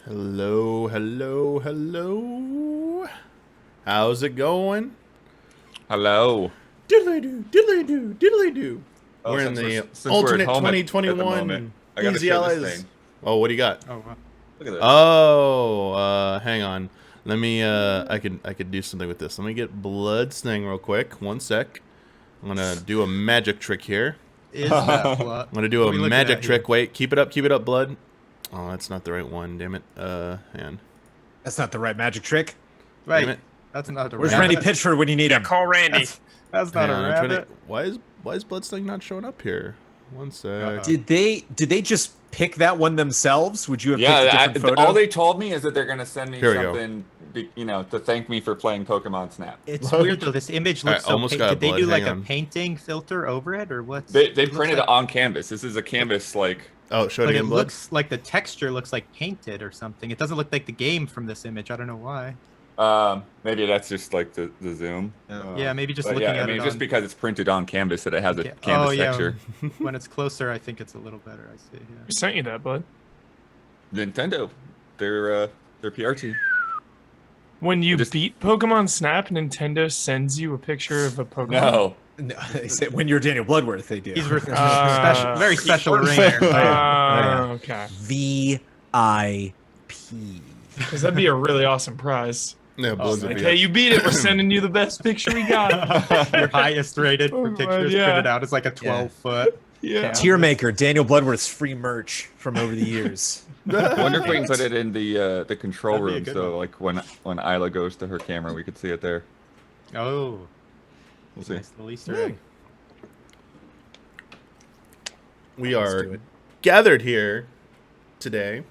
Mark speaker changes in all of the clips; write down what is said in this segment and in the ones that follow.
Speaker 1: Hello, hello, hello. How's it going?
Speaker 2: Hello.
Speaker 1: Diddly-doo, diddly-doo, diddly-doo.
Speaker 2: Oh,
Speaker 1: We're in
Speaker 2: since
Speaker 1: the
Speaker 2: since we're
Speaker 1: alternate
Speaker 2: at home at the
Speaker 1: 2021
Speaker 2: moment, I gotta
Speaker 1: Easy
Speaker 2: show this
Speaker 1: Allies.
Speaker 2: thing.
Speaker 1: Oh, what do you got?
Speaker 3: Oh, wow.
Speaker 2: Look at this.
Speaker 1: Hang on. Let me, I could do something with this. Let me get Blood's thing real quick. One sec. I'm gonna do a magic trick here.
Speaker 3: Is that blood?
Speaker 1: I'm gonna do a magic trick. Wait, keep it up, Blood. Oh, that's not the right one. Damn it. And
Speaker 4: That's not the right magic trick.
Speaker 3: Right.
Speaker 1: damn it.
Speaker 3: That's not a
Speaker 4: Where's
Speaker 3: rabbit.
Speaker 4: Randy Pitchford when you need him?
Speaker 5: Call Randy.
Speaker 3: That's not
Speaker 1: Hang
Speaker 3: a
Speaker 1: on, I'm trying
Speaker 3: rabbit.
Speaker 1: to- why is Blood's thing not showing up here? One sec.
Speaker 4: Did they just pick that one themselves? Would you have picked a
Speaker 2: Yeah,
Speaker 4: different photo?
Speaker 2: all they told me is that they're gonna send me
Speaker 1: Here we go.
Speaker 2: something, to thank me for playing Pokemon Snap.
Speaker 3: It's weird though. This image looks so.
Speaker 1: almost got
Speaker 3: Did they
Speaker 1: blood,
Speaker 3: do like
Speaker 1: hang
Speaker 3: a
Speaker 1: on.
Speaker 3: painting filter over it, or what?
Speaker 2: They printed it on canvas. This is a canvas
Speaker 1: Oh, show it
Speaker 3: But it
Speaker 1: again, Blood.
Speaker 3: looks like the texture looks like painted or something. It doesn't look like the game from this image. I don't know why.
Speaker 2: Maybe that's just like the zoom.
Speaker 3: Yeah, maybe just
Speaker 2: But
Speaker 3: looking
Speaker 2: yeah,
Speaker 3: at
Speaker 2: I mean,
Speaker 3: it
Speaker 2: just
Speaker 3: on-
Speaker 2: because it's printed on canvas that it has a
Speaker 3: Yeah.
Speaker 2: canvas
Speaker 3: Oh, yeah.
Speaker 2: texture.
Speaker 3: When it's closer, I think it's a little better. I see.
Speaker 5: Who
Speaker 3: Yeah.
Speaker 5: sent you that, bud?
Speaker 2: Nintendo, their PR team.
Speaker 5: When you
Speaker 2: Just-
Speaker 5: beat Pokemon Snap, Nintendo sends you a picture of a Pokemon.
Speaker 2: No,
Speaker 4: No, they said when you're Daniel Bloodworth, they do.
Speaker 3: He's very special arranger.
Speaker 5: Okay.
Speaker 4: VIP.
Speaker 5: Because that'd be a really awesome prize.
Speaker 1: Yeah, Blood's
Speaker 3: man.
Speaker 1: would
Speaker 5: Like,
Speaker 1: be
Speaker 5: hey, you beat it. We're sending you the best picture we got.
Speaker 3: Your highest rated for
Speaker 5: Oh,
Speaker 3: pictures
Speaker 5: yeah.
Speaker 3: printed out is like a 12-foot.
Speaker 5: Yeah.
Speaker 4: Tiermaker, Daniel Bloodworth's free merch from over the years.
Speaker 2: I wonder if we can put it in the control
Speaker 3: That'd be a
Speaker 2: room,
Speaker 3: good
Speaker 2: so like when Isla goes to her camera, we could see it there.
Speaker 3: Oh,
Speaker 2: We'll see.
Speaker 3: nice little Easter egg.
Speaker 1: We
Speaker 4: Let's
Speaker 1: are
Speaker 4: do it.
Speaker 1: gathered here today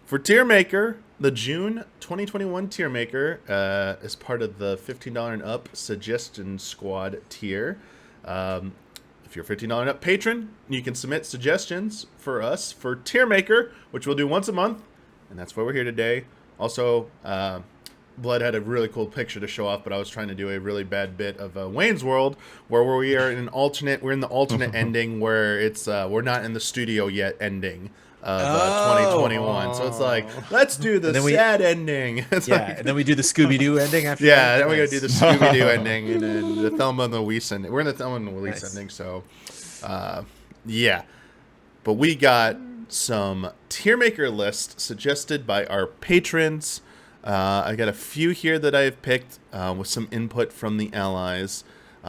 Speaker 1: for Tiermaker, the June 2021 Tiermaker, as part of the $15 and up suggestion squad tier. If you're a $15 and up patron, you can submit suggestions for us for Tiermaker, which we'll do once a month, and that's why we're here today. Also, Blood had a really cool picture to show off, but I was trying to do a really bad bit of Wayne's World, where we are in an alternate. We're in the alternate ending where it's we're not in the studio yet. Ending of 2021, so it's like let's do the
Speaker 4: And then
Speaker 1: sad ending. It's
Speaker 4: Yeah,
Speaker 1: like,
Speaker 4: and then we do the Scooby Doo ending after.
Speaker 1: yeah,
Speaker 4: that.
Speaker 1: then we gotta
Speaker 4: Nice.
Speaker 1: do the Scooby Doo ending and then the Thelma and Louise ending. We're in the Thelma and Louise
Speaker 4: Nice.
Speaker 1: ending, so yeah. But we got some Tiermaker list suggested by our patrons. I got a few here that I've picked with some input from the allies.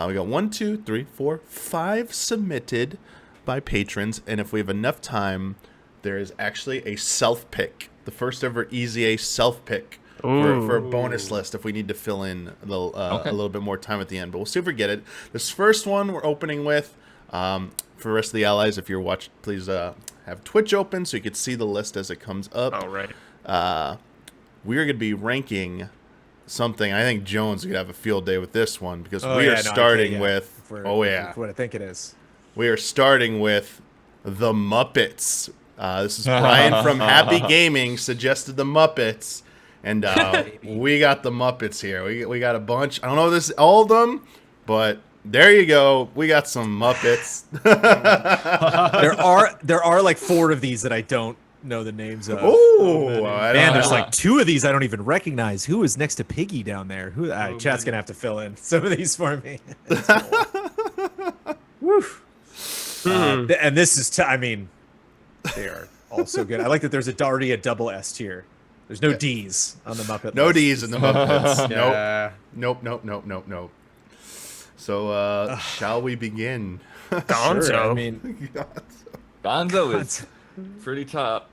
Speaker 1: We got 1, 2, 3, 4, 5 submitted by patrons, and if we have enough time, there is actually a self pick, the first ever Easy A self pick for a bonus list if we need to fill in a little bit more time at the end. But we'll see if we get it. This first one we're opening with. For the rest of the allies, if you're watching, please have Twitch open so you can see the list as it comes up.
Speaker 5: Oh, right.
Speaker 1: We are going to be ranking something. I think Jones could have a field day with this one because
Speaker 4: Oh,
Speaker 1: we
Speaker 4: yeah,
Speaker 1: are
Speaker 4: no,
Speaker 1: starting
Speaker 4: okay, yeah.
Speaker 1: with.
Speaker 4: For what I think it is.
Speaker 1: We are starting with the Muppets. This is Brian from Happy Gaming suggested the Muppets, and we got the Muppets here. We got a bunch. I don't know if this is all of them, but there you go. We got some Muppets.
Speaker 4: There are like 4 of these that I don't know the names of.
Speaker 1: Oh,
Speaker 4: Man, there's like 2 of these I don't even recognize. Who is next to Piggy down there? Who? Chat's gonna have to fill in some of these for me. Woo. And this is, I mean, they are all so good. I like that there's already a double S tier. There's no D's on the Muppet
Speaker 1: no
Speaker 4: list.
Speaker 1: D's in the Muppets.
Speaker 3: Yeah.
Speaker 1: Nope. So, shall we begin?
Speaker 5: Gonzo.
Speaker 4: Sure, I mean,
Speaker 2: Gonzo is pretty top.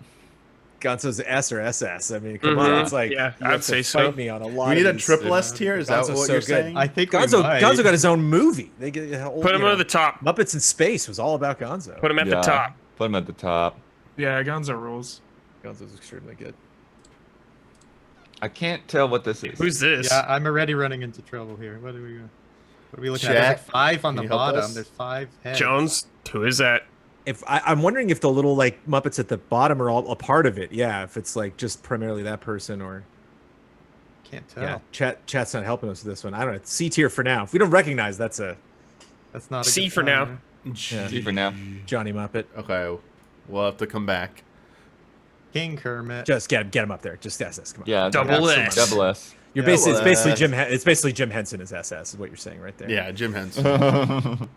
Speaker 4: Gonzo's S or SS. I mean, come on. It's like,
Speaker 5: Yeah,
Speaker 4: you
Speaker 5: I'd
Speaker 4: have to
Speaker 5: say
Speaker 4: fight
Speaker 5: so.
Speaker 4: me on a lot
Speaker 1: We need
Speaker 4: of
Speaker 1: a
Speaker 4: these.
Speaker 1: triple S tier. Is that
Speaker 4: Gonzo's
Speaker 1: what
Speaker 4: so
Speaker 1: you're
Speaker 4: good.
Speaker 1: saying?
Speaker 3: I think
Speaker 4: Gonzo
Speaker 3: we might.
Speaker 4: got his own movie. They get
Speaker 5: Put him at the top.
Speaker 4: Muppets in Space was all about Gonzo.
Speaker 5: Put him at the top.
Speaker 2: Put him at the top.
Speaker 5: Yeah, Gonzo rules.
Speaker 4: Gonzo's extremely good.
Speaker 2: I can't tell what this is.
Speaker 5: Who's this?
Speaker 3: Yeah, I'm already running into trouble here. What are we looking
Speaker 1: Chat,
Speaker 3: at? There's like 5 on
Speaker 1: can
Speaker 3: the
Speaker 1: you help
Speaker 3: bottom.
Speaker 1: us?
Speaker 3: There's 5 heads.
Speaker 5: Jones. Who is that?
Speaker 4: If I'm wondering if the little like Muppets at the bottom are all a part of it. Yeah, if it's like just primarily that person or
Speaker 3: Can't tell.
Speaker 4: yeah. Chat's not helping us with this one. I don't know. It's C tier for now. If we don't recognize, that's a
Speaker 3: That's not a
Speaker 5: C
Speaker 3: good
Speaker 5: for
Speaker 3: sign.
Speaker 5: now.
Speaker 4: Yeah.
Speaker 2: See for now.
Speaker 4: Johnny Muppet.
Speaker 1: Okay, we'll have to come back.
Speaker 3: King Kermit.
Speaker 4: Just get him up there. Just SS. Come on.
Speaker 2: Yeah,
Speaker 5: Double
Speaker 2: absolutely.
Speaker 5: S.
Speaker 2: Double S.
Speaker 4: You're
Speaker 1: Yeah,
Speaker 4: basically
Speaker 1: well,
Speaker 4: it's basically Jim. It's basically Jim Henson as SS is what you're saying right there.
Speaker 1: Yeah, Jim Henson.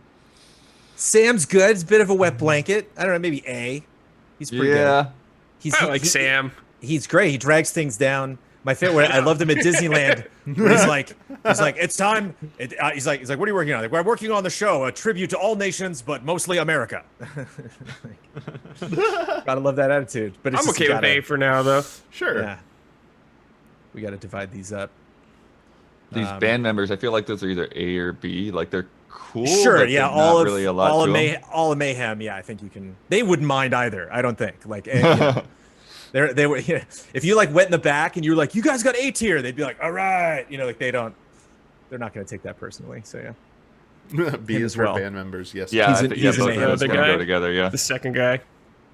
Speaker 4: Sam's good. It's a bit of a wet blanket. I don't know, maybe A. He's pretty good.
Speaker 5: I like Sam.
Speaker 4: He's great. He drags things down. My favorite. I loved him at Disneyland. Where he's like, it's time. He's like, what are you working on? Like, we're working on the show, a tribute to all nations, but mostly America. Gotta love that attitude. But it's
Speaker 6: I'm
Speaker 4: just,
Speaker 6: okay with A for now, though.
Speaker 1: Sure.
Speaker 4: Yeah. We got to divide these up.
Speaker 2: These band members, I feel like those are either A or B. Like they're cool.
Speaker 4: Sure,
Speaker 2: but
Speaker 4: yeah,
Speaker 2: there's not really a lot
Speaker 4: all
Speaker 2: to
Speaker 4: of
Speaker 2: them.
Speaker 4: all of Mayhem. Yeah, I think you can. They wouldn't mind either. I don't think. Like, you know, they were. You know, if you like went in the back and you're like, you guys got A tier, they'd be like, all right. You know, like they don't. They're not going to take that personally. So yeah.
Speaker 1: B
Speaker 4: Him
Speaker 1: is
Speaker 4: as
Speaker 1: for
Speaker 4: well.
Speaker 1: band members. Yes.
Speaker 2: Yeah,
Speaker 4: He's
Speaker 2: I
Speaker 4: in-
Speaker 2: think
Speaker 4: he's in
Speaker 2: both
Speaker 4: A.
Speaker 2: of those
Speaker 6: The
Speaker 2: gonna
Speaker 6: guy?
Speaker 2: go together. Yeah.
Speaker 6: The second guy,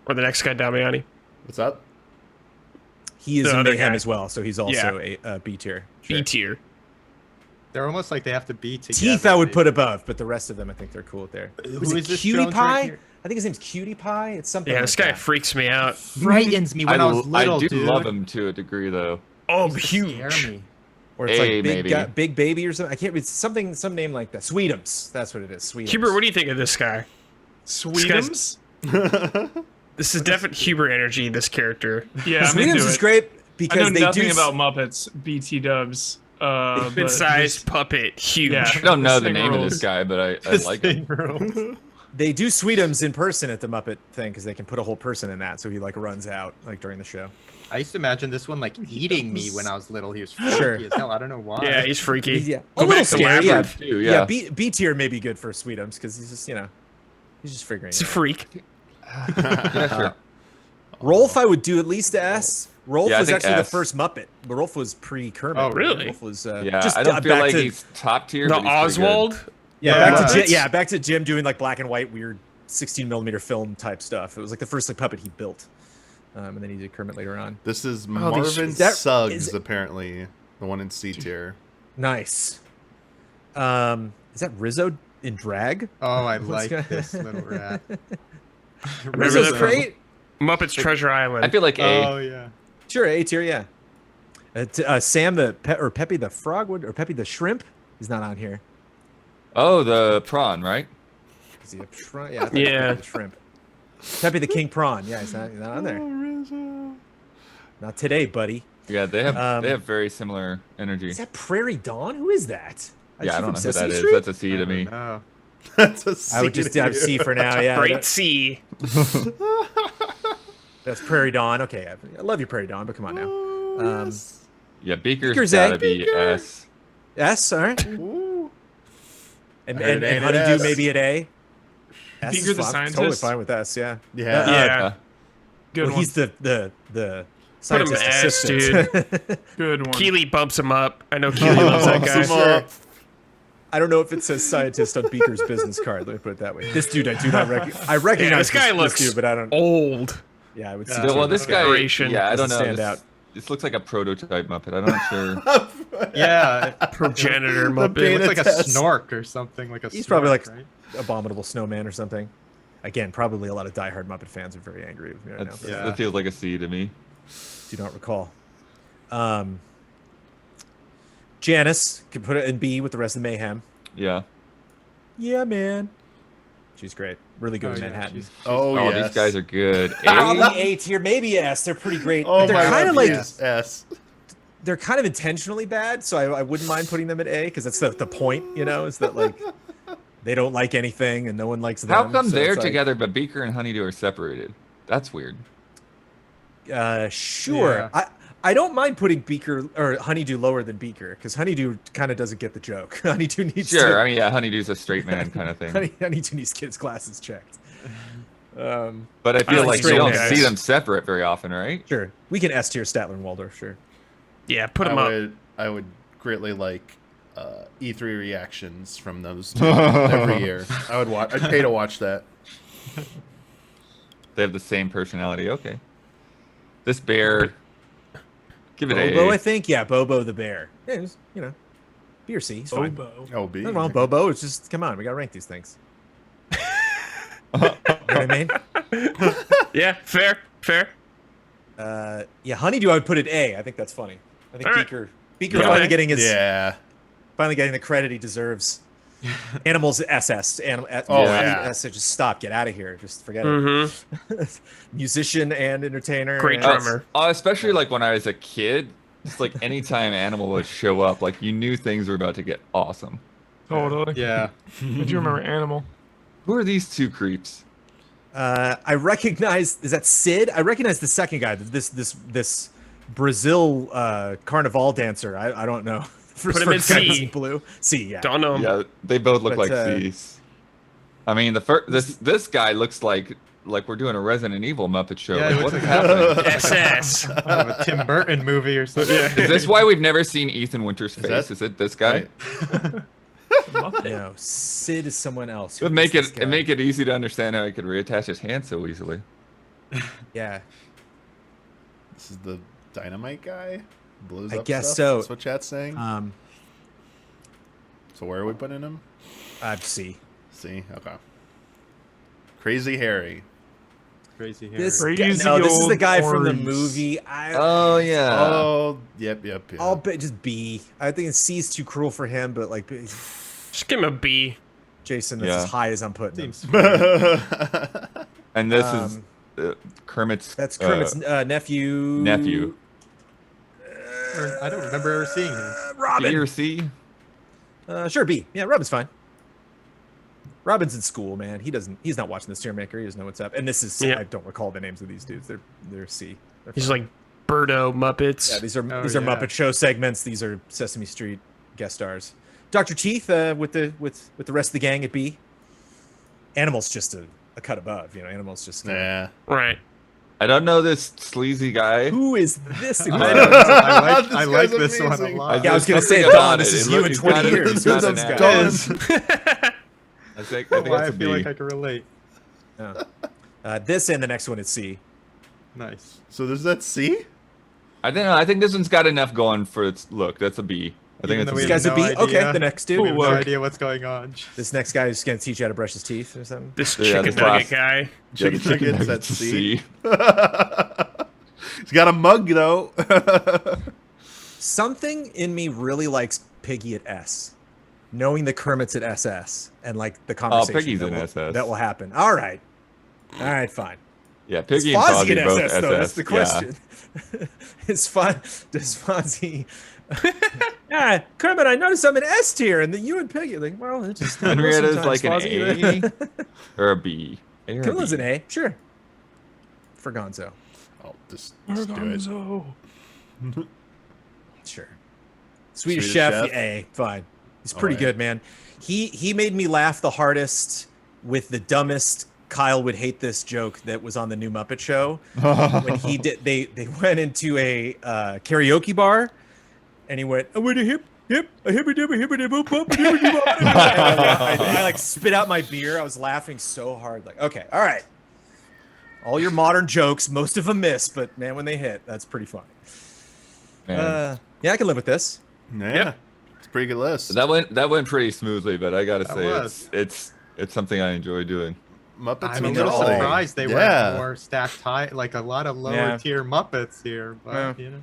Speaker 6: or the next guy, Damiani.
Speaker 1: What's up?
Speaker 4: He is
Speaker 6: The
Speaker 4: in
Speaker 6: other
Speaker 4: Mayhem
Speaker 6: guy.
Speaker 4: as well, so he's also a B tier. Sure.
Speaker 6: B tier.
Speaker 3: They're almost like they have to be together.
Speaker 4: Teeth I would put above, but the rest of them I think they're cool there.
Speaker 3: Who
Speaker 4: Was it
Speaker 3: is this
Speaker 4: Cutie
Speaker 3: Jones
Speaker 4: Pie?
Speaker 3: right here?
Speaker 4: I think his name's Cutie Pie. It's something.
Speaker 6: Yeah,
Speaker 4: like
Speaker 6: this guy
Speaker 4: that.
Speaker 6: freaks me out.
Speaker 3: Frightens me when I was little,
Speaker 2: I do
Speaker 3: dude.
Speaker 2: love him to a degree, though.
Speaker 6: Oh,
Speaker 3: Used to
Speaker 6: huge.
Speaker 3: scare me.
Speaker 4: Or it's
Speaker 2: A,
Speaker 4: like
Speaker 2: maybe.
Speaker 4: big baby or something. I can't read something. Some name like that. Sweetums. That's what it is. Sweetums.
Speaker 6: Hubert, what do you think of this guy?
Speaker 5: Sweetums?
Speaker 6: This is definite Hubert energy. This character.
Speaker 5: Yeah, I'm into
Speaker 4: Sweetums is
Speaker 5: it.
Speaker 4: great
Speaker 5: I know
Speaker 4: because they
Speaker 5: nothing
Speaker 4: do.
Speaker 5: about Muppets, BT dubs. But
Speaker 6: Mid-sized
Speaker 5: just-
Speaker 6: puppet, huge.
Speaker 5: Yeah.
Speaker 2: I don't know
Speaker 5: This
Speaker 2: the
Speaker 5: thing
Speaker 2: name of
Speaker 5: rules.
Speaker 2: this guy, but I
Speaker 3: This
Speaker 2: like
Speaker 3: thing
Speaker 2: him.
Speaker 3: rules.
Speaker 4: They do Sweetums in person at the Muppet thing because they can put a whole person in that, so he like runs out like during the show.
Speaker 3: I used to imagine this one like eating me when I was little. He was
Speaker 4: Sure.
Speaker 3: freaky as hell. I don't know why.
Speaker 6: Yeah, he's freaky.
Speaker 4: Yeah,
Speaker 6: Go
Speaker 4: a little
Speaker 6: back to
Speaker 4: scary. Yeah,
Speaker 6: Labyrinth.
Speaker 2: Too,
Speaker 4: yeah.
Speaker 2: yeah.
Speaker 4: B tier may be good for Sweetums because he's just he's just figuring.
Speaker 6: He's
Speaker 4: It
Speaker 6: a
Speaker 4: out.
Speaker 6: freak.
Speaker 2: Yeah, sure.
Speaker 4: Rolf, I would do at least S. Rolf
Speaker 2: Yeah, I
Speaker 4: was
Speaker 2: think
Speaker 4: actually the
Speaker 2: S.
Speaker 4: first Muppet. But Rolf was pre-Kermit.
Speaker 6: Oh, really?
Speaker 4: Rolf was
Speaker 2: Yeah,
Speaker 4: just
Speaker 2: I don't feel
Speaker 4: back
Speaker 2: like
Speaker 4: to,
Speaker 2: he's top tier.
Speaker 6: The
Speaker 2: but he's pretty good.
Speaker 6: Oswald.
Speaker 3: Yeah,
Speaker 4: back to Jim doing like black and white weird 16mm film type stuff. It was like the first like puppet he built, and then he did Kermit later on.
Speaker 1: This is
Speaker 6: Oh,
Speaker 1: Marvin
Speaker 4: is that-
Speaker 1: Suggs,
Speaker 4: is-
Speaker 1: apparently. The one in C tier.
Speaker 4: Nice. Is that Rizzo in drag?
Speaker 3: Oh, I
Speaker 4: What's
Speaker 3: like
Speaker 4: going-
Speaker 3: this little rat.
Speaker 4: Rizzo's
Speaker 6: that
Speaker 4: great.
Speaker 6: Muppets Treasure Island.
Speaker 2: I feel like A.
Speaker 3: Oh yeah.
Speaker 4: Sure, A tier, yeah. Sam or Peppy the Frog or Peppy the Shrimp. He's not on here.
Speaker 2: Oh, the prawn, right?
Speaker 4: Is he a shrimp? Yeah, I thought
Speaker 6: Yeah.
Speaker 4: Peppy the Shrimp. Peppy the King Prawn. Yeah, he's not on there. Not today, buddy.
Speaker 2: Yeah, they have very similar energy.
Speaker 4: Is that Prairie Dawn? Who is that?
Speaker 2: Yeah, I don't know who that
Speaker 4: Sesame
Speaker 2: is.
Speaker 4: Street?
Speaker 2: That's a C to me.
Speaker 3: No.
Speaker 1: That's a C
Speaker 4: I would just have C for now. Yeah,
Speaker 6: Great C.
Speaker 4: that's Prairie Dawn. Okay, I love you, Prairie Dawn, but come on now.
Speaker 2: Yeah, Beaker's
Speaker 4: Beaker's
Speaker 2: gotta
Speaker 4: A.
Speaker 2: be
Speaker 4: Beaker.
Speaker 2: S.
Speaker 4: S, all right.
Speaker 1: Ooh.
Speaker 4: And
Speaker 1: I heard A and
Speaker 4: Honeydew
Speaker 1: S.
Speaker 4: maybe at A. S
Speaker 5: Beaker
Speaker 4: is
Speaker 5: the
Speaker 4: fine. Totally
Speaker 5: scientist?
Speaker 4: fine with S. Yeah.
Speaker 1: Yeah.
Speaker 6: Yeah.
Speaker 5: Good
Speaker 4: Well,
Speaker 5: one.
Speaker 4: he's the
Speaker 6: Put him
Speaker 4: scientist
Speaker 6: S,
Speaker 4: assistant.
Speaker 5: Good one.
Speaker 6: Keely bumps him up. I know Keely loves that
Speaker 1: Bumps
Speaker 6: guy.
Speaker 1: him up.
Speaker 4: I don't know if it says scientist on Beaker's business card. Let me put it that way. This dude, I do not recognize. I recognize
Speaker 6: Yeah, this guy looks
Speaker 4: dude, but I don't.
Speaker 6: old.
Speaker 4: Yeah, I would see.
Speaker 3: Yeah.
Speaker 4: too.
Speaker 2: Well, this guy.
Speaker 6: Generation
Speaker 2: Yeah, I don't
Speaker 4: doesn't
Speaker 2: know.
Speaker 4: stand
Speaker 2: This,
Speaker 4: out.
Speaker 2: this looks like a prototype Muppet. I'm not sure.
Speaker 3: Yeah.
Speaker 6: Progenitor
Speaker 1: The
Speaker 6: Muppet.
Speaker 3: It looks like a
Speaker 1: test.
Speaker 3: snork or something. Like a.
Speaker 4: He's probably
Speaker 3: snork,
Speaker 4: like
Speaker 3: right?
Speaker 4: Abominable Snowman or something. Again, probably a lot of diehard Muppet fans are very angry with me right now.
Speaker 2: That's,
Speaker 4: but
Speaker 3: Yeah.
Speaker 2: That feels like a C to me.
Speaker 4: do not recall. Janice can put it in B with the rest of Mayhem.
Speaker 2: Yeah.
Speaker 4: Yeah, man. She's great. Really good
Speaker 3: Oh,
Speaker 4: in
Speaker 3: yeah,
Speaker 4: Manhattan.
Speaker 3: she's-
Speaker 1: Oh,
Speaker 2: Oh,
Speaker 1: yes.
Speaker 2: these guys are good.
Speaker 4: Probably
Speaker 2: A?
Speaker 4: A tier, maybe S. They're pretty great.
Speaker 1: Oh,
Speaker 4: but they're
Speaker 1: my
Speaker 4: kind
Speaker 1: God,
Speaker 4: of like
Speaker 1: yes. S.
Speaker 4: they're kind of intentionally bad, so I wouldn't mind putting them at A because that's the point, you know, is that like they don't like anything and no one likes them.
Speaker 2: How come
Speaker 4: so
Speaker 2: they're
Speaker 4: it's like,
Speaker 2: together but Beaker and Honeydew are separated? That's weird.
Speaker 4: Sure.
Speaker 3: Yeah.
Speaker 4: I don't mind putting Beaker or Honeydew lower than Beaker because Honeydew kind of doesn't get the joke. Honeydew needs
Speaker 2: Sure.
Speaker 4: to,
Speaker 2: I mean, yeah, Honeydew's a straight man kind of thing.
Speaker 4: Honeydew needs kids' glasses checked.
Speaker 2: But I feel
Speaker 6: like
Speaker 2: like
Speaker 6: straight
Speaker 2: you don't
Speaker 6: guys.
Speaker 2: see them separate very often, right?
Speaker 4: Sure, we can S tier Statler and Waldorf. Sure.
Speaker 6: Yeah, put him up.
Speaker 1: I would greatly like E3 reactions from those two every year. I would watch. I'd pay to watch that.
Speaker 2: They have the same personality. Okay. This bear. Give it
Speaker 4: Bobo, I
Speaker 2: A.
Speaker 4: think. Yeah, Bobo the bear. Yeah, it was, you know, B or C. He's fine.
Speaker 5: Bobo.
Speaker 1: Oh, B.
Speaker 4: Nothing wrong with Bobo. It's just come on, we gotta rank these things. You know what I mean?
Speaker 6: Yeah, fair.
Speaker 4: Yeah, Honeydew, I would put it A. I think that's funny. I think
Speaker 6: All right.
Speaker 4: Beaker
Speaker 6: Yeah.
Speaker 4: finally getting finally getting the credit he deserves. Animals SS.
Speaker 1: Oh, yeah.
Speaker 4: Just stop. Get out of here. Just forget
Speaker 6: Mm-hmm.
Speaker 4: it. Musician and entertainer.
Speaker 6: Great
Speaker 4: and-
Speaker 6: drummer.
Speaker 2: Especially like when I was a kid, it's like anytime Animal would show up, like you knew things were about to get awesome.
Speaker 5: Totally.
Speaker 3: Yeah.
Speaker 5: I do remember Animal.
Speaker 2: Who are these two creeps?
Speaker 4: I recognize. Is that Sid? I recognize the second guy. This Brazil carnival dancer. I don't know.
Speaker 6: Put him in
Speaker 4: First guy
Speaker 6: C.
Speaker 4: was blue. C. Yeah.
Speaker 6: Don't know.
Speaker 2: Yeah, they both look
Speaker 4: But,
Speaker 2: like C's. I mean, this guy looks like we're doing a Resident Evil Muppet show.
Speaker 3: Yeah,
Speaker 2: Like,
Speaker 3: it
Speaker 2: what
Speaker 3: looks
Speaker 2: is
Speaker 3: like-
Speaker 2: happening?
Speaker 6: SS.
Speaker 3: Out of a Tim Burton movie or something.
Speaker 6: Yeah.
Speaker 2: Is this why we've never seen Ethan Winter's
Speaker 1: Is
Speaker 2: face?
Speaker 1: that-
Speaker 2: Is it this guy?
Speaker 1: Right.
Speaker 4: No, Sid is someone else.
Speaker 2: It would make it easy to understand how he could reattach his hand so easily.
Speaker 4: Yeah.
Speaker 1: This is the dynamite guy? Blows
Speaker 4: I
Speaker 1: up
Speaker 4: guess
Speaker 1: stuff?
Speaker 4: so.
Speaker 1: That's what chat's saying? So where are we putting him?
Speaker 4: C.
Speaker 1: See? Okay. Crazy Harry.
Speaker 3: Crazy hair.
Speaker 4: This
Speaker 5: Crazy
Speaker 4: this is the
Speaker 5: old
Speaker 4: guy from the
Speaker 5: horns.
Speaker 4: movie.
Speaker 2: Oh yeah.
Speaker 1: Oh, yep.
Speaker 4: I'll bet just B. I think C is too cruel for him, but like
Speaker 6: Just give him a B.
Speaker 4: Jason, that's
Speaker 2: Yeah.
Speaker 4: as high as I'm putting him.
Speaker 3: Seems
Speaker 2: And this is Kermit's.
Speaker 4: That's Kermit's nephew.
Speaker 2: nephew.
Speaker 3: I don't remember ever seeing him.
Speaker 4: Robin.
Speaker 2: B or C?
Speaker 4: Sure, B. Yeah, Robin's fine. Robin's in school, man. He's not watching this Tiermaker. He doesn't know what's up. And this is
Speaker 6: Yeah.
Speaker 4: I don't recall the names of these dudes. They're C. They're
Speaker 6: He's
Speaker 4: fine.
Speaker 6: like Birdo Muppets.
Speaker 4: Yeah, these are
Speaker 3: Oh,
Speaker 4: these are
Speaker 3: yeah.
Speaker 4: Muppet Show segments. These are Sesame Street guest stars. Dr. Teeth with the rest of the gang at B. Animal's just a cut above, you know. Animal's just
Speaker 1: Yeah.
Speaker 6: Right.
Speaker 2: I don't know this sleazy guy.
Speaker 4: Who is this?
Speaker 3: I
Speaker 4: guy?
Speaker 3: know. I
Speaker 1: This
Speaker 3: like
Speaker 1: guy's
Speaker 3: this one a
Speaker 1: amazing.
Speaker 3: lot.
Speaker 4: Yeah, I was gonna say,
Speaker 2: Something
Speaker 4: Don,
Speaker 2: about
Speaker 4: this
Speaker 2: it.
Speaker 4: is
Speaker 2: It
Speaker 4: you
Speaker 2: look-
Speaker 4: in
Speaker 2: he's
Speaker 4: 20
Speaker 2: got an-
Speaker 4: years.
Speaker 2: he's got
Speaker 1: This
Speaker 2: an
Speaker 1: is
Speaker 2: act. I think
Speaker 3: Why I
Speaker 2: it's a
Speaker 3: feel
Speaker 2: B.
Speaker 3: like I can relate.
Speaker 4: This and the next one is C.
Speaker 3: Nice.
Speaker 1: So there's that C?
Speaker 2: I think this one's got enough going for its look. That's a B. I think
Speaker 3: Even
Speaker 2: it's
Speaker 3: though
Speaker 2: a
Speaker 3: we
Speaker 4: This
Speaker 2: B.
Speaker 3: have
Speaker 4: guy's a
Speaker 3: no
Speaker 4: B.
Speaker 3: idea.
Speaker 4: Okay, the next
Speaker 3: We
Speaker 4: dude.
Speaker 3: have no idea what's going on.
Speaker 4: This next guy is gonna teach you how to brush his teeth or something.
Speaker 6: This
Speaker 2: Yeah,
Speaker 6: chicken
Speaker 2: this
Speaker 6: nugget
Speaker 2: last-
Speaker 6: guy.
Speaker 2: Yeah,
Speaker 1: Chicken
Speaker 2: the chicken
Speaker 1: nuggets,
Speaker 2: nuggets
Speaker 1: that's
Speaker 2: is
Speaker 1: C.
Speaker 2: C.
Speaker 1: He's got a mug, though.
Speaker 4: Something in me really likes Piggy at S. Knowing the Kermit's at SS and like the conversation
Speaker 2: Piggy's
Speaker 4: that
Speaker 2: in
Speaker 4: will,
Speaker 2: SS.
Speaker 4: that will happen. All right, fine.
Speaker 2: Yeah,
Speaker 4: Is
Speaker 2: Piggy and
Speaker 4: Fozzie
Speaker 2: Fozzie
Speaker 4: at
Speaker 2: both
Speaker 4: SS
Speaker 2: SS.
Speaker 4: though? That's the
Speaker 2: Yeah.
Speaker 4: question. Does Fozzie? Yeah, Kermit, I noticed I'm an S tier, and then you and Piggy like, well, it's just
Speaker 2: Henrietta's like an
Speaker 4: Fozzie.
Speaker 2: A or a B. A or a
Speaker 4: Kula's
Speaker 2: B.
Speaker 4: an A, sure. For Gonzo,
Speaker 1: Oh, just do it.
Speaker 5: Orgonzo.
Speaker 4: sure. Swedish
Speaker 1: Swedish
Speaker 4: Chef,
Speaker 1: Chef?
Speaker 4: A, fine. He's pretty
Speaker 1: Alright.
Speaker 4: good, man. He made me laugh the hardest with the dumbest Kyle would hate this joke that was on the new Muppet Show when he did. They went into a karaoke bar, and he went, "Oh, a hip, a hippy dip, a hippy dip, boop, boop, a hippy dip, boop." And I like spit out my beer. I was laughing so hard. Like, okay, all right. All your modern jokes, most of them miss, but man, when they hit, that's pretty funny.
Speaker 2: Man.
Speaker 4: Yeah, I can live with this.
Speaker 1: Yeah.
Speaker 6: Yep.
Speaker 1: It's a pretty good list.
Speaker 2: That went pretty smoothly, but I gotta
Speaker 3: That
Speaker 2: say
Speaker 3: was.
Speaker 2: it's something I enjoy doing.
Speaker 1: Muppets
Speaker 3: I'm a
Speaker 1: mean
Speaker 3: little
Speaker 1: nothing.
Speaker 3: surprised they
Speaker 1: Yeah.
Speaker 3: weren't more stacked high, like a lot of lower
Speaker 4: Yeah.
Speaker 3: tier Muppets here. But
Speaker 4: Yeah.
Speaker 3: you know,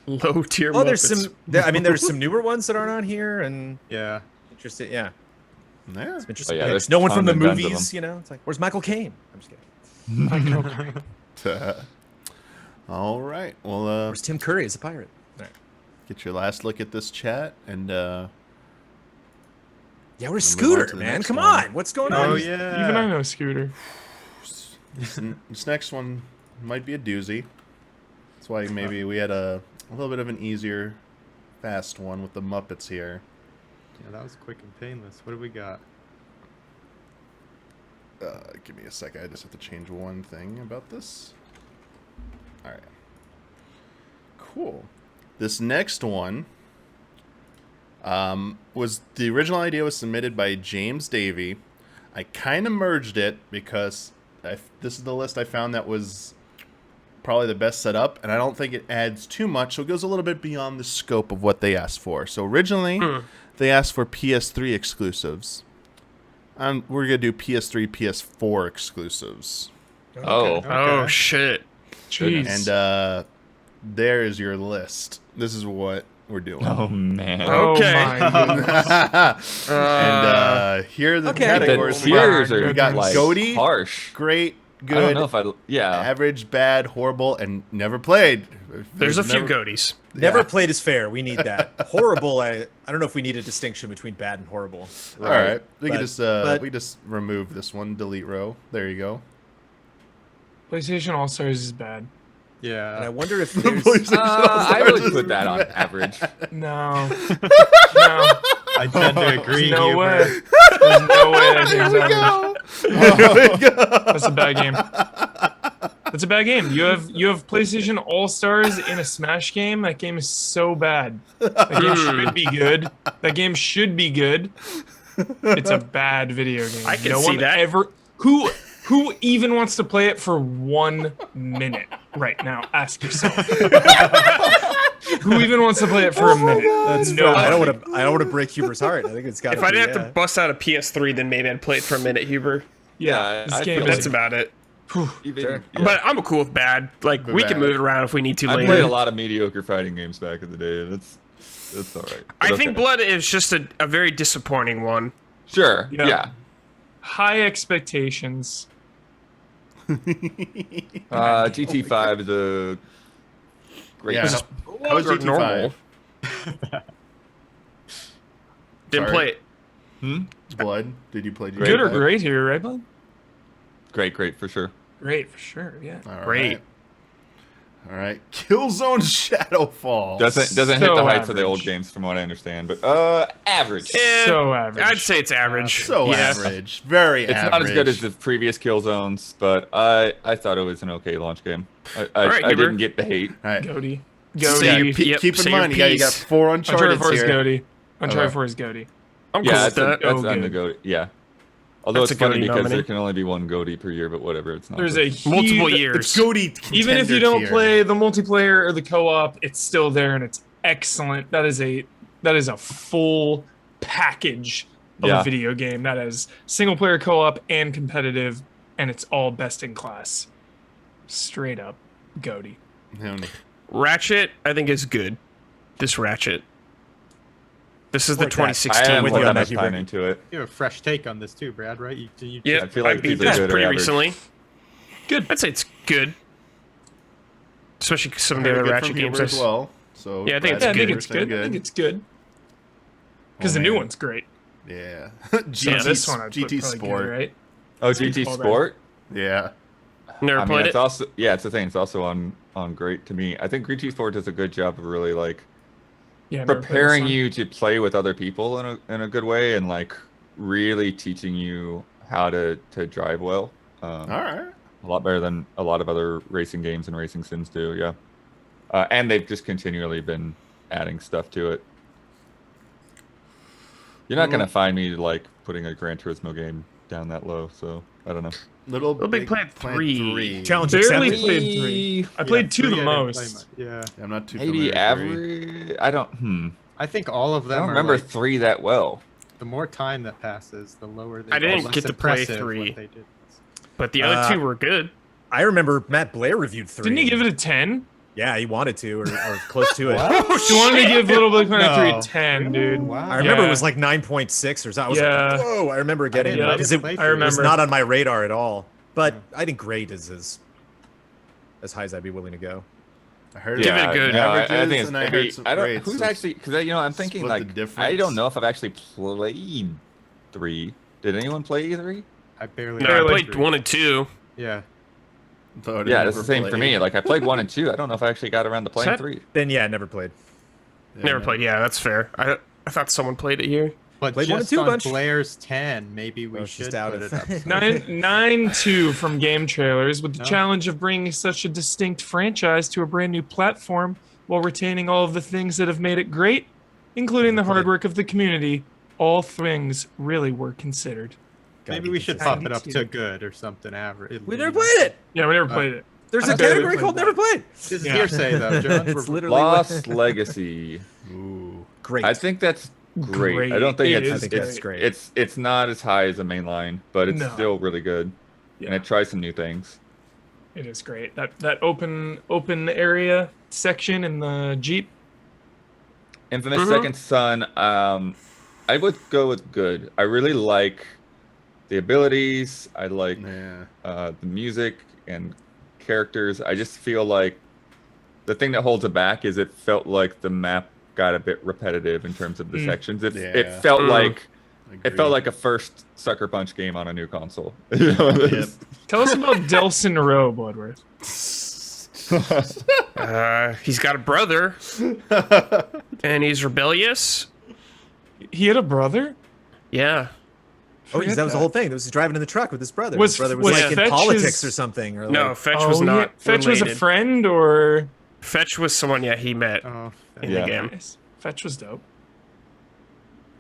Speaker 6: Low tier
Speaker 4: Oh, there's
Speaker 6: Muppets.
Speaker 4: some. I mean, there's some newer ones that aren't on here, and
Speaker 3: yeah.
Speaker 4: interesting. Yeah,
Speaker 1: Yeah.
Speaker 4: it's interesting.
Speaker 2: Oh, yeah,
Speaker 4: picks.
Speaker 2: there's
Speaker 4: No one from the
Speaker 2: tons and tons of
Speaker 4: movies, you know. It's like, where's Michael Caine? I'm just kidding.
Speaker 1: All right. Well,
Speaker 4: Where's Tim Curry as a pirate? All right.
Speaker 1: get your last look at this chat, and
Speaker 4: Yeah, where's
Speaker 1: We'll move on
Speaker 4: Scooter,
Speaker 1: to the
Speaker 4: man?
Speaker 1: next
Speaker 4: Come
Speaker 1: one.
Speaker 4: on, what's going on?
Speaker 3: Oh yeah.
Speaker 5: Even I know Scooter.
Speaker 1: this next one might be a doozy. That's why maybe we had a little bit of an easier, fast one with the Muppets here.
Speaker 3: Yeah, that was quick and painless. What do we got?
Speaker 1: Give me a sec. I just have to change one thing about this. All right. Cool. This next one was the original idea was submitted by James Davey. I kind of merged it because this is the list I found that was probably the best set up, and I don't think it adds too much, so it goes a little bit beyond the scope of what they asked for. So originally, they asked for PS3 exclusives. We're going to do PS3, PS4 exclusives.
Speaker 2: Oh,
Speaker 3: Okay.
Speaker 6: Oh shit.
Speaker 5: Jeez.
Speaker 1: And there is your list. This is what we're doing.
Speaker 2: Oh man.
Speaker 5: Oh
Speaker 6: Okay.
Speaker 5: my goodness.
Speaker 1: And here are the
Speaker 4: Okay.
Speaker 1: categories.
Speaker 2: The tiers are
Speaker 1: we got
Speaker 2: like
Speaker 1: goatee,
Speaker 2: harsh.
Speaker 1: great,
Speaker 2: I don't
Speaker 1: good,
Speaker 2: know if
Speaker 1: average, bad, horrible, and never played.
Speaker 6: There's a few
Speaker 1: Never-
Speaker 6: goaties.
Speaker 4: Never
Speaker 1: Yeah.
Speaker 4: played is fair. We need that. Horrible. I don't know if we need a distinction between bad and horrible.
Speaker 1: All right, we can
Speaker 4: But-
Speaker 1: just
Speaker 4: but-
Speaker 1: we just remove this one. Delete row. There you go.
Speaker 5: PlayStation All Stars is bad.
Speaker 4: And I
Speaker 3: Yeah.
Speaker 4: wonder if there's.
Speaker 2: I would put that on average.
Speaker 5: No. No.
Speaker 3: I tend to agree.
Speaker 5: There's no
Speaker 3: Huber.
Speaker 5: way. There's no way that game's average.
Speaker 1: Here we go.
Speaker 5: That's a bad game. That's a bad game. You have PlayStation All Stars in a Smash game. That game is so bad. That game should be good. That game should be good. It's a bad video game.
Speaker 6: I can
Speaker 5: no
Speaker 6: see
Speaker 5: one
Speaker 6: that.
Speaker 5: Ever who even wants to play it for 1 minute right now? Ask yourself. Who even wants to play it for a minute?
Speaker 4: That's
Speaker 5: No.
Speaker 4: I don't want to break Huber's heart. I think it's got.
Speaker 6: If I didn't have to bust out a PS3, then maybe I'd play it for a minute, Huber.
Speaker 2: Yeah,
Speaker 5: This
Speaker 2: I
Speaker 5: game
Speaker 2: feel
Speaker 5: is
Speaker 6: That's about it.
Speaker 2: Even,
Speaker 4: Sure.
Speaker 2: yeah.
Speaker 6: But I'm cool with bad. Like, we can
Speaker 1: Bad.
Speaker 6: move it around if we need to
Speaker 2: I
Speaker 6: later.
Speaker 2: played a lot of mediocre fighting games back in the day, and it's all right.
Speaker 6: I
Speaker 2: But
Speaker 6: think
Speaker 2: okay.
Speaker 6: Blood is just a very disappointing one.
Speaker 2: Sure.
Speaker 5: Yeah.
Speaker 2: Yeah.
Speaker 5: High expectations.
Speaker 2: GT5 is a great.
Speaker 1: Yeah.
Speaker 2: game.
Speaker 1: How was
Speaker 6: Or
Speaker 1: GT5?
Speaker 6: Didn't
Speaker 1: Sorry.
Speaker 6: play it.
Speaker 1: Blood. Did you play GT5?
Speaker 5: Good or great here, right, bud?
Speaker 2: Great for sure.
Speaker 5: Great for sure. Yeah.
Speaker 1: All
Speaker 6: Great.
Speaker 1: right. All right. Killzone Shadowfall.
Speaker 2: Doesn't hit
Speaker 5: So
Speaker 2: the heights of the
Speaker 5: average.
Speaker 2: old games from what I understand, but average.
Speaker 6: Eh,
Speaker 5: So average.
Speaker 6: I'd say it's average.
Speaker 1: So
Speaker 6: Yeah.
Speaker 1: average. Very
Speaker 2: It's
Speaker 1: average.
Speaker 2: not as good as the previous Killzones, but I thought it was an okay launch game. I
Speaker 6: right,
Speaker 2: I
Speaker 6: Gibber.
Speaker 2: didn't get the hate.
Speaker 1: All right.
Speaker 5: Goaty.
Speaker 6: Say your
Speaker 5: Goaty.
Speaker 6: Yep,
Speaker 1: Keep in
Speaker 6: say your
Speaker 1: mind, you got
Speaker 6: piece.
Speaker 1: 4
Speaker 5: Uncharted
Speaker 1: Uncharted
Speaker 5: 4 is
Speaker 1: here.
Speaker 5: Goaty. Uncharted
Speaker 1: Alright.
Speaker 5: 4 is Goaty.
Speaker 6: I'm cool
Speaker 2: Yeah,
Speaker 6: with
Speaker 2: that's
Speaker 6: that.
Speaker 2: on the goatee. Yeah. Although
Speaker 6: That's
Speaker 2: it's
Speaker 6: a
Speaker 2: funny
Speaker 6: goatee
Speaker 2: because
Speaker 6: nominee.
Speaker 2: there can only be one goatee per year, but whatever. It's not.
Speaker 5: There's
Speaker 2: good.
Speaker 5: a
Speaker 6: Multiple
Speaker 5: huge-
Speaker 6: years.
Speaker 1: It's Goaty
Speaker 5: Even if you
Speaker 1: contender
Speaker 5: don't
Speaker 1: tier.
Speaker 5: play the multiplayer or the co-op, it's still there and it's excellent. That is a full package of
Speaker 2: Yeah.
Speaker 5: a video game. That is single player co-op and competitive, and it's all best in class. Straight up Goaty.
Speaker 6: Ratchet, I think, is good. This Ratchet. This is the
Speaker 4: Like that.
Speaker 6: 2016
Speaker 2: I haven't
Speaker 4: with
Speaker 2: put
Speaker 4: you
Speaker 2: that
Speaker 4: on
Speaker 2: much
Speaker 4: that,
Speaker 2: time
Speaker 4: Hubert.
Speaker 2: into it.
Speaker 3: You have a fresh take on this too, Brad, right? You
Speaker 6: Yeah,
Speaker 2: I feel like
Speaker 6: I beat
Speaker 2: these are
Speaker 6: this
Speaker 2: good or
Speaker 6: pretty
Speaker 2: average.
Speaker 6: recently.
Speaker 5: Good.
Speaker 6: I'd say it's good. Especially 'cause some of the
Speaker 1: Heard
Speaker 6: other
Speaker 1: good
Speaker 6: Ratchet
Speaker 1: from
Speaker 6: games.
Speaker 1: Huber as well. So
Speaker 6: Yeah, I think
Speaker 1: glad
Speaker 6: it's
Speaker 5: Yeah, I
Speaker 1: to
Speaker 5: think
Speaker 1: hear
Speaker 5: it's
Speaker 1: you're
Speaker 5: good. I think it's good.
Speaker 1: Oh,
Speaker 5: Because the new
Speaker 1: man.
Speaker 5: one's great.
Speaker 1: Yeah.
Speaker 5: Yeah,
Speaker 1: GT,
Speaker 5: this one I'd put
Speaker 1: GT
Speaker 5: probably
Speaker 1: Sport.
Speaker 5: good, right?
Speaker 2: Oh, GT
Speaker 5: Sport.
Speaker 2: Sport.
Speaker 1: Yeah.
Speaker 6: Never
Speaker 2: I mean,
Speaker 6: played
Speaker 2: it's
Speaker 6: it.
Speaker 2: also it's the thing. It's also on great to me. I think GT Sport does a good job of really like
Speaker 5: Yeah, I never played this
Speaker 2: preparing
Speaker 5: one.
Speaker 2: you to play with other people in a good way and like really teaching you how to drive well.
Speaker 1: All right.
Speaker 2: A lot better than a lot of other racing games and racing sims do. Yeah. And they've just continually been adding stuff to it. You're not gonna find me like putting a Gran Turismo game down that low, so I don't know.
Speaker 1: Little
Speaker 6: Big Planet 3.
Speaker 4: Challenge
Speaker 5: Barely
Speaker 4: accepted.
Speaker 5: played 3. I played 2 the
Speaker 3: I didn't play
Speaker 5: most.
Speaker 3: much. Yeah.
Speaker 1: I'm not too
Speaker 2: Maybe
Speaker 1: familiar with 3.
Speaker 2: average. I don't.
Speaker 3: I think all of
Speaker 2: I
Speaker 3: them
Speaker 2: don't
Speaker 3: are
Speaker 2: remember
Speaker 3: like,
Speaker 2: 3 that well.
Speaker 3: the more time that passes, the lower they
Speaker 6: I
Speaker 3: go,
Speaker 6: didn't
Speaker 3: less
Speaker 6: get to play
Speaker 3: impressive
Speaker 6: 3.
Speaker 3: what they did.
Speaker 6: But the other two were good.
Speaker 4: I remember Matt Blair reviewed 3.
Speaker 5: Didn't he give it a 10?
Speaker 4: Yeah, he wanted to, or close to it.
Speaker 5: He wanted to give Little Big Planet 3
Speaker 3: No.
Speaker 5: a 10, dude.
Speaker 3: Wow.
Speaker 4: I remember
Speaker 5: Yeah.
Speaker 4: it was like 9.6 or something. I was
Speaker 5: Yeah.
Speaker 4: like, whoa! I remember getting
Speaker 3: didn't-
Speaker 4: it
Speaker 3: I
Speaker 4: because
Speaker 3: didn't
Speaker 4: it,
Speaker 3: play
Speaker 4: it
Speaker 5: I remember.
Speaker 4: was not on my radar at all. But I think great is as high as I'd be willing to go.
Speaker 1: I heard
Speaker 6: Give it a good-
Speaker 2: No,
Speaker 1: averages,
Speaker 2: I think it's
Speaker 1: and I
Speaker 2: maybe.
Speaker 1: heard some
Speaker 2: I don't.
Speaker 1: grades,
Speaker 2: Who's
Speaker 1: so
Speaker 2: actually? Because I'm thinking
Speaker 1: split the
Speaker 2: like I
Speaker 1: difference.
Speaker 2: don't know if I've actually played 3. Did anyone play 3?
Speaker 3: I barely.
Speaker 6: No, I
Speaker 5: Barely.
Speaker 6: played 1 and 2.
Speaker 3: Yeah.
Speaker 1: thought I
Speaker 2: Yeah, that's
Speaker 1: never
Speaker 2: the same for
Speaker 1: played.
Speaker 2: me. Like I played 1 and 2. I don't know if I actually got around to playing
Speaker 6: that-
Speaker 2: 3.
Speaker 4: Then yeah, never played.
Speaker 1: Yeah,
Speaker 6: Never
Speaker 1: no.
Speaker 6: played. Yeah, that's fair. I thought someone played it here.
Speaker 3: But
Speaker 4: Played one and
Speaker 3: just
Speaker 4: two
Speaker 3: on
Speaker 4: bunch.
Speaker 3: Blair's 10, maybe we
Speaker 4: I was just
Speaker 3: should
Speaker 4: out
Speaker 3: put
Speaker 4: of-
Speaker 3: it up.
Speaker 5: 9-2 from Game Trailers with the
Speaker 3: No.
Speaker 5: challenge of bringing such a distinct franchise to a brand new platform while retaining all of the things that have made it great, including the hard work of the community. All things really were considered.
Speaker 3: Maybe we should
Speaker 5: consistent.
Speaker 3: bump it up to good or something average.
Speaker 4: We never played it.
Speaker 5: Yeah, we never played it.
Speaker 4: There's
Speaker 5: I
Speaker 4: a
Speaker 5: barely
Speaker 4: category
Speaker 5: played
Speaker 4: called
Speaker 5: that.
Speaker 4: never played.
Speaker 3: This is
Speaker 5: Yeah.
Speaker 3: hearsay though, John.
Speaker 4: It's
Speaker 3: We're-
Speaker 4: literally
Speaker 2: Lost Legacy.
Speaker 1: Ooh.
Speaker 4: great.
Speaker 2: I think that's great.
Speaker 5: Great.
Speaker 2: I don't think
Speaker 5: It
Speaker 2: it's.
Speaker 5: is
Speaker 4: I think
Speaker 2: it's
Speaker 4: that's great.
Speaker 2: It's not as high as the main line, but it's
Speaker 5: No.
Speaker 2: still really good,
Speaker 5: Yeah.
Speaker 2: and it tries some new things.
Speaker 5: It is great. That open area section in the Jeep.
Speaker 2: Infamous Second Son. I would go with good. I really like the abilities. I like the music and characters. I just feel like the thing that holds it back is it felt like the map got a bit repetitive in terms of the sections. It felt like a first Sucker Punch game on a new console.
Speaker 5: Tell us about Delson Rowe, Bloodworth.
Speaker 6: He's got a brother, and he's rebellious.
Speaker 5: He had a brother?
Speaker 6: Yeah.
Speaker 4: Oh, that was the whole thing. That was driving in the truck with his brother.
Speaker 5: Was-
Speaker 4: His brother was
Speaker 5: was
Speaker 4: like in
Speaker 5: Fetch
Speaker 4: politics
Speaker 5: his-
Speaker 4: or something. Or
Speaker 6: No,
Speaker 4: like,
Speaker 6: Fetch was not.
Speaker 5: Fetch was a
Speaker 6: related.
Speaker 5: friend, or
Speaker 6: Fetch was someone, he met
Speaker 3: Oh,
Speaker 6: in
Speaker 2: Yeah.
Speaker 6: the game.
Speaker 5: Nice. Fetch was dope.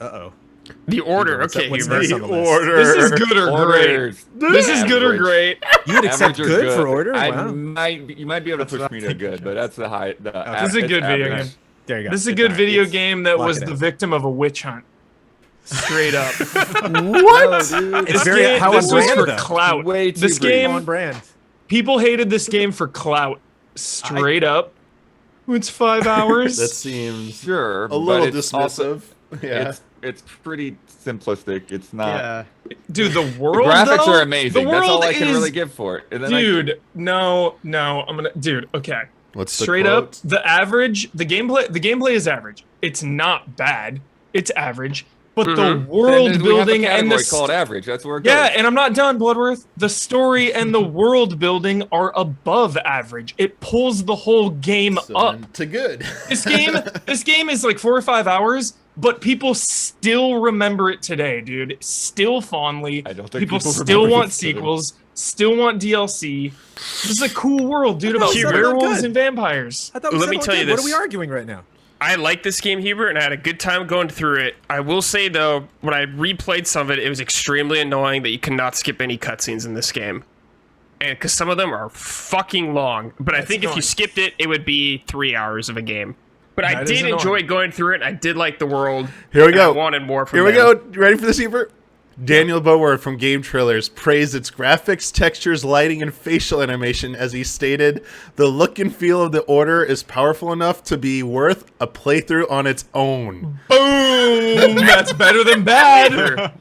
Speaker 4: uh-oh.
Speaker 6: The Order.
Speaker 4: What's
Speaker 6: Okay,
Speaker 4: what's
Speaker 6: Hubert.
Speaker 4: next on the list?
Speaker 1: Order.
Speaker 5: This is good or great.
Speaker 2: Orders.
Speaker 5: This is good or
Speaker 2: Average.
Speaker 5: great.
Speaker 4: You would accept
Speaker 2: Average or
Speaker 4: good for Order?
Speaker 2: I
Speaker 4: Wow.
Speaker 2: you might be able to push me to good, but that's the high.
Speaker 5: This is a good video game.
Speaker 4: There you go.
Speaker 5: This is a
Speaker 4: It's
Speaker 5: good
Speaker 4: all right.
Speaker 5: video
Speaker 4: It's-
Speaker 5: game that
Speaker 4: lock
Speaker 5: was
Speaker 4: it
Speaker 5: the
Speaker 4: in.
Speaker 5: victim of a witch hunt. Straight up.
Speaker 1: What?
Speaker 4: It's very
Speaker 5: game-
Speaker 4: how
Speaker 5: this
Speaker 4: on
Speaker 5: was
Speaker 4: brand,
Speaker 5: for
Speaker 4: though.
Speaker 5: clout.
Speaker 2: Way too
Speaker 5: This
Speaker 2: brief.
Speaker 5: game,
Speaker 4: On brand.
Speaker 5: people hated this game for clout. Straight up. It's 5 hours.
Speaker 1: That seems
Speaker 2: Sure,
Speaker 1: a little
Speaker 2: but it's also-
Speaker 1: dismissive. Yeah.
Speaker 2: It's pretty simplistic. It's not.
Speaker 3: yeah.
Speaker 5: Dude, the
Speaker 2: The
Speaker 5: world
Speaker 2: graphics
Speaker 5: though,
Speaker 2: are amazing.
Speaker 5: The
Speaker 2: That's all
Speaker 5: world
Speaker 2: I can
Speaker 5: is-
Speaker 2: really give for it. And then
Speaker 5: Dude, no, I'm gonna. Dude, okay.
Speaker 1: What's the
Speaker 5: Straight up,
Speaker 1: quote?
Speaker 5: the average, the gameplay is average. It's not bad. It's average, but the world
Speaker 2: we have a
Speaker 5: building and
Speaker 2: category
Speaker 5: the
Speaker 2: called average. That's where it
Speaker 5: yeah,
Speaker 2: goes.
Speaker 5: and I'm not done, Bloodworth. The story and the world building are above average. It pulls the whole game
Speaker 1: So
Speaker 5: up.
Speaker 1: then to good.
Speaker 5: This game is like 4 or 5 hours, but people still remember it today, dude. Still fondly.
Speaker 2: I don't think
Speaker 5: People
Speaker 2: people
Speaker 5: still
Speaker 2: remember
Speaker 5: want
Speaker 2: it today.
Speaker 5: sequels. Still want DLC. This is a cool world, dude, about
Speaker 4: Hubert.
Speaker 5: werewolves
Speaker 4: Good.
Speaker 5: and vampires.
Speaker 4: I thought we
Speaker 6: Let
Speaker 4: said
Speaker 6: me
Speaker 4: all
Speaker 6: tell you
Speaker 4: good. What
Speaker 6: this.
Speaker 4: are we arguing right now?
Speaker 6: I like this game, Hubert, and I had a good time going through it. I will say, though, when I replayed some of it, it was extremely annoying that you cannot skip any cutscenes in this game. And because some of them are fucking long. But I think if
Speaker 5: annoying.
Speaker 6: you skipped it, it would be 3 hours of a game. But I
Speaker 5: That is
Speaker 6: did enjoy
Speaker 5: annoying.
Speaker 6: going through it. I did like the world.
Speaker 1: Here we
Speaker 6: and I
Speaker 1: go.
Speaker 6: wanted more from
Speaker 1: Here we
Speaker 6: them.
Speaker 1: go. You ready for this, Hubert? Daniel Bower from Game Trailers praised its graphics, textures, lighting, and facial animation as he stated, "The look and feel of the Order is powerful enough to be worth a playthrough on its own."
Speaker 5: Boom! That's better than bad.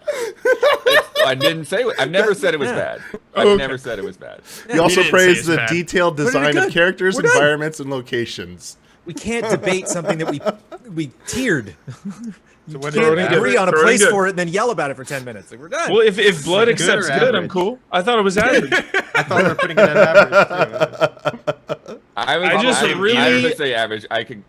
Speaker 2: I didn't say. I've never said it was bad. I've never said it was bad.
Speaker 1: He also
Speaker 6: didn't say
Speaker 1: praised
Speaker 6: it's
Speaker 1: the
Speaker 6: bad.
Speaker 1: detailed
Speaker 4: Put it in
Speaker 1: design of
Speaker 4: good.
Speaker 1: characters,
Speaker 4: We're done.
Speaker 1: environments, and locations.
Speaker 4: We can't debate something that we tiered.
Speaker 3: So what
Speaker 5: Throw it
Speaker 3: is
Speaker 5: in
Speaker 3: it?
Speaker 5: good.
Speaker 4: Agree on a
Speaker 5: Throw it in
Speaker 4: place
Speaker 5: good.
Speaker 4: for it and then yell about it for 10 minutes. Like, we're done.
Speaker 5: Well, if Blood
Speaker 3: Is it good
Speaker 5: accepts
Speaker 3: or
Speaker 5: good, I'm
Speaker 3: average?
Speaker 5: cool. I thought it was average.
Speaker 3: I thought we were putting it at average too.
Speaker 5: I just really-
Speaker 2: I would say average. I could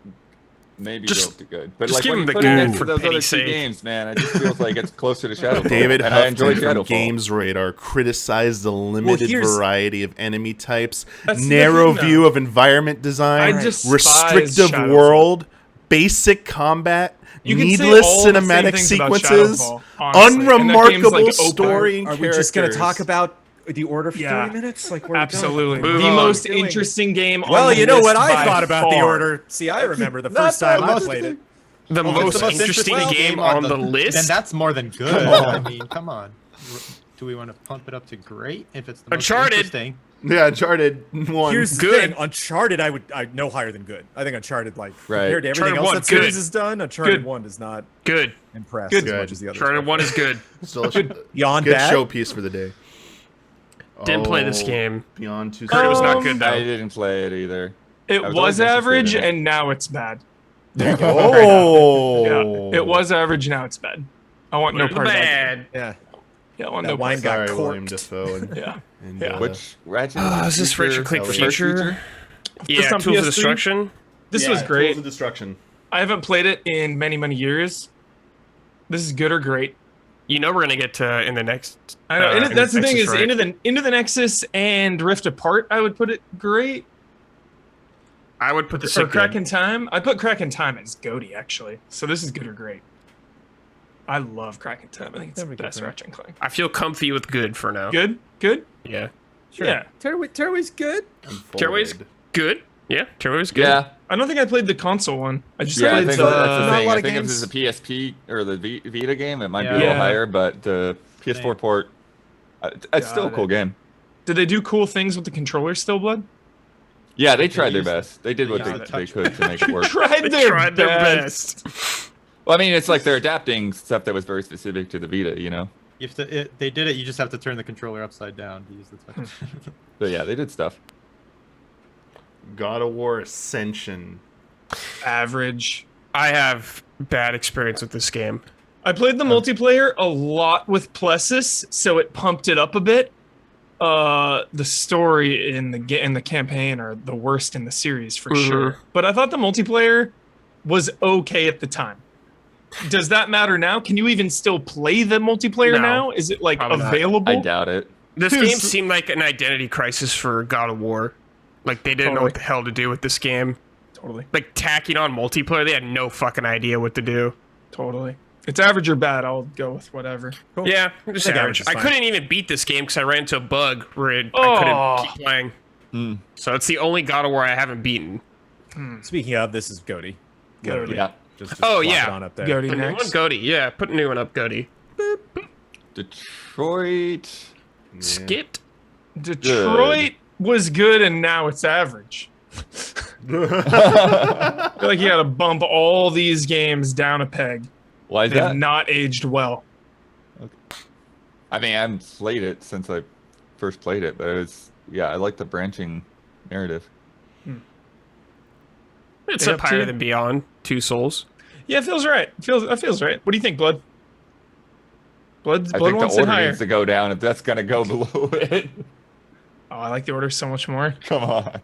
Speaker 2: maybe
Speaker 6: Just-
Speaker 2: go to good, but
Speaker 6: just
Speaker 2: like
Speaker 6: give
Speaker 2: when
Speaker 6: him
Speaker 2: you
Speaker 6: the
Speaker 2: put it
Speaker 6: good
Speaker 2: into
Speaker 6: for
Speaker 2: those other
Speaker 6: pity's
Speaker 2: two
Speaker 6: sake.
Speaker 2: games, man, it just feels like it's closer to Shadowfall.
Speaker 1: David
Speaker 2: and I enjoy
Speaker 1: Huffman from
Speaker 2: Shadowfall.
Speaker 1: Games Radar criticized the limited
Speaker 4: here's-
Speaker 1: variety of enemy types,
Speaker 5: That's the
Speaker 1: narrow
Speaker 5: thing,
Speaker 1: view
Speaker 5: though.
Speaker 1: of environment design,
Speaker 5: I despise
Speaker 1: restrictive
Speaker 5: Shadowfall.
Speaker 1: world, basic combat,
Speaker 5: You can say
Speaker 1: needless
Speaker 5: all the same
Speaker 1: cinematic
Speaker 5: things about
Speaker 1: sequences,
Speaker 5: Shadowfall, honestly, and that game's,
Speaker 1: unremarkable
Speaker 5: like, open.
Speaker 1: story and
Speaker 4: Are we
Speaker 1: characters.
Speaker 4: just going to talk about the Order for
Speaker 5: Yeah.
Speaker 4: 30 minutes? Like, where
Speaker 5: Absolutely.
Speaker 6: Move
Speaker 5: The
Speaker 6: on.
Speaker 5: most
Speaker 4: Doing it.
Speaker 5: interesting game on
Speaker 4: Well,
Speaker 5: the
Speaker 4: you know what
Speaker 5: list
Speaker 4: I
Speaker 5: by
Speaker 4: thought about the
Speaker 5: far.
Speaker 4: Order. See, I remember the first time I played it.
Speaker 6: The
Speaker 3: Well,
Speaker 6: most
Speaker 3: it's the most
Speaker 6: interesting game on the list.
Speaker 3: Then that's more than good. I mean, come on. Do we want to pump it up to great if it's the most
Speaker 6: Uncharted.
Speaker 3: interesting?
Speaker 1: Yeah, Uncharted 1.
Speaker 4: Here's
Speaker 6: Good.
Speaker 4: the thing. Uncharted, I'd no higher than good. I think Uncharted, like,
Speaker 2: Right.
Speaker 4: compared to everything
Speaker 6: Uncharted
Speaker 4: else
Speaker 6: 1,
Speaker 4: that series
Speaker 6: good.
Speaker 4: has done, Uncharted
Speaker 5: Good.
Speaker 4: 1 does not
Speaker 6: Good.
Speaker 4: impress
Speaker 5: Good.
Speaker 4: as much as the other
Speaker 6: Uncharted
Speaker 4: stuff.
Speaker 6: 1 is good.
Speaker 1: Still a
Speaker 4: Beyond
Speaker 1: good
Speaker 4: bad?
Speaker 1: showpiece for the day.
Speaker 6: Didn't play this
Speaker 1: Oh,
Speaker 6: game.
Speaker 1: Beyond Two
Speaker 6: Heard it was not
Speaker 5: Um,
Speaker 6: good,
Speaker 2: I
Speaker 6: though.
Speaker 2: didn't play it either.
Speaker 5: It
Speaker 2: I was
Speaker 5: was
Speaker 2: always interested
Speaker 5: average,
Speaker 2: in it.
Speaker 5: and now it's bad.
Speaker 1: Oh.
Speaker 5: Yeah, it was average, now it's bad. I want no part of that.
Speaker 6: Bad.
Speaker 4: Yeah.
Speaker 5: Yeah, I want
Speaker 4: That
Speaker 5: no
Speaker 4: wine
Speaker 5: part.
Speaker 4: got
Speaker 1: Sorry, William
Speaker 4: corked.
Speaker 1: Defoe. And,
Speaker 5: Yeah.
Speaker 1: and,
Speaker 5: Yeah.
Speaker 2: Which Ratchet?
Speaker 6: Is this Ratchet Clank
Speaker 2: the first
Speaker 6: Future? Yeah,
Speaker 5: Just on
Speaker 6: Tools of
Speaker 5: PS3?
Speaker 6: Destruction.
Speaker 5: This
Speaker 1: Yeah,
Speaker 5: was great.
Speaker 1: Tools of Destruction.
Speaker 5: I haven't played it in many, many years. This is good or great.
Speaker 6: You know we're gonna get to in the next.
Speaker 5: I know, and that's the thing
Speaker 6: Nexus,
Speaker 5: is
Speaker 6: right?
Speaker 5: into the Nexus and Rift Apart. I would put it great.
Speaker 6: I would put the
Speaker 5: Or
Speaker 6: sick
Speaker 5: Crack
Speaker 6: good.
Speaker 5: in Time. I put Crack in Time as Goaty actually. So this is good or great. I love Crack in Time. I think it's the
Speaker 4: That'd be good
Speaker 5: best
Speaker 4: for me.
Speaker 5: Ratchet and Clank.
Speaker 6: I feel comfy with good for now.
Speaker 5: Good, good.
Speaker 6: Yeah.
Speaker 4: Sure.
Speaker 5: Yeah.
Speaker 4: Tearaway's good.
Speaker 6: Tearaway's
Speaker 1: Unfolded.
Speaker 6: good. Yeah. Tearaway's good.
Speaker 2: Yeah,
Speaker 5: I don't think I played the console one. I just
Speaker 2: yeah. I
Speaker 5: played
Speaker 2: think
Speaker 5: the.
Speaker 2: that's the
Speaker 4: not a
Speaker 2: thing.
Speaker 4: lot
Speaker 2: I
Speaker 4: of
Speaker 2: think if
Speaker 4: games.
Speaker 2: this is a PSP or the Vita game, it might be a
Speaker 3: Yeah.
Speaker 2: little
Speaker 5: Yeah.
Speaker 2: higher, but the PS4
Speaker 3: Same.
Speaker 2: port, it's still a cool game.
Speaker 5: Did they do cool things with the controller still, Blood?
Speaker 2: Yeah, they tried their
Speaker 3: used-
Speaker 2: best. They did what
Speaker 3: they
Speaker 2: they,
Speaker 3: used
Speaker 2: they
Speaker 3: the
Speaker 2: could to make it work.
Speaker 5: Tried
Speaker 6: They
Speaker 5: their best.
Speaker 2: Well, I mean, it's like they're adapting stuff that was very specific to the Vita, you know?
Speaker 3: If they did it, you just have to turn the controller upside down to use the touch.
Speaker 2: But yeah, they did stuff.
Speaker 1: God of War Ascension.
Speaker 5: Average.
Speaker 6: I have bad experience with this game.
Speaker 5: I played the multiplayer a lot with Plessis, so it pumped it up a bit. The story in the campaign are the worst in the series for sure. But I thought the multiplayer was okay at the time. Does that matter now? Can you even still play the multiplayer
Speaker 6: No,
Speaker 5: now? Is it like
Speaker 6: probably not.
Speaker 5: available?
Speaker 2: I doubt it.
Speaker 6: This game seemed like an identity crisis for God of War. Like they didn't know what the hell to do with this game.
Speaker 5: Totally.
Speaker 6: Like tacking on multiplayer, they had no fucking idea what to do.
Speaker 5: Totally. It's average or bad. I'll go with whatever.
Speaker 4: Cool.
Speaker 6: Yeah, just
Speaker 4: think
Speaker 6: average.
Speaker 4: average is
Speaker 6: I
Speaker 4: fine.
Speaker 6: couldn't even beat this game because I ran into a bug where I
Speaker 5: Oh.
Speaker 6: couldn't keep playing.
Speaker 2: Mm.
Speaker 6: So it's the only God of War I haven't beaten.
Speaker 4: Speaking of, this is Goaty.
Speaker 5: Goaty.
Speaker 2: Yeah.
Speaker 4: Just
Speaker 6: Oh,
Speaker 4: plop
Speaker 6: yeah.
Speaker 4: it on up there.
Speaker 5: Goaty
Speaker 6: Put a new one,
Speaker 5: next.
Speaker 6: Goaty. Yeah, put a new one up, Goaty.
Speaker 2: Detroit.
Speaker 6: Skipped.
Speaker 5: Detroit was good and now it's average. I feel like you gotta bump all these games down a peg.
Speaker 2: Why is
Speaker 5: They've
Speaker 2: that?
Speaker 5: not aged well.
Speaker 2: I mean, I haven't played it since I first played it, but it was, yeah, I like the branching narrative.
Speaker 6: It's
Speaker 5: They
Speaker 6: up
Speaker 5: have
Speaker 6: higher
Speaker 5: two?
Speaker 6: than Beyond. 2 Souls.
Speaker 5: Yeah, it feels right. That feels right. What do you think, Blood? Blood
Speaker 2: I think the
Speaker 5: wants it
Speaker 2: order
Speaker 5: higher.
Speaker 2: needs to go down if that's going to go below it.
Speaker 5: Oh, I like the order so much more.
Speaker 2: Come on.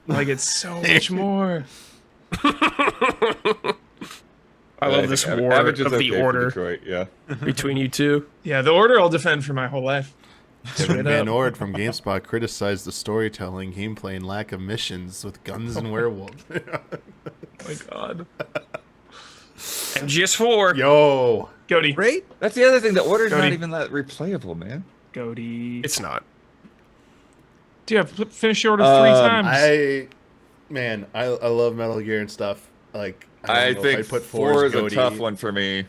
Speaker 5: I like it so much more.
Speaker 6: I love this
Speaker 2: think
Speaker 6: war
Speaker 2: average is
Speaker 6: of
Speaker 2: okay
Speaker 6: the
Speaker 2: for
Speaker 6: order
Speaker 2: Detroit, yeah.
Speaker 6: between you two.
Speaker 5: Yeah, the order I'll defend for my whole life.
Speaker 1: Kevin
Speaker 5: Straight
Speaker 1: Van
Speaker 5: up.
Speaker 1: Ord from GameSpot criticized the storytelling, gameplay, and lack of missions with guns and werewolves.
Speaker 5: Oh my god.
Speaker 6: MGS4.
Speaker 1: Yo,
Speaker 5: Goaty.
Speaker 4: Great.
Speaker 2: That's the other thing. The order's not
Speaker 5: Cody.
Speaker 2: even that replayable, man.
Speaker 5: Goaty.
Speaker 6: It's not.
Speaker 5: Dude, I've finished the order 3 times.
Speaker 1: I love Metal Gear and stuff. Like,
Speaker 2: I
Speaker 1: don't know if
Speaker 2: think
Speaker 1: I'd put
Speaker 2: 4 is a
Speaker 1: Goaty.
Speaker 2: tough one for me.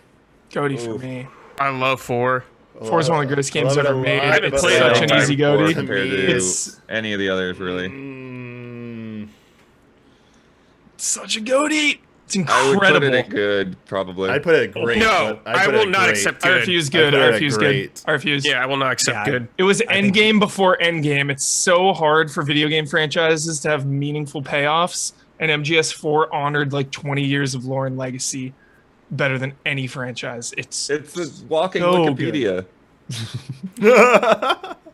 Speaker 5: Goaty for
Speaker 2: Oof.
Speaker 5: me.
Speaker 6: I love 4.
Speaker 5: 4 is one of the greatest games
Speaker 1: love it
Speaker 5: ever
Speaker 1: a
Speaker 5: made.
Speaker 1: lot,
Speaker 6: I haven't
Speaker 1: but
Speaker 6: played
Speaker 5: Such
Speaker 6: it
Speaker 5: an
Speaker 6: all
Speaker 5: easy
Speaker 6: time.
Speaker 5: Goaty.
Speaker 2: Compared
Speaker 1: To me,
Speaker 2: to
Speaker 5: it's-
Speaker 2: any of the others, really.
Speaker 5: Such a Goaty. It's
Speaker 2: I would put it
Speaker 5: incredible.
Speaker 2: at good, probably.
Speaker 1: I put it at great.
Speaker 6: No,
Speaker 1: but I
Speaker 6: I
Speaker 1: put
Speaker 6: will
Speaker 1: it at
Speaker 6: not
Speaker 1: great.
Speaker 6: accept
Speaker 5: I
Speaker 6: good.
Speaker 5: refuse
Speaker 1: I
Speaker 5: good.
Speaker 1: put
Speaker 5: I
Speaker 1: it at
Speaker 5: refuse
Speaker 1: great.
Speaker 5: good. I refuse.
Speaker 6: Yeah, I will not accept
Speaker 4: Yeah,
Speaker 6: good.
Speaker 5: It was
Speaker 4: think-
Speaker 5: Endgame before Endgame. It's so hard for video game franchises to have meaningful payoffs, and MGS4 honored like 20 years of lore and legacy better than any franchise. It's
Speaker 2: It's a walking
Speaker 5: So
Speaker 2: Wikipedia.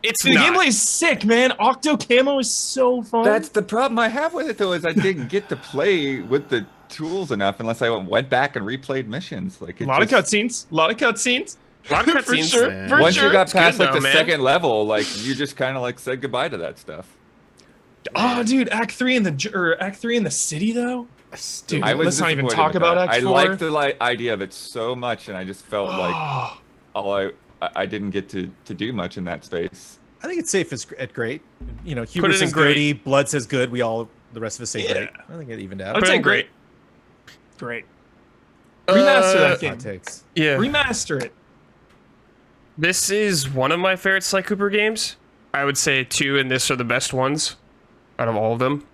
Speaker 6: It's
Speaker 5: the
Speaker 6: not.
Speaker 5: gameplay is sick, man. Octo camo is so fun.
Speaker 2: That's the problem I have with it, though, is I didn't get to play with the tools enough unless I went back and replayed missions. Like
Speaker 5: a lot of cutscenes. A lot of cutscenes.
Speaker 6: A lot of
Speaker 5: For
Speaker 6: cutscenes.
Speaker 5: sure.
Speaker 1: man.
Speaker 5: For
Speaker 2: Once
Speaker 5: sure.
Speaker 2: you got
Speaker 6: It's good
Speaker 2: past like
Speaker 6: though,
Speaker 2: the
Speaker 6: man.
Speaker 2: second level, like you just kind of like said goodbye to that stuff.
Speaker 5: Oh, dude, Act 3 in the city though. Dude,
Speaker 2: I was
Speaker 5: let's not even
Speaker 2: disappointed
Speaker 5: talk
Speaker 2: with
Speaker 5: about
Speaker 2: that.
Speaker 5: Act 4.
Speaker 2: I liked the idea of it so much, and I just felt like I didn't get to do much in that space.
Speaker 4: I think it's safe at great. You know, Hubert
Speaker 6: it in
Speaker 4: says
Speaker 6: great.
Speaker 4: Goaty, Blood says good. The rest of us say
Speaker 5: Yeah.
Speaker 4: great. I think it evened out.
Speaker 5: I'd
Speaker 6: Put it
Speaker 5: say
Speaker 6: in great.
Speaker 5: Great. Remaster that
Speaker 4: Hot
Speaker 5: game.
Speaker 4: takes.
Speaker 6: Yeah.
Speaker 5: Remaster it.
Speaker 6: This is one of my favorite Sly Cooper games. I would say 2 and this are the best ones out of all of them.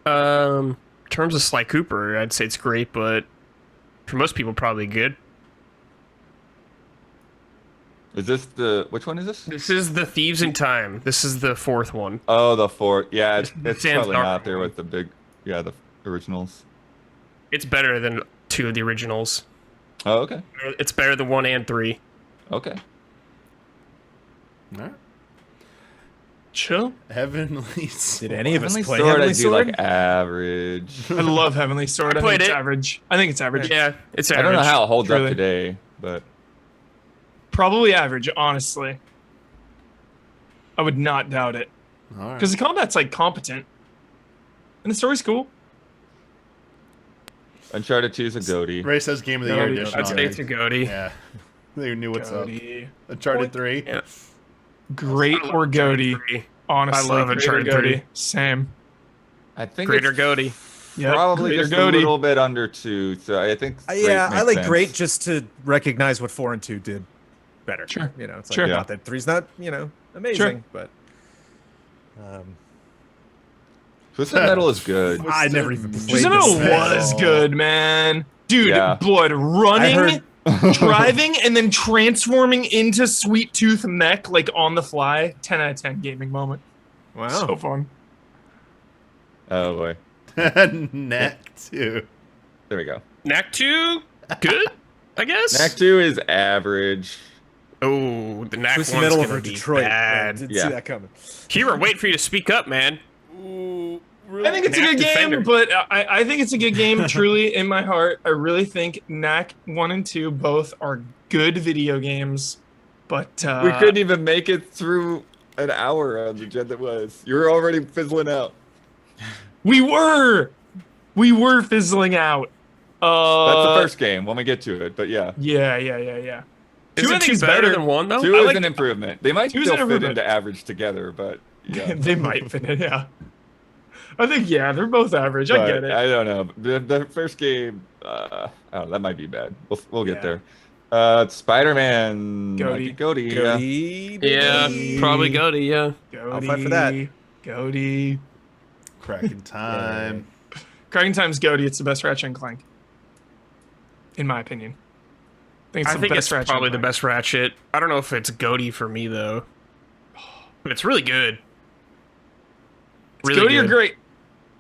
Speaker 6: In terms of Sly Cooper, I'd say it's great, but for most people, probably good.
Speaker 2: Is this which one is this?
Speaker 6: This is the Thieves in Time. This is the 4th one.
Speaker 2: Oh, the 4. Yeah, it's
Speaker 6: Sans
Speaker 2: probably
Speaker 6: Dark
Speaker 2: not there
Speaker 6: one.
Speaker 2: with the big, the originals.
Speaker 6: It's better than 2 of the originals.
Speaker 2: Oh, okay.
Speaker 6: It's better than 1 and 3.
Speaker 2: Okay.
Speaker 1: Alright.
Speaker 5: Chill.
Speaker 1: Heavenly Sword.
Speaker 4: Did any of us
Speaker 2: Heavenly
Speaker 4: play
Speaker 2: Sword,
Speaker 4: Heavenly
Speaker 2: I do
Speaker 4: Sword?
Speaker 2: like average.
Speaker 5: I love Heavenly Sword. I think
Speaker 6: played
Speaker 5: it's
Speaker 6: it.
Speaker 5: average. I think it's average.
Speaker 6: Yeah, it's
Speaker 2: I
Speaker 6: average.
Speaker 2: don't know how it holds
Speaker 5: Truly.
Speaker 2: up today, but
Speaker 5: Probably average, honestly. I would not doubt it.
Speaker 1: Alright.
Speaker 5: Because the combat's like competent. And the story's cool.
Speaker 2: Uncharted 2 is a goatee.
Speaker 1: Ray says Game of the Year
Speaker 5: Goaty.
Speaker 1: edition.
Speaker 6: I'd say
Speaker 1: already.
Speaker 6: it's a Goaty.
Speaker 1: Yeah. They knew what's up.
Speaker 5: Goaty.
Speaker 1: Uncharted 3.
Speaker 6: Yeah.
Speaker 5: Great
Speaker 6: I love
Speaker 5: or
Speaker 6: Uncharted
Speaker 5: Goaty.
Speaker 6: 3.
Speaker 5: Honestly,
Speaker 6: I love
Speaker 5: great or
Speaker 6: Uncharted
Speaker 5: Goaty.
Speaker 6: 3.
Speaker 5: Same.
Speaker 2: I think
Speaker 6: Greater
Speaker 2: it's
Speaker 6: Goaty.
Speaker 5: Yep,
Speaker 2: probably
Speaker 5: great or
Speaker 2: just a
Speaker 5: Goaty.
Speaker 2: little bit under 2. So I think.
Speaker 4: Yeah,
Speaker 2: great
Speaker 4: I
Speaker 2: makes
Speaker 4: like
Speaker 2: sense.
Speaker 4: great just to recognize what 4 and 2 did better.
Speaker 5: Sure.
Speaker 4: You know, it's like
Speaker 5: Sure.
Speaker 4: not that 3's not, amazing, but
Speaker 2: Twisted Metal is good.
Speaker 4: I never even played
Speaker 5: Twisted
Speaker 4: this
Speaker 5: Metal
Speaker 4: thing.
Speaker 5: was good, man. Dude,
Speaker 2: Yeah.
Speaker 5: blood running,
Speaker 4: heard-
Speaker 5: driving, and then transforming into Sweet Tooth Mech like on the fly. 10 out of 10 gaming moment.
Speaker 4: Wow.
Speaker 5: So fun.
Speaker 2: Oh boy.
Speaker 1: Knack 2.
Speaker 2: There we go.
Speaker 6: Knack 2, good, I guess.
Speaker 2: Knack 2 is average.
Speaker 6: Oh, the Knack
Speaker 4: Twisted
Speaker 6: 1's
Speaker 4: Metal
Speaker 6: gonna
Speaker 4: over
Speaker 6: be
Speaker 4: Detroit. I
Speaker 6: bad.
Speaker 4: didn't
Speaker 2: Yeah.
Speaker 4: see that coming.
Speaker 6: Hero, wait for you to speak up, man.
Speaker 1: Ooh, really?
Speaker 5: I think it's a
Speaker 6: Knack
Speaker 5: good game,
Speaker 6: Defender.
Speaker 5: but I think it's a good game. Truly, in my heart, I really think Knack 1 and 2 both are good video games. But
Speaker 2: We couldn't even make it through an hour on the gen that was. You were already fizzling out.
Speaker 5: we were fizzling out.
Speaker 2: That's the first game when we get to it, but yeah.
Speaker 5: Yeah.
Speaker 6: Is
Speaker 5: Two, I
Speaker 6: it
Speaker 5: think,
Speaker 6: two
Speaker 5: is
Speaker 6: better
Speaker 5: better.
Speaker 6: than one though?
Speaker 2: Two
Speaker 5: I
Speaker 2: is
Speaker 5: like-
Speaker 2: an improvement. They might
Speaker 5: Two's
Speaker 2: still
Speaker 5: an
Speaker 2: fit
Speaker 5: improvement.
Speaker 2: into average together, but yeah.
Speaker 5: They might fit it, yeah. I think, yeah, they're both average. I
Speaker 2: But
Speaker 5: get it.
Speaker 2: I don't know. The first game, I don't know, that might be bad. We'll get
Speaker 5: Yeah.
Speaker 2: there. Spider-Man.
Speaker 5: Goaty.
Speaker 2: Goaty. Yeah.
Speaker 4: Goaty,
Speaker 6: Yeah,
Speaker 4: baby.
Speaker 6: probably Goaty, yeah.
Speaker 4: I'll fight for that.
Speaker 5: Goaty.
Speaker 1: Cracking time.
Speaker 5: Cracking Time's Goaty. It's the best Ratchet and Clank. In my opinion.
Speaker 6: I think it's
Speaker 5: Ratchet
Speaker 6: probably
Speaker 5: and
Speaker 6: the
Speaker 5: Clank.
Speaker 6: best Ratchet. I don't know if it's Goaty for me though. But it's really good.
Speaker 5: It's Goaty or great?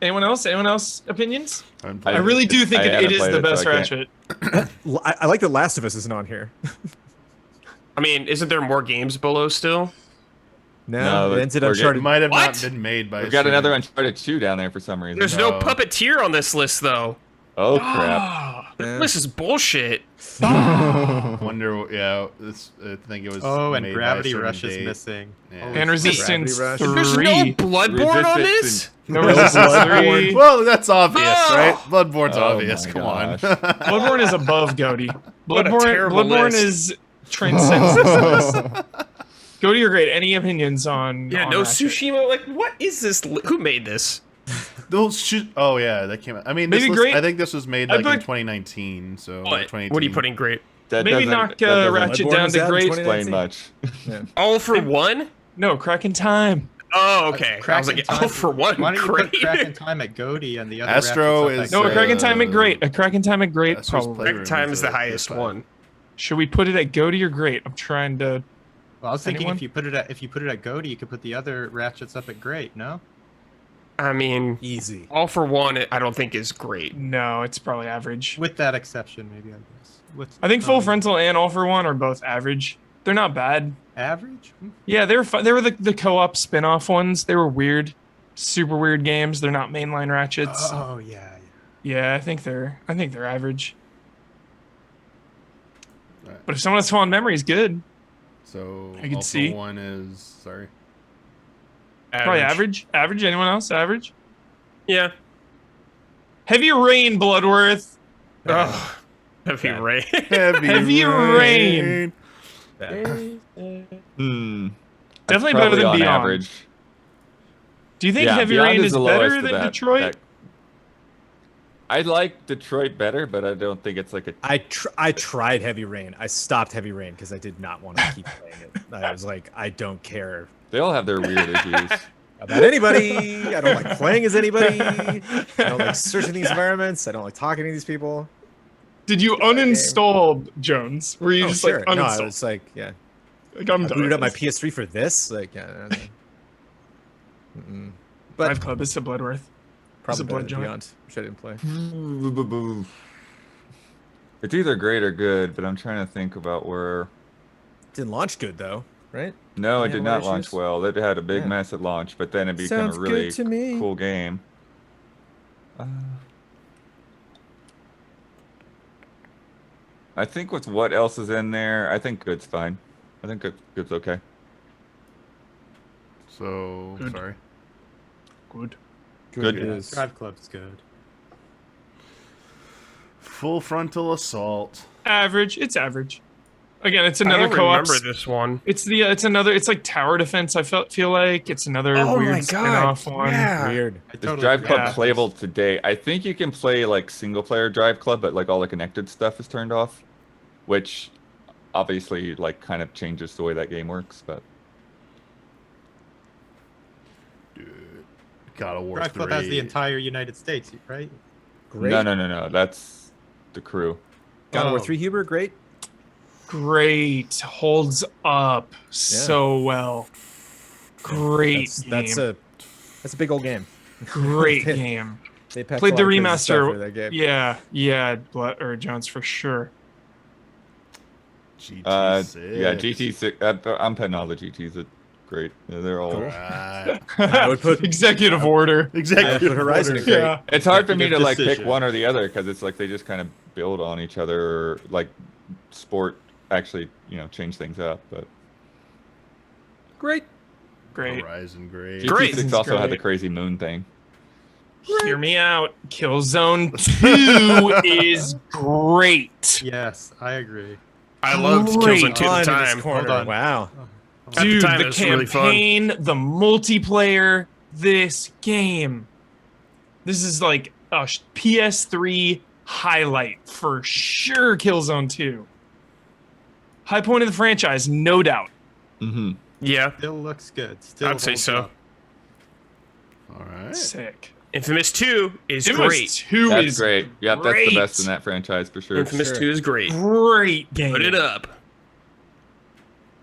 Speaker 5: Anyone else? Anyone else opinions? I really do think
Speaker 2: I
Speaker 5: it
Speaker 2: haven't
Speaker 5: is
Speaker 2: played
Speaker 5: the
Speaker 2: it, so
Speaker 5: best
Speaker 2: I can't.
Speaker 5: Ratchet.
Speaker 4: I like that Last of Us isn't on here.
Speaker 6: I mean, isn't there more games below still?
Speaker 2: No,
Speaker 4: it ended
Speaker 2: we're
Speaker 1: It
Speaker 4: Uncharted.
Speaker 1: might have not
Speaker 6: What?
Speaker 1: been made by.
Speaker 2: We've got another
Speaker 1: student.
Speaker 2: Uncharted 2 down there for some reason.
Speaker 6: There's no puppeteer on this list though.
Speaker 2: Oh crap.
Speaker 6: Ah, this is bullshit.
Speaker 1: Wonder. Yeah, I think it was.
Speaker 3: Oh, and
Speaker 1: made by a
Speaker 3: Gravity
Speaker 1: certain
Speaker 3: Rush is
Speaker 1: date.
Speaker 3: missing.
Speaker 1: Yeah.
Speaker 3: Holy
Speaker 5: And
Speaker 3: crap.
Speaker 5: Resistance
Speaker 4: Gravity Rush.
Speaker 5: 3.
Speaker 6: There's no Bloodborne on
Speaker 2: Resistance
Speaker 6: this?
Speaker 5: No Resistance 3.
Speaker 1: Well, that's obvious,
Speaker 6: Oh!
Speaker 1: right? Bloodborne's
Speaker 2: Oh
Speaker 1: obvious.
Speaker 2: my
Speaker 1: Come
Speaker 2: gosh.
Speaker 1: on.
Speaker 5: Bloodborne is above Goaty.
Speaker 6: What a
Speaker 5: Bloodborne,
Speaker 6: terrible
Speaker 5: Bloodborne
Speaker 6: list.
Speaker 5: is transcends this list. Goaty or great? Any opinions on?
Speaker 6: Yeah,
Speaker 5: on
Speaker 6: no
Speaker 5: Ratchet?
Speaker 6: Tsushima. Like, what is this? Who made this?
Speaker 1: Those shoot. Oh yeah, that came out. I mean,
Speaker 5: Maybe
Speaker 1: this was,
Speaker 5: great-
Speaker 1: I think this was made
Speaker 5: I
Speaker 1: like in
Speaker 5: put-
Speaker 1: 2019. So
Speaker 6: What?
Speaker 1: 2018.
Speaker 6: What are you putting great?
Speaker 2: That
Speaker 5: Maybe
Speaker 2: doesn't-
Speaker 5: knock
Speaker 2: that doesn't
Speaker 5: Ratchet
Speaker 4: Bloodborne
Speaker 5: down
Speaker 4: was
Speaker 5: to
Speaker 4: out in
Speaker 5: great.
Speaker 4: 2019.
Speaker 2: explain much.
Speaker 6: All for one?
Speaker 5: No, Cracking Time.
Speaker 6: Oh, okay. I was
Speaker 3: Cracking
Speaker 6: like,
Speaker 3: Time.
Speaker 6: all for one.
Speaker 3: Why don't you
Speaker 6: Great.
Speaker 3: put Cracking Time at Goaty and the other
Speaker 1: Astro
Speaker 3: Ratchets up
Speaker 1: is,
Speaker 3: at
Speaker 5: No, a
Speaker 3: Goaty?
Speaker 5: Cracking Time at great. A Cracking Time at great.
Speaker 1: Astro's
Speaker 5: Probably.
Speaker 1: Playroom
Speaker 6: Crack Time is the
Speaker 1: a
Speaker 6: highest
Speaker 1: PS5.
Speaker 6: one.
Speaker 5: Should we put it at Goaty or great? I'm trying to.
Speaker 3: Well, I was thinking
Speaker 5: Anyone?
Speaker 3: if you put it at Goaty, you could put the other Ratchets up at Great. No.
Speaker 6: I mean,
Speaker 4: Easy.
Speaker 6: all for one, I don't think is great.
Speaker 5: No, it's probably average.
Speaker 3: With that exception, maybe I guess.
Speaker 5: I think Full Frontal and All for One are both average. They're not bad.
Speaker 3: average.
Speaker 5: Yeah, they were fun. They were the co-op spin-off ones. They were weird, super weird games. They're not mainline Ratchets.
Speaker 3: Oh yeah.
Speaker 5: Yeah, I think they're average.
Speaker 1: Alright.
Speaker 5: But if someone has fond memories, good.
Speaker 1: So
Speaker 5: I can
Speaker 1: also
Speaker 5: see.
Speaker 1: one is sorry.
Speaker 5: Probably average. Average. Anyone else? Average.
Speaker 6: Yeah.
Speaker 5: Heavy Rain, Bloodworth.
Speaker 6: Ugh. Heavy
Speaker 4: Bad.
Speaker 6: rain.
Speaker 5: Heavy Rain.
Speaker 2: Hmm.
Speaker 5: Definitely
Speaker 2: Probably
Speaker 5: better than
Speaker 2: on
Speaker 5: Beyond.
Speaker 2: average.
Speaker 5: Do you think
Speaker 2: Yeah,
Speaker 5: Heavy
Speaker 2: Beyond
Speaker 5: Rain is
Speaker 2: the lowest
Speaker 5: better
Speaker 2: of
Speaker 5: than
Speaker 2: that-
Speaker 5: Detroit?
Speaker 2: that- I like Detroit better, but I don't think it's like a.
Speaker 4: I tried Heavy Rain. I stopped Heavy Rain because I did not want to keep playing it. I was like, I don't care
Speaker 2: They all have their weird issues.
Speaker 4: about anybody. I don't like playing as anybody. I don't like searching these environments. I don't like talking to these people.
Speaker 5: Did you uninstall Jones? Were you
Speaker 4: Oh,
Speaker 5: just
Speaker 4: sure.
Speaker 5: like
Speaker 4: No,
Speaker 5: uninstall?
Speaker 4: I was like, yeah.
Speaker 5: Like, I'm
Speaker 4: I
Speaker 5: done.
Speaker 4: booted up my
Speaker 5: with this.
Speaker 4: PS3 for this. Like, yeah. But
Speaker 5: Drive Club is to Bloodworth.
Speaker 4: probably
Speaker 5: a blood
Speaker 4: better than
Speaker 5: joint.
Speaker 4: Beyond, which I didn't play.
Speaker 2: It's either great or good, but I'm trying to think about where.
Speaker 4: Didn't launch good though, right?
Speaker 2: No, it
Speaker 4: Yeah,
Speaker 2: did
Speaker 4: what
Speaker 2: not
Speaker 4: issues?
Speaker 2: launch well. It had a big
Speaker 4: Yeah.
Speaker 2: mess at launch, but then it became
Speaker 4: Sounds
Speaker 2: a
Speaker 4: good
Speaker 2: really
Speaker 4: to me.
Speaker 2: cool game. I think with what else is in there, I think good's fine. I think good's okay.
Speaker 1: So
Speaker 5: Good.
Speaker 1: sorry.
Speaker 5: Good.
Speaker 2: Good.
Speaker 4: it is.
Speaker 3: Drive Club's good.
Speaker 1: Full Frontal Assault.
Speaker 5: Average. It's average. Again, it's
Speaker 6: I
Speaker 5: another
Speaker 6: don't
Speaker 5: co-op.
Speaker 6: remember this one.
Speaker 5: It's another. It's like tower defense. I feel like it's another
Speaker 6: Oh
Speaker 5: weird
Speaker 6: my god.
Speaker 5: spin-off one.
Speaker 6: Yeah.
Speaker 4: Weird.
Speaker 3: I
Speaker 2: Is Drive Club
Speaker 5: forgot.
Speaker 2: playable today? I think you can play like single player Drive Club, but like all the connected stuff is turned off, which obviously like kind of changes the way that game works. But
Speaker 1: God of War
Speaker 3: Drive
Speaker 1: 3.
Speaker 3: Club has the entire United States, right?
Speaker 4: Great.
Speaker 2: No. That's the crew.
Speaker 4: God of War
Speaker 3: Oh.
Speaker 4: 3, Huber, great.
Speaker 5: Great. Holds up so well. Great
Speaker 4: That's
Speaker 5: game.
Speaker 4: a big old game.
Speaker 5: Great game.
Speaker 4: They packed
Speaker 5: Played
Speaker 4: a
Speaker 5: the
Speaker 4: lot of crazy stuff
Speaker 5: remaster.
Speaker 4: for that game.
Speaker 5: Yeah, or Jones for sure.
Speaker 1: GT6.
Speaker 2: Yeah, GT6. I'm petting all the GTs. It's great. Yeah, they're all.
Speaker 1: Right.
Speaker 4: I would put
Speaker 5: Executive order.
Speaker 4: I would
Speaker 1: Exactly.
Speaker 4: put Horizon in great.
Speaker 5: Yeah.
Speaker 2: It's hard for me to
Speaker 3: Executive
Speaker 2: like pick
Speaker 3: decision.
Speaker 2: one or the other because it's like they just kind of build on each other. Or, like sport actually, change things up. But
Speaker 4: Great.
Speaker 5: Great.
Speaker 1: Horizon, great.
Speaker 6: Great.
Speaker 2: GT6 also had the
Speaker 5: Great.
Speaker 2: crazy moon thing.
Speaker 5: Hear me out. Killzone 2 is great.
Speaker 3: Yes, I agree.
Speaker 6: I loved
Speaker 5: Great.
Speaker 6: Killzone 2 at the
Speaker 5: On
Speaker 6: time.
Speaker 3: Hold on.
Speaker 4: Wow.
Speaker 6: At the
Speaker 5: Dude,
Speaker 6: time,
Speaker 5: the
Speaker 6: it was really fun.
Speaker 5: campaign, the multiplayer, this game. This is like a PS3 highlight for sure. Killzone 2. High point of the franchise, no doubt.
Speaker 2: Mm-hmm.
Speaker 6: Yeah,
Speaker 3: Still looks good. Still
Speaker 6: I'd say
Speaker 3: holds
Speaker 6: so.
Speaker 3: up.
Speaker 1: All right.
Speaker 5: Sick.
Speaker 6: Infamous 2 is
Speaker 5: Infamous
Speaker 6: great.
Speaker 5: 2
Speaker 2: That's
Speaker 5: is
Speaker 2: great. Yep, that's the best in that franchise for sure.
Speaker 6: Infamous
Speaker 4: Sure.
Speaker 6: 2 is great.
Speaker 5: Great game.
Speaker 6: Put it up.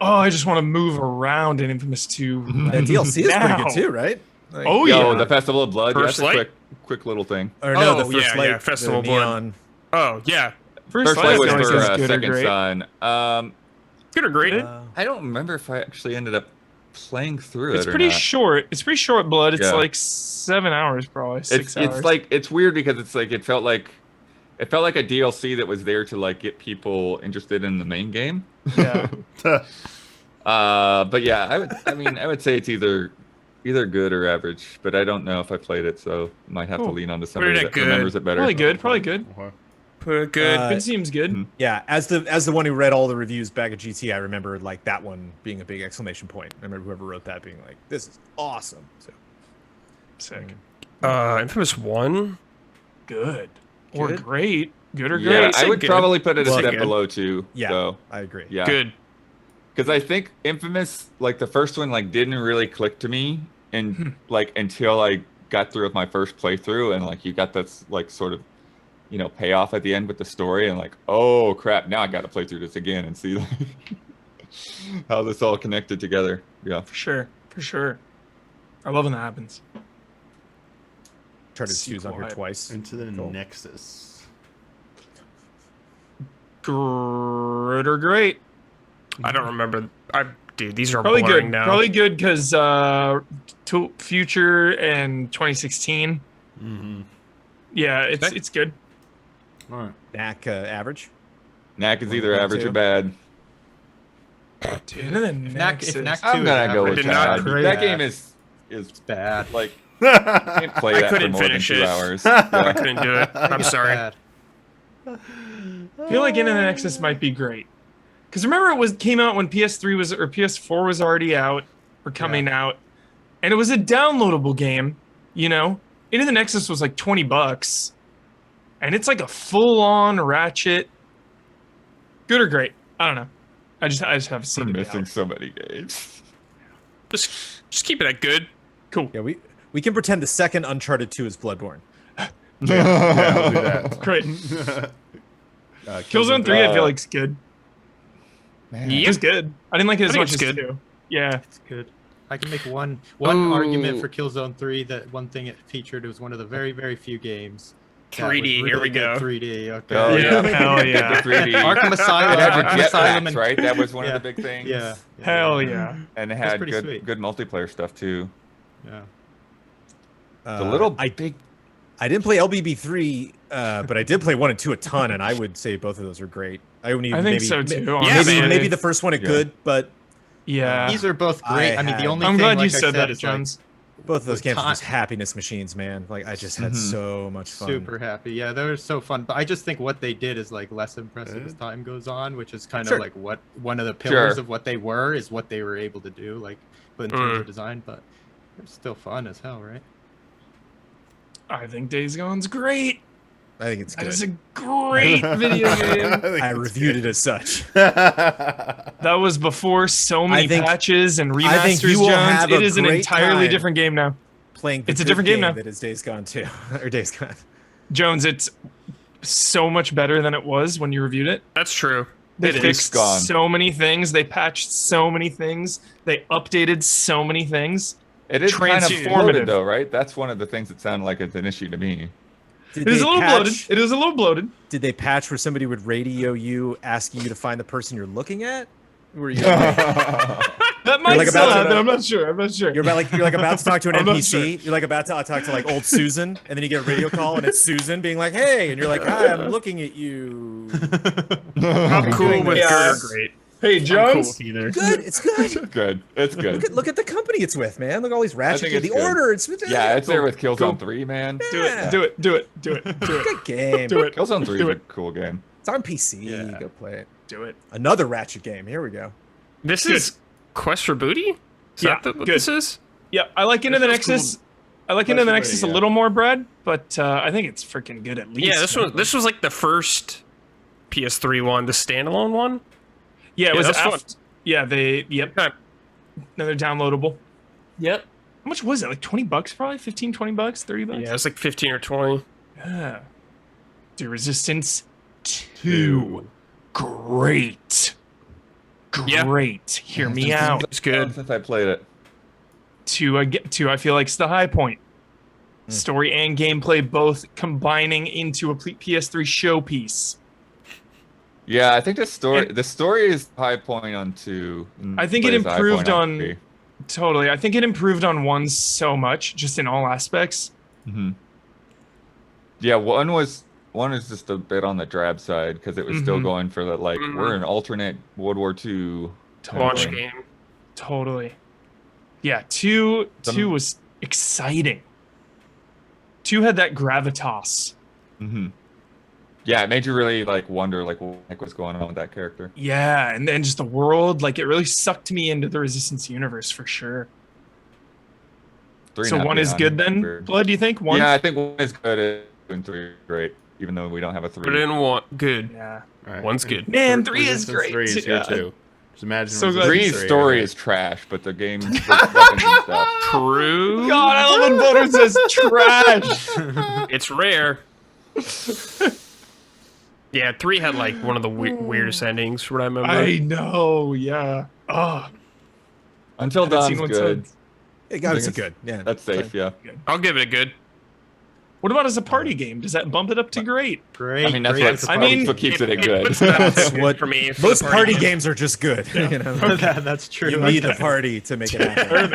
Speaker 5: Oh, I just want to move around in Infamous 2.
Speaker 4: That DLC is pretty
Speaker 5: Now.
Speaker 4: good too, right? Like,
Speaker 5: Oh,
Speaker 2: Yo,
Speaker 5: yeah.
Speaker 2: the Festival of Blood.
Speaker 6: First
Speaker 2: That's a
Speaker 6: Light?
Speaker 2: quick little thing.
Speaker 4: Or no, the
Speaker 6: Oh,
Speaker 4: first
Speaker 6: yeah,
Speaker 4: light,
Speaker 6: yeah, Festival
Speaker 4: the
Speaker 6: of Blood.
Speaker 4: neon.
Speaker 6: Oh, yeah.
Speaker 5: First
Speaker 2: First Light was
Speaker 5: Light
Speaker 2: for
Speaker 5: is good or
Speaker 2: Second
Speaker 5: great.
Speaker 2: Son.
Speaker 6: Good or great.
Speaker 2: I don't remember if I actually ended up playing through
Speaker 5: It's
Speaker 2: it or
Speaker 5: pretty
Speaker 2: not.
Speaker 5: short. It's pretty short, Blood. It's
Speaker 2: Yeah.
Speaker 5: like 7 hours, probably 6 hours.
Speaker 2: It's like it's weird because it's like it felt like a DLC that was there to like get people interested in the main game.
Speaker 5: yeah.
Speaker 2: But yeah, I would say it's either good or average, but I don't know if I played it, so might have to
Speaker 5: Cool.
Speaker 2: lean onto somebody
Speaker 6: it
Speaker 2: that
Speaker 6: good.
Speaker 2: remembers it better.
Speaker 5: Probably good. Probably good.
Speaker 6: Put it good.
Speaker 4: Uh,
Speaker 5: Good seems good.
Speaker 2: mhm.
Speaker 4: Yeah, as the one who read all the reviews back at GT, I remember like that one being a big exclamation point. I remember whoever wrote that being like, "This is awesome." So
Speaker 5: Sick.
Speaker 6: Infamous 1.
Speaker 5: Good. Or
Speaker 4: Good.
Speaker 5: great. Good or
Speaker 2: Yeah,
Speaker 5: great.
Speaker 2: I would
Speaker 6: good.
Speaker 2: probably put it a
Speaker 4: Well,
Speaker 2: step
Speaker 6: good.
Speaker 2: below 2.
Speaker 4: yeah,
Speaker 2: So,
Speaker 4: I agree.
Speaker 2: yeah.
Speaker 6: Good.
Speaker 2: Because I think Infamous, like the first one, like didn't really click to me, and like until I got through with my first playthrough, and like you got this like sort of, payoff at the end with the story, and like, oh crap, now I got to play through this again and see like, how this all connected together. Yeah.
Speaker 5: For sure. For sure. I love when that happens.
Speaker 4: Uncharted 2's on here
Speaker 5: Sequel.
Speaker 4: twice.
Speaker 1: Into the
Speaker 4: Cool.
Speaker 1: Nexus.
Speaker 5: Good or great.
Speaker 6: I don't remember. Dude, these are
Speaker 5: Probably
Speaker 6: boring
Speaker 5: good.
Speaker 6: now.
Speaker 5: Probably good because Future and 2016.
Speaker 1: Mm-hmm.
Speaker 5: Yeah, it's
Speaker 2: Okay.
Speaker 5: it's good.
Speaker 1: All right.
Speaker 4: Knack average.
Speaker 2: Knack is
Speaker 4: One,
Speaker 2: either
Speaker 4: one,
Speaker 2: average
Speaker 4: two.
Speaker 2: or bad.
Speaker 5: Dude, and then
Speaker 3: Knack- if
Speaker 5: Nexus.
Speaker 3: Knack
Speaker 2: I'm
Speaker 3: 2 is
Speaker 2: gonna go
Speaker 3: average.
Speaker 2: with
Speaker 6: Did not
Speaker 2: bad.
Speaker 3: create
Speaker 2: That
Speaker 3: that.
Speaker 2: game is
Speaker 3: Bad.
Speaker 2: like can't play
Speaker 6: I
Speaker 2: that for
Speaker 6: couldn't
Speaker 2: more than
Speaker 6: finish
Speaker 2: 2
Speaker 6: it.
Speaker 2: hours.
Speaker 6: I
Speaker 2: Yeah.
Speaker 6: couldn't do it. I'm
Speaker 3: It's
Speaker 6: sorry.
Speaker 3: bad.
Speaker 5: I feel like Into the Nexus might be great. Because remember came out when PS3 was or PS4 was already out or coming out. And it was a downloadable game, Into the Nexus was like $20. And it's like a full-on ratchet. Good or great? I don't know. I just have
Speaker 2: We're
Speaker 5: seen it
Speaker 2: missing
Speaker 5: out.
Speaker 2: so many games.
Speaker 6: Just keep it at good.
Speaker 5: Cool.
Speaker 4: Yeah, we can pretend the second Uncharted 2 is Bloodborne.
Speaker 1: Yeah, we'll do that.
Speaker 5: Great. Killzone 3 I feel like is good.
Speaker 2: Man.
Speaker 5: It was good. I didn't like it as
Speaker 6: think
Speaker 5: much
Speaker 6: it's
Speaker 5: as
Speaker 6: good.
Speaker 5: 2. Yeah.
Speaker 3: It's good. I can make one
Speaker 6: Ooh.
Speaker 3: argument for Killzone 3 that one thing it featured was one of the very, very few games. that was
Speaker 6: 3D, here we
Speaker 3: good
Speaker 6: go.
Speaker 3: 3D, okay.
Speaker 2: Oh, yeah.
Speaker 5: Hell yeah.
Speaker 2: The 3D.
Speaker 3: Arkham Asylum,
Speaker 2: It had
Speaker 3: Arkham
Speaker 2: the
Speaker 3: Asylum,
Speaker 2: jetpacks,
Speaker 3: and
Speaker 2: right? That was one
Speaker 3: Yeah.
Speaker 2: of the big things.
Speaker 3: yeah,
Speaker 5: Hell yeah.
Speaker 2: And it
Speaker 3: That's
Speaker 2: had
Speaker 3: pretty
Speaker 2: good
Speaker 3: sweet.
Speaker 2: good multiplayer stuff too.
Speaker 3: yeah.
Speaker 2: The little
Speaker 4: I
Speaker 2: big
Speaker 4: didn't play LBB3, but I did play 1 and 2 a ton, and I would say both of those are great. I would
Speaker 5: I
Speaker 4: even
Speaker 5: think
Speaker 4: maybe,
Speaker 5: so too.
Speaker 6: Yeah,
Speaker 5: honestly.
Speaker 6: man.
Speaker 4: maybe the first one is
Speaker 2: Yeah.
Speaker 4: good, but
Speaker 5: Yeah.
Speaker 3: These are both great. I mean, the only
Speaker 5: I'm
Speaker 3: thing,
Speaker 5: glad
Speaker 3: like
Speaker 5: you
Speaker 3: I
Speaker 5: said that,
Speaker 3: is, like,
Speaker 5: Jones.
Speaker 4: both of those
Speaker 3: With
Speaker 4: games are
Speaker 3: time-
Speaker 4: just happiness machines, man. Like I just had
Speaker 2: Mhm.
Speaker 4: so much fun.
Speaker 3: super happy. Yeah, they were so fun. But I just think what they did is like less impressive as time goes on, which is kind
Speaker 4: Sure.
Speaker 3: of like what one of the pillars
Speaker 2: Sure.
Speaker 3: of what they were is what they were able to do, like but in terms of design. But they're still fun as hell, right?
Speaker 5: I think Days Gone's great.
Speaker 4: I think it's
Speaker 5: That
Speaker 4: good.
Speaker 5: is a great video game.
Speaker 4: I reviewed it as such.
Speaker 5: That was before so many
Speaker 4: I think-
Speaker 5: patches and
Speaker 4: I think
Speaker 5: remasters,
Speaker 4: you will
Speaker 5: Jones.
Speaker 4: have
Speaker 5: It
Speaker 4: a
Speaker 5: is an
Speaker 4: great
Speaker 5: entirely
Speaker 4: time.
Speaker 5: different game now.
Speaker 4: playing. The
Speaker 5: It's a
Speaker 4: good
Speaker 5: different game now.
Speaker 4: That is Days Gone 2 or Days Gone.
Speaker 5: Jones, it's so much better than it was when you reviewed it.
Speaker 6: That's true.
Speaker 5: They
Speaker 6: It is.
Speaker 5: fixed
Speaker 2: Gone.
Speaker 5: so many things. They patched so many things. They updated so many things.
Speaker 2: It is kind of
Speaker 5: Transformative.
Speaker 2: bloated, though, right? That's one of the things that sound like it's an issue to me.
Speaker 4: Did
Speaker 5: It is
Speaker 4: they
Speaker 5: a little
Speaker 4: patch-
Speaker 5: bloated. It is a little bloated.
Speaker 4: Did they patch where somebody would radio you, asking you to find the person you're looking at? Were you?
Speaker 5: That might
Speaker 4: like
Speaker 5: still
Speaker 4: about to-
Speaker 5: happen. I'm not sure. I'm not sure.
Speaker 4: You're like about to talk to an
Speaker 5: I'm not
Speaker 4: NPC. You're like about to talk to like old Susan, and then you get a radio call, and it's Susan being like, "Hey," and you're like, "Hi, I'm looking at you."
Speaker 6: I'm cool with
Speaker 5: Yeah.
Speaker 6: good or great.
Speaker 5: Hey,
Speaker 6: I'm cool
Speaker 5: Jones.
Speaker 6: with either.
Speaker 4: Good, it's good.
Speaker 2: Good. It's good.
Speaker 4: Look at the company it's with, man. Look at all these ratchet.
Speaker 2: think
Speaker 4: Kids.
Speaker 2: it's
Speaker 4: The
Speaker 2: good.
Speaker 4: Order. It's
Speaker 2: Yeah, it's there with Killzone
Speaker 5: Cool.
Speaker 2: 3, man.
Speaker 5: Do it. Do it. Do it. Do it. Do it.
Speaker 4: Good game.
Speaker 5: Do it.
Speaker 2: Killzone 3 is
Speaker 5: Do
Speaker 2: a
Speaker 5: it.
Speaker 2: cool game.
Speaker 4: It's on PC.
Speaker 5: Yeah.
Speaker 4: Go play it.
Speaker 5: Do it.
Speaker 4: Another ratchet game. Here we go.
Speaker 6: This
Speaker 5: Good.
Speaker 6: is Quest for Booty? Is
Speaker 5: Yeah,
Speaker 6: that what
Speaker 5: good.
Speaker 6: this is?
Speaker 5: Yeah, I like Into the
Speaker 6: This feels
Speaker 5: Nexus. I like Into the
Speaker 2: That's
Speaker 5: Nexus
Speaker 2: pretty,
Speaker 5: a
Speaker 2: yeah.
Speaker 5: little more, Brad, but I think it's freaking good at least.
Speaker 6: Yeah, this was like the first PS3 one, the standalone one.
Speaker 5: Yeah, it was
Speaker 6: that's fun.
Speaker 5: after. Yeah, yep.
Speaker 6: Okay.
Speaker 5: Another downloadable.
Speaker 6: Yep.
Speaker 5: How much was it? Like $20 probably? 15, $20, $30?
Speaker 6: Yeah, it's like 15 or 20.
Speaker 5: Yeah. Dude, Resistance 2. Great.
Speaker 6: Yeah.
Speaker 5: Great. Hear me out.
Speaker 6: It's good.
Speaker 2: Since I played it.
Speaker 5: 2, I feel like it's the high point. Story and gameplay both combining into a PS3 showpiece.
Speaker 2: Yeah, I think the
Speaker 5: And-
Speaker 2: story is high point on 2.
Speaker 5: I think it
Speaker 2: but it's a high
Speaker 5: improved
Speaker 2: point
Speaker 5: on
Speaker 2: 3.
Speaker 5: Totally. I think it improved on 1 so much, just in all aspects.
Speaker 2: Mhm. Yeah, one is just a bit on the drab side because it was still
Speaker 5: Mhm.
Speaker 2: going for the like
Speaker 6: Mhm.
Speaker 2: we're an alternate World War II
Speaker 6: Launch
Speaker 2: thing.
Speaker 6: game.
Speaker 5: Totally. Yeah, 2
Speaker 2: Some-
Speaker 5: was exciting. 2 had that gravitas.
Speaker 2: Mhm. Yeah, it made you really like wonder like what the heck was going on with that character.
Speaker 5: Yeah, and then just the world, like it really sucked me into the Resistance universe for sure.
Speaker 2: 3
Speaker 5: So
Speaker 2: not
Speaker 5: 1 is
Speaker 2: beyond
Speaker 5: good then?
Speaker 2: weird.
Speaker 5: Blood, do you think? 1?
Speaker 2: Yeah, I think 1 is good and 3 is great, even though we don't have a 3.
Speaker 6: Put it in one. Good.
Speaker 5: Yeah.
Speaker 1: All right.
Speaker 6: One's good.
Speaker 5: Man, 3 is
Speaker 1: Resistance
Speaker 5: great.
Speaker 1: 3 is here
Speaker 5: Yeah.
Speaker 1: too. Just imagine.
Speaker 5: So glad-
Speaker 1: Resistance
Speaker 2: 3's
Speaker 1: 3
Speaker 2: story
Speaker 1: here.
Speaker 2: is trash, but the game the weapons and stuff.
Speaker 6: True.
Speaker 5: God, I love when Butter says trash.
Speaker 6: It's rare. Yeah, 3 had like one of the weirdest endings, from what I remember.
Speaker 5: I know, yeah. Oh,
Speaker 2: Until
Speaker 5: haven't seen
Speaker 2: Dawn's
Speaker 5: one
Speaker 2: good.
Speaker 5: since.
Speaker 4: It got
Speaker 2: I think
Speaker 4: it's good. Yeah,
Speaker 2: That's safe, yeah.
Speaker 6: I'll give it a good.
Speaker 5: What about as a party game? Does that bump it up to great?
Speaker 3: Great.
Speaker 2: I mean, that's
Speaker 3: great
Speaker 2: what,
Speaker 3: with the
Speaker 5: I
Speaker 3: party.
Speaker 5: mean,
Speaker 2: what keeps it good.
Speaker 6: puts it up to
Speaker 4: That's
Speaker 6: good
Speaker 4: what
Speaker 6: for me. For
Speaker 4: most
Speaker 6: the
Speaker 4: party games are just good. You know,
Speaker 3: That's true.
Speaker 4: you need the party to make it happen.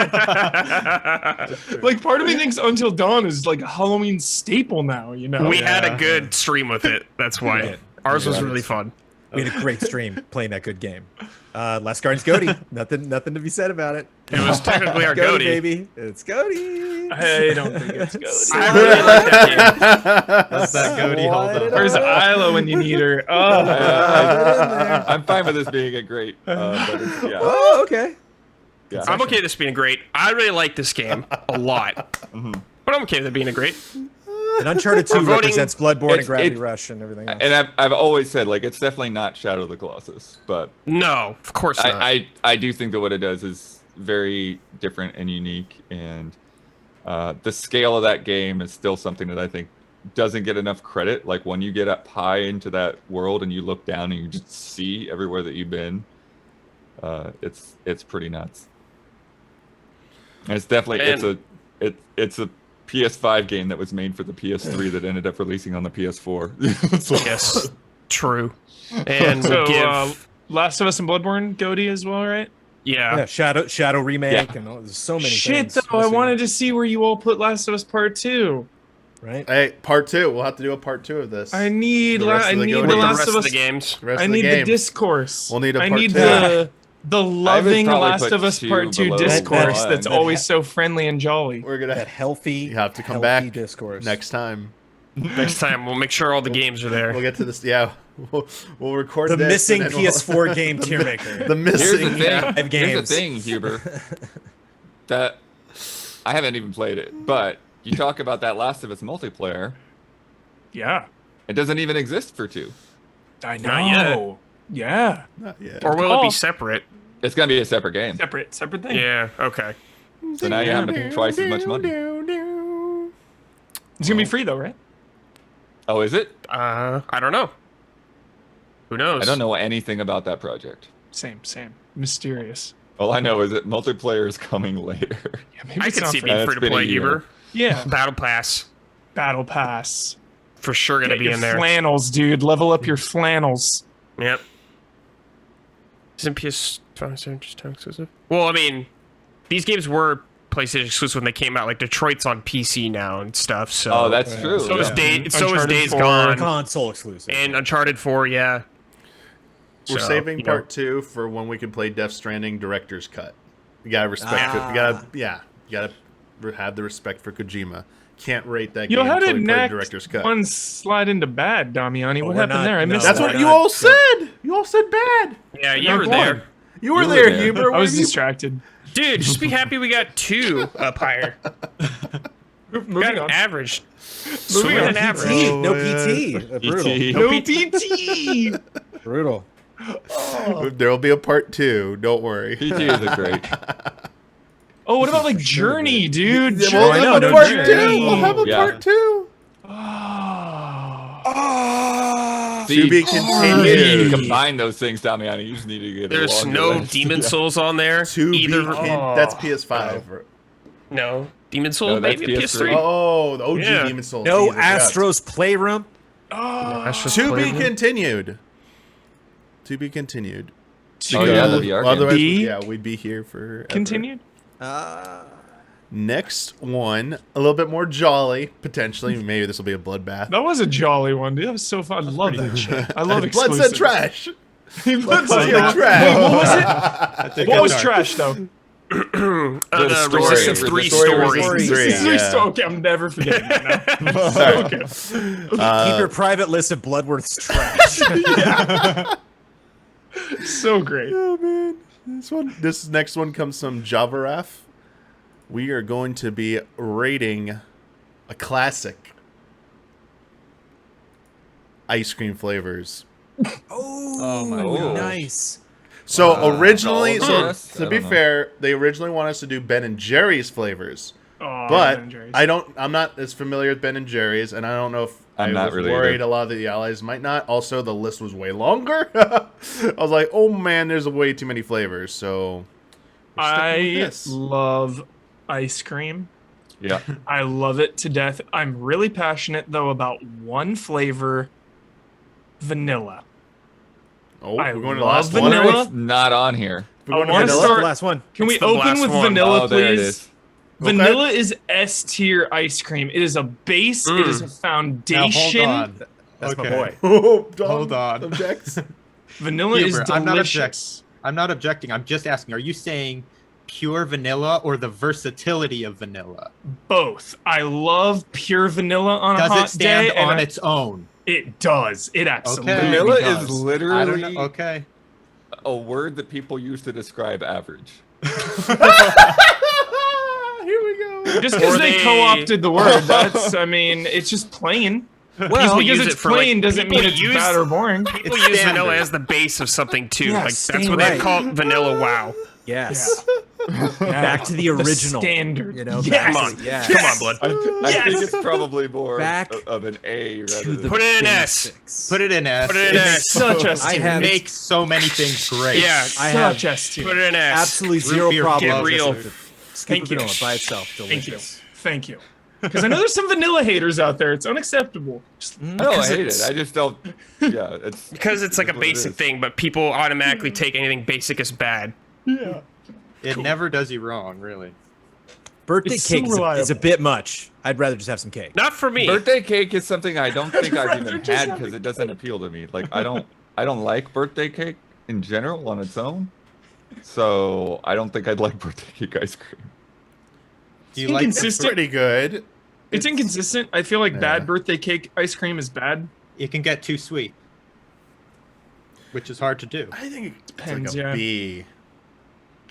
Speaker 5: Like, part of me thinks Until Dawn is like a Halloween staple now, you know?
Speaker 6: We had a
Speaker 3: Yeah.
Speaker 6: good stream with it. That's why.
Speaker 4: did.
Speaker 6: Ours was
Speaker 4: Yeah.
Speaker 6: really fun.
Speaker 4: We had a great stream playing that good game. Last Guardian's Goaty. Nothing to be said about it.
Speaker 6: It was technically our
Speaker 4: Goaty,
Speaker 6: goatee.
Speaker 4: baby. It's Goaty.
Speaker 5: I don't think it's good.
Speaker 6: I really like that game.
Speaker 3: That's that goatee hold
Speaker 4: Slide it
Speaker 3: up.
Speaker 5: Where's Isla when you need her? Oh,
Speaker 2: I'm fine with this being a great, but it's, yeah.
Speaker 4: Oh, okay.
Speaker 2: yeah.
Speaker 6: I'm okay with this being a great. I really like this game a lot. But I'm okay with it being a great.
Speaker 4: And Uncharted 2
Speaker 6: I'm voting-
Speaker 4: represents Bloodborne and
Speaker 2: It's-
Speaker 4: Gravity
Speaker 2: it-
Speaker 4: Rush and everything else.
Speaker 2: And I've always said like it's definitely not Shadow of the Colossus, but
Speaker 6: No, of course not.
Speaker 2: I do think that what it does is very different and unique, and the scale of that game is still something that I think doesn't get enough credit. Like when you get up high into that world and you look down and you just see everywhere that you've been, it's pretty nuts. And it's definitely it's a PS5 game that was made for the PS3 that ended up releasing on the PS4.
Speaker 6: Yes, true. And
Speaker 5: so
Speaker 6: we'll give.
Speaker 5: Last of Us and Bloodborne goatee as well, right?
Speaker 6: Yeah.
Speaker 4: Yeah, Shadow remake
Speaker 2: Yeah.
Speaker 4: and there's so many
Speaker 5: Shit,
Speaker 4: things.
Speaker 5: though, I wanted to see where you all put Last of Us Part 2.
Speaker 4: Right?
Speaker 1: Hey, part 2. We'll have to do a part 2 of this.
Speaker 5: I need
Speaker 1: The rest
Speaker 5: I
Speaker 1: of the
Speaker 5: need
Speaker 1: goatee.
Speaker 5: the
Speaker 6: With the
Speaker 5: Last
Speaker 6: rest
Speaker 5: of
Speaker 6: of
Speaker 5: Us.
Speaker 6: the games.
Speaker 1: The rest
Speaker 5: I
Speaker 1: of the
Speaker 5: need the
Speaker 1: game.
Speaker 5: discourse.
Speaker 1: We'll need a
Speaker 5: I
Speaker 1: part
Speaker 5: need
Speaker 1: 2.
Speaker 5: the loving
Speaker 2: probably
Speaker 5: Last
Speaker 2: put
Speaker 5: of Us
Speaker 2: 2
Speaker 5: Part 2
Speaker 2: below
Speaker 5: discourse
Speaker 2: one.
Speaker 5: that's
Speaker 2: That
Speaker 5: always so friendly and jolly.
Speaker 1: We're gonna
Speaker 4: That healthy.
Speaker 1: You have to come
Speaker 4: healthy
Speaker 1: back
Speaker 4: discourse.
Speaker 1: next time.
Speaker 6: Next time, we'll make sure all the games are there.
Speaker 1: We'll get to this. Yeah, we'll record
Speaker 4: The
Speaker 1: this,
Speaker 4: missing
Speaker 1: and then we'll-
Speaker 4: PS4 game Tiermaker.
Speaker 1: The
Speaker 2: Here's the
Speaker 1: missing.
Speaker 2: thing.
Speaker 4: Five
Speaker 2: Here's
Speaker 4: games.
Speaker 2: the thing, Huber. That I haven't even played it, but you talk about that Last of Us multiplayer.
Speaker 5: Yeah,
Speaker 2: It doesn't even exist for 2.
Speaker 5: I know.
Speaker 6: Not yet.
Speaker 5: Yeah,
Speaker 1: Not yet.
Speaker 6: Or will it
Speaker 5: Oh.
Speaker 6: be separate?
Speaker 2: It's gonna be a separate game.
Speaker 5: separate thing.
Speaker 6: Yeah, okay.
Speaker 2: So now you have to pay twice as much money.
Speaker 5: It's gonna be free though, right?
Speaker 2: Oh, is it?
Speaker 6: I don't know. Who knows?
Speaker 2: I don't know anything about that project.
Speaker 5: Same. Mysterious.
Speaker 2: All I know is that multiplayer is coming later.
Speaker 5: Yeah, maybe
Speaker 6: I
Speaker 5: it's
Speaker 6: could
Speaker 5: not
Speaker 6: see it
Speaker 5: free.
Speaker 6: being
Speaker 2: It's
Speaker 6: free to
Speaker 2: been a
Speaker 6: play,
Speaker 2: year.
Speaker 6: Huber.
Speaker 5: Yeah.
Speaker 6: Battle Pass.
Speaker 5: Battle Pass.
Speaker 6: For sure gonna
Speaker 5: Get
Speaker 6: be
Speaker 5: your
Speaker 6: in there.
Speaker 5: flannels, dude. Level up your flannels.
Speaker 6: Yep. Isn't PS5 just time exclusive? Well, I mean, these games were PlayStation exclusive when they came out. Like Detroit's on PC now and stuff. So.
Speaker 2: Oh, that's true.
Speaker 6: So is
Speaker 2: yeah.
Speaker 6: So is
Speaker 5: Uncharted
Speaker 6: Days
Speaker 5: 4.
Speaker 6: Gone
Speaker 4: Console exclusive.
Speaker 6: and Uncharted 4. Yeah.
Speaker 1: We're
Speaker 6: So,
Speaker 1: saving
Speaker 6: you know.
Speaker 1: part 2 for when we can play Death Stranding director's cut. You gotta respect it. You gotta have the respect for Kojima. Can't rate that
Speaker 5: Yo,
Speaker 1: game
Speaker 5: how
Speaker 1: until
Speaker 5: did
Speaker 1: we play
Speaker 5: next
Speaker 1: director's cut.
Speaker 5: one slide into bad, Damiani?
Speaker 4: Oh,
Speaker 5: What
Speaker 4: we're
Speaker 5: happened
Speaker 4: not-
Speaker 5: there? I
Speaker 4: no.
Speaker 5: missed
Speaker 1: That's
Speaker 5: that.
Speaker 1: what you all said. You all said bad.
Speaker 6: Yeah, you
Speaker 5: Not
Speaker 6: were
Speaker 5: one.
Speaker 6: there.
Speaker 1: You were
Speaker 2: You were
Speaker 1: there,
Speaker 2: there.
Speaker 1: Huber.
Speaker 5: I was
Speaker 1: Were you-
Speaker 5: distracted.
Speaker 6: Dude, just be happy we got 2 up higher. Got
Speaker 5: Moving
Speaker 6: an
Speaker 5: on.
Speaker 6: average.
Speaker 5: Moving
Speaker 6: Swinging
Speaker 5: on.
Speaker 6: an average.
Speaker 4: PT. No
Speaker 1: man.
Speaker 4: PT. Brutal.
Speaker 2: PT.
Speaker 5: No PT.
Speaker 4: Brutal.
Speaker 1: There will be a part 2. Don't worry.
Speaker 2: PT is great.
Speaker 5: Oh, what about like Journey, dude?
Speaker 1: Yeah,
Speaker 5: Journey.
Speaker 1: we'll
Speaker 4: I know,
Speaker 1: have a
Speaker 4: no
Speaker 1: part
Speaker 4: Journey.
Speaker 1: 2. We'll have a
Speaker 2: Yeah.
Speaker 1: part 2.
Speaker 5: Oh.
Speaker 1: To be
Speaker 2: You
Speaker 1: continued.
Speaker 2: need to combine those things, Damiani. You just need to get a
Speaker 6: There's
Speaker 2: longer
Speaker 6: no
Speaker 2: list.
Speaker 6: Demon Souls on there.
Speaker 1: To be
Speaker 6: Either.
Speaker 1: That's PS5.
Speaker 6: No. Demon Souls,
Speaker 2: No, that's
Speaker 6: maybe
Speaker 2: PS3.
Speaker 6: PS3.
Speaker 1: Oh, the OG
Speaker 6: Yeah.
Speaker 1: Demon Souls.
Speaker 4: No
Speaker 1: Jesus, yeah.
Speaker 4: Astros Playroom.
Speaker 6: That's just
Speaker 1: To be
Speaker 6: playable.
Speaker 1: continued. To be continued.
Speaker 2: Oh yeah, the VR game.
Speaker 1: Otherwise,
Speaker 5: Be
Speaker 1: we'd be here for
Speaker 5: Continued.
Speaker 1: Next one, a little bit more jolly, potentially. Maybe this will be a bloodbath.
Speaker 5: That was a jolly one, dude. That was so fun. I love that shit. I love
Speaker 1: Blood
Speaker 5: exclusives.
Speaker 1: said trash.
Speaker 5: Blood
Speaker 1: Said
Speaker 5: said
Speaker 1: trash.
Speaker 5: Wait, what was it?
Speaker 3: I think
Speaker 5: What
Speaker 3: I'm
Speaker 5: was
Speaker 3: dark.
Speaker 5: trash though?
Speaker 2: The story.
Speaker 6: Resistance
Speaker 2: The
Speaker 6: 3
Speaker 2: story
Speaker 6: stories.
Speaker 1: Resistance 3.
Speaker 5: This is
Speaker 1: yeah.
Speaker 5: so okay. I'm never forgetting that now.
Speaker 1: Sorry.
Speaker 5: Okay.
Speaker 4: Keep your private list of Bloodworth's trash.
Speaker 5: So great.
Speaker 1: Oh man, this next one comes from Javaraf. We are going to be rating a classic ice cream flavors.
Speaker 4: Oh
Speaker 3: my
Speaker 2: gosh.
Speaker 4: nice.
Speaker 1: So originally,
Speaker 2: all
Speaker 1: so
Speaker 2: of this?
Speaker 1: to
Speaker 2: I
Speaker 1: be
Speaker 2: don't know.
Speaker 1: fair, they originally want us to do Ben and Jerry's flavors,
Speaker 5: Oh,
Speaker 1: but
Speaker 5: Ben & Jerry's.
Speaker 1: I'm not as familiar with Ben and Jerry's, and I don't know if
Speaker 2: I'm
Speaker 1: I
Speaker 2: not
Speaker 1: was
Speaker 2: really
Speaker 1: worried
Speaker 2: either.
Speaker 1: a lot of the allies might not. Also, the list was way longer. I was like, oh man, there's way too many flavors. So we're sticking with
Speaker 5: I
Speaker 1: this.
Speaker 5: love ice cream.
Speaker 2: Yeah.
Speaker 5: I love it to death. I'm really passionate though about one flavor, vanilla.
Speaker 1: Oh,
Speaker 5: I
Speaker 1: we're going to the
Speaker 5: love
Speaker 1: last
Speaker 5: vanilla.
Speaker 1: one.
Speaker 2: It's not on here.
Speaker 1: We're
Speaker 5: I
Speaker 1: going to
Speaker 5: wanna
Speaker 1: vanilla?
Speaker 4: Vanilla,
Speaker 5: start-
Speaker 4: the last one.
Speaker 5: Can we
Speaker 6: It's the
Speaker 5: open
Speaker 6: last
Speaker 5: with
Speaker 6: one.
Speaker 5: vanilla,
Speaker 2: Oh, there it
Speaker 5: please?
Speaker 2: is.
Speaker 5: Vanilla is S tier ice cream. It is a base. It is a
Speaker 3: Now,
Speaker 5: foundation.
Speaker 3: hold on.
Speaker 4: That's my
Speaker 3: Okay.
Speaker 4: boy.
Speaker 1: Oh, Dom
Speaker 3: Hold on.
Speaker 1: Objects.
Speaker 5: Vanilla is
Speaker 3: Huber,
Speaker 5: delicious.
Speaker 3: I'm not objecting. I'm just asking. Are you saying pure vanilla or the versatility of vanilla?
Speaker 5: Both. I love pure vanilla on a
Speaker 3: Does
Speaker 5: hot
Speaker 3: it stand
Speaker 5: day, and
Speaker 3: on its own?
Speaker 5: it does. It absolutely
Speaker 3: Okay.
Speaker 2: Vanilla
Speaker 5: does.
Speaker 2: is
Speaker 3: I don't
Speaker 2: literally
Speaker 3: know. Okay.
Speaker 2: a word that people use to describe average.
Speaker 1: Here we go.
Speaker 5: Just because
Speaker 6: Or
Speaker 5: they
Speaker 6: they-
Speaker 5: co-opted the word, that's. I mean, it's just plain.
Speaker 6: People
Speaker 5: Just because
Speaker 6: use
Speaker 5: it's
Speaker 6: it for, like,
Speaker 5: plain doesn't
Speaker 6: people
Speaker 5: mean it's
Speaker 6: use-
Speaker 5: bad or boring.
Speaker 6: People
Speaker 3: It's
Speaker 6: use
Speaker 3: standard.
Speaker 6: vanilla as the base of something too.
Speaker 4: Yeah,
Speaker 6: Like that's
Speaker 4: staying
Speaker 6: what they
Speaker 4: right.
Speaker 6: call vanilla. Wow.
Speaker 4: Yes. Back to the original.
Speaker 5: standard.
Speaker 4: You know,
Speaker 5: Yes.
Speaker 4: back
Speaker 6: Come on.
Speaker 4: to- yes.
Speaker 6: Come on, blood.
Speaker 2: I
Speaker 5: Yes!
Speaker 2: think it's probably more
Speaker 4: Back
Speaker 2: of an A rather
Speaker 4: To the
Speaker 2: than
Speaker 6: Put it in S.
Speaker 4: basics.
Speaker 3: Put it in S.
Speaker 6: Put it in
Speaker 3: It
Speaker 6: S.
Speaker 5: Such a
Speaker 4: I
Speaker 5: tier.
Speaker 4: have-
Speaker 3: makes so many things great.
Speaker 6: Yeah.
Speaker 4: I have
Speaker 5: Such S tier.
Speaker 6: Put it in S.
Speaker 4: absolutely zero
Speaker 3: beer
Speaker 4: problem.
Speaker 6: Get
Speaker 4: with
Speaker 6: real.
Speaker 4: this. Scoop
Speaker 5: Thank
Speaker 4: of
Speaker 5: you.
Speaker 4: vanilla by itself.
Speaker 5: Thank you.
Speaker 4: Delicious.
Speaker 5: Thank you. Because I know there's some vanilla haters out there. It's unacceptable. Just
Speaker 2: No, I
Speaker 5: because
Speaker 2: hate
Speaker 5: it's-
Speaker 2: it. I just don't. Yeah, it's
Speaker 6: Because it's like a
Speaker 2: what it
Speaker 6: basic
Speaker 2: is.
Speaker 6: thing, but people automatically take anything basic as bad.
Speaker 5: Yeah.
Speaker 3: It never does you wrong, really.
Speaker 4: Birthday
Speaker 5: It's so
Speaker 4: cake is a
Speaker 5: reliable.
Speaker 4: bit much. I'd rather just have some cake.
Speaker 6: Not for me.
Speaker 2: Birthday cake is something I don't think I've even
Speaker 5: just
Speaker 2: had
Speaker 5: having
Speaker 2: because it doesn't appeal to me. Like I don't like birthday cake in general on its own. So I don't think I'd like birthday cake ice cream.
Speaker 3: Do you like
Speaker 1: It's
Speaker 5: Consistent.
Speaker 1: pretty good.
Speaker 5: It's inconsistent. I feel like
Speaker 1: Yeah.
Speaker 5: bad birthday cake ice cream is bad.
Speaker 3: it can get too sweet, which is hard to do.
Speaker 1: I think it's
Speaker 5: Depends,
Speaker 1: like a
Speaker 5: yeah.
Speaker 1: B.